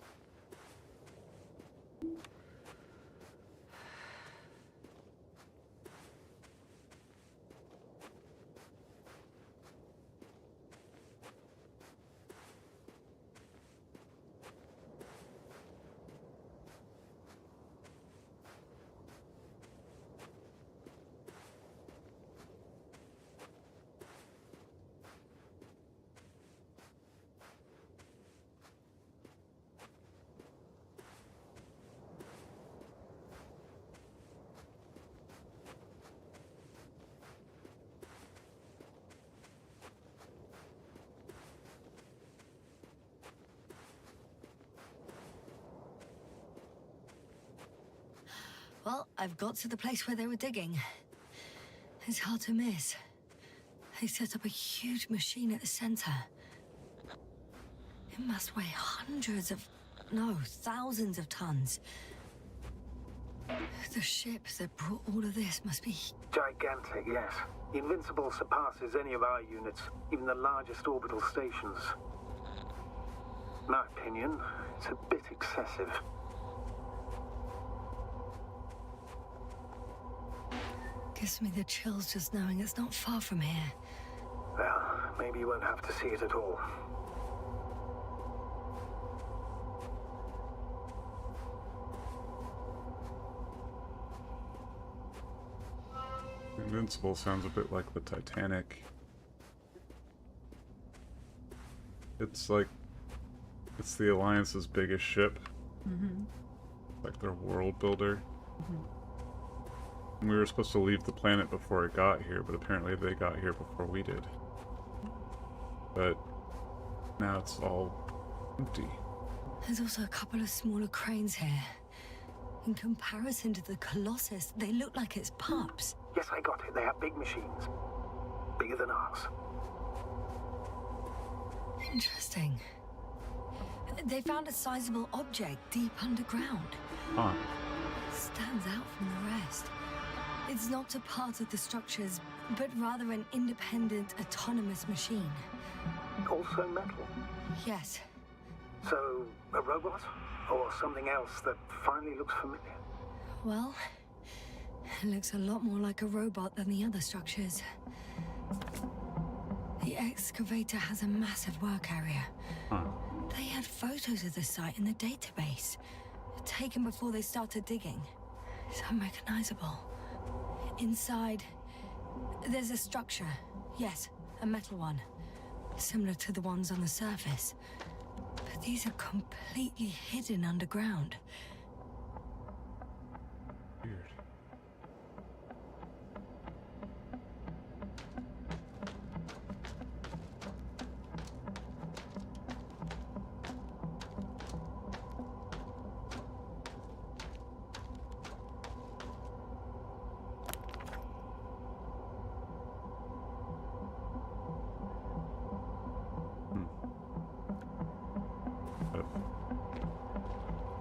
Well, I've got to the place where they were digging. It's hard to miss. They set up a huge machine at the center. It must weigh thousands of tons. The ship that brought all of this must be... Gigantic, yes. The Invincible surpasses any of our units, even the largest orbital stations. In my opinion, it's a bit excessive. Gives me the chills just knowing it's not far from here. Well, maybe you won't have to see it at all. Invincible sounds a bit like the Titanic. It's like, it's the Alliance's biggest ship. Mm-hmm. Like their world builder. Mm-hmm. And we were supposed to leave the planet before it got here, but apparently they got here before we did. But now it's all empty. There's also a couple of smaller cranes here. In comparison to the Colossus, they look like it's pups. Yes, I got it. They have big machines. Bigger than ours. Interesting. They found a sizable object deep underground. Huh. Stands out from the rest. It's not a part of the structures, but rather an independent, autonomous machine. Also metal. Yes. So, a robot? Or something else that finally looks familiar? Well, it looks a lot more like a robot than the other structures. The excavator has a massive work area. Huh. They had photos of the site in the database, taken before they started digging. It's unrecognizable. Inside, there's a structure. Yes, a metal one. Similar to the ones on the surface. But these are completely hidden underground. Weird.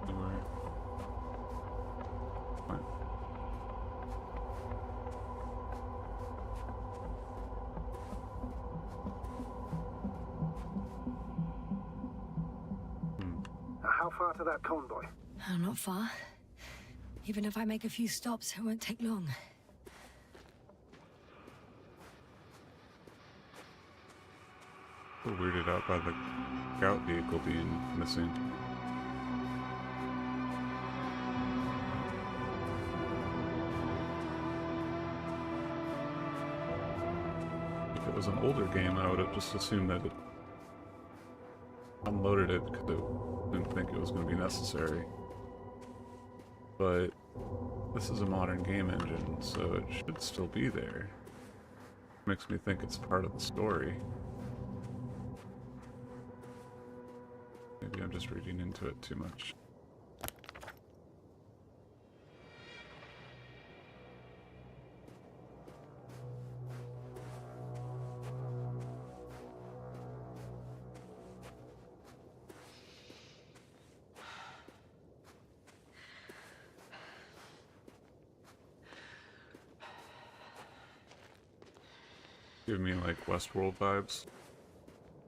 Anywhere. Fine. Now, how far to that convoy? Oh, not far. Even if I make a few stops, it won't take long. So weirded out by the scout vehicle being missing. If it was an older game, I would have just assumed that it unloaded it because I didn't think it was going to be necessary. But this is a modern game engine, so it should still be there. Makes me think it's part of the story. Maybe I'm just reading into it too much. Give me like Westworld vibes.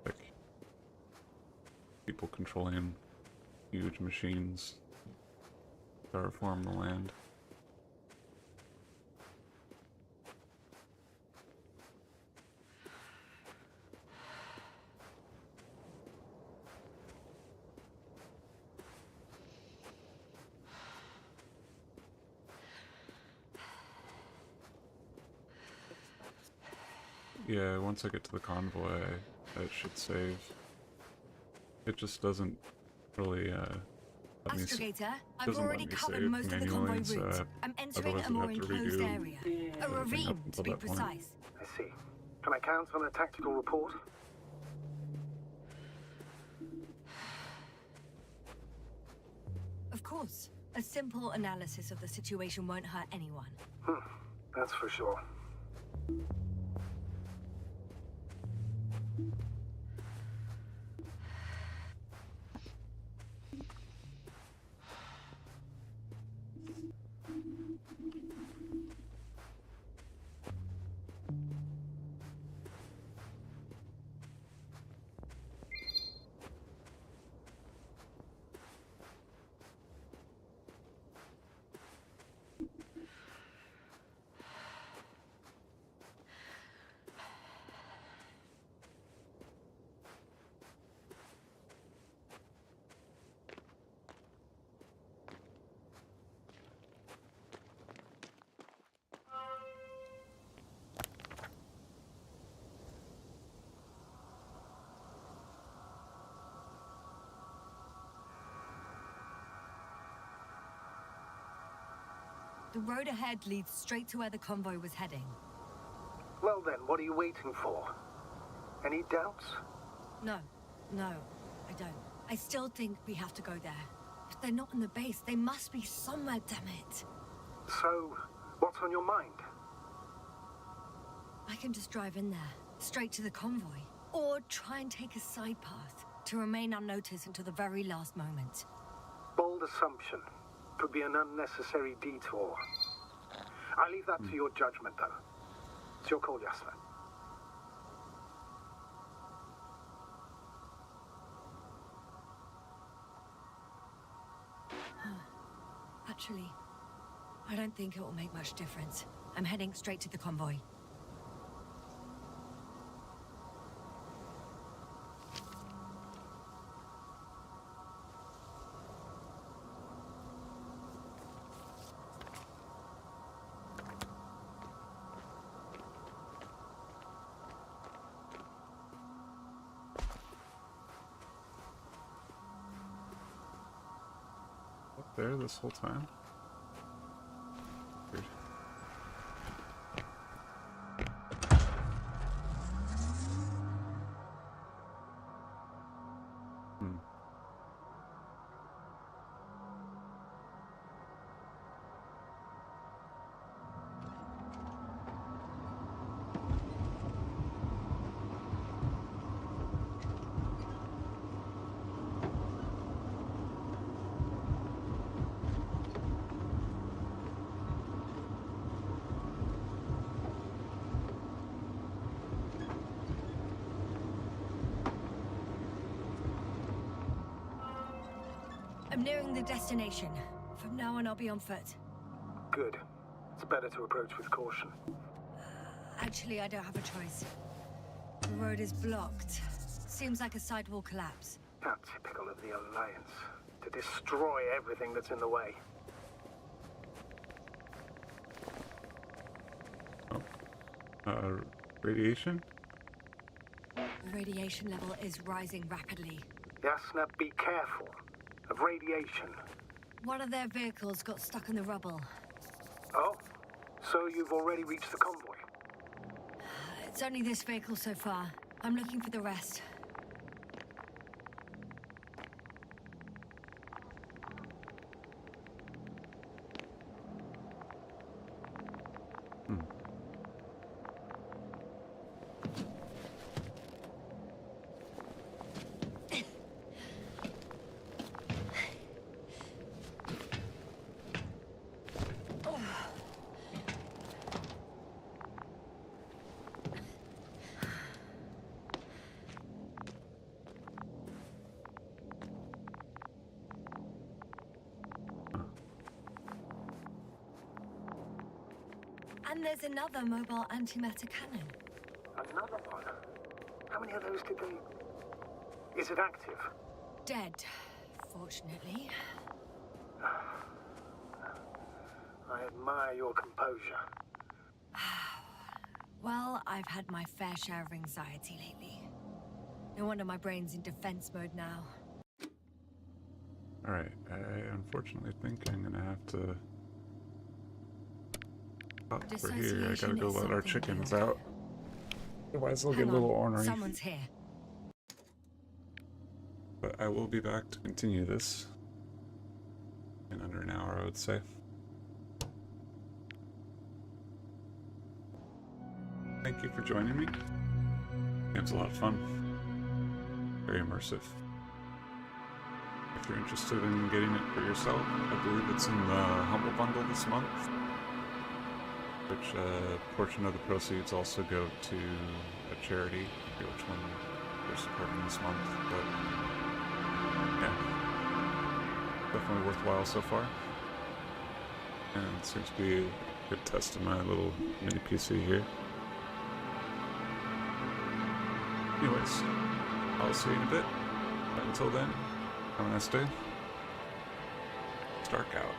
Like people controlling huge machines, terraform the land. Yeah, once I get to the convoy, it should save. It just doesn't really, let me Astrogator, I've doesn't let already me covered save most of the manually, convoy so route. I'm entering otherwise a I'd more have to enclosed redo area. A everything up ravine, to until be that point. precise. I see. Can I count on a tactical report? Of course. A simple analysis of the situation won't hurt anyone. That's for sure. The road ahead leads straight to where the convoy was heading. Well then, what are you waiting for? Any doubts? No, I don't. I still think we have to go there. If they're not in the base, they must be somewhere, damn it. So, what's on your mind? I can just drive in there, straight to the convoy. Or try and take a side path to remain unnoticed until the very last moment. Bold assumption. Could be an unnecessary detour. I leave that to your judgment, though. It's your call, Yasna. Actually, I don't think it will make much difference. I'm heading straight to the convoy. Up there this whole time? Weird. I'm nearing the destination. From now on, I'll be on foot. Good. It's better to approach with caution. Actually, I don't have a choice. The road is blocked. Seems like a sidewall collapse. How typical of the Alliance. To destroy everything that's in the way. Radiation? The radiation level is rising rapidly. Yasna, be careful. Of radiation. One of their vehicles got stuck in the rubble. Oh? So you've already reached the convoy? It's only this vehicle so far. I'm looking for the rest. And there's another mobile antimatter cannon. Another one? How many of those did they... Is it active? Dead, fortunately. I admire your composure. Well, I've had my fair share of anxiety lately. No wonder my brain's in defense mode now. Alright, I unfortunately think I'm gonna have to... We're here, I gotta go let our chickens out. Otherwise they'll get a little ornery. Someone's here. But I will be back to continue this in under an hour, I would say. Thank you for joining me. Game's a lot of fun. Very immersive. If you're interested in getting it for yourself, I believe it's in the Humble Bundle this month, which portion of the proceeds also go to a charity. I forget which one they're supporting this month, but yeah, definitely worthwhile so far. And it seems to be a good test of my little mini PC here. Anyways, I'll see you in a bit. But until then, have a nice day. Stark out.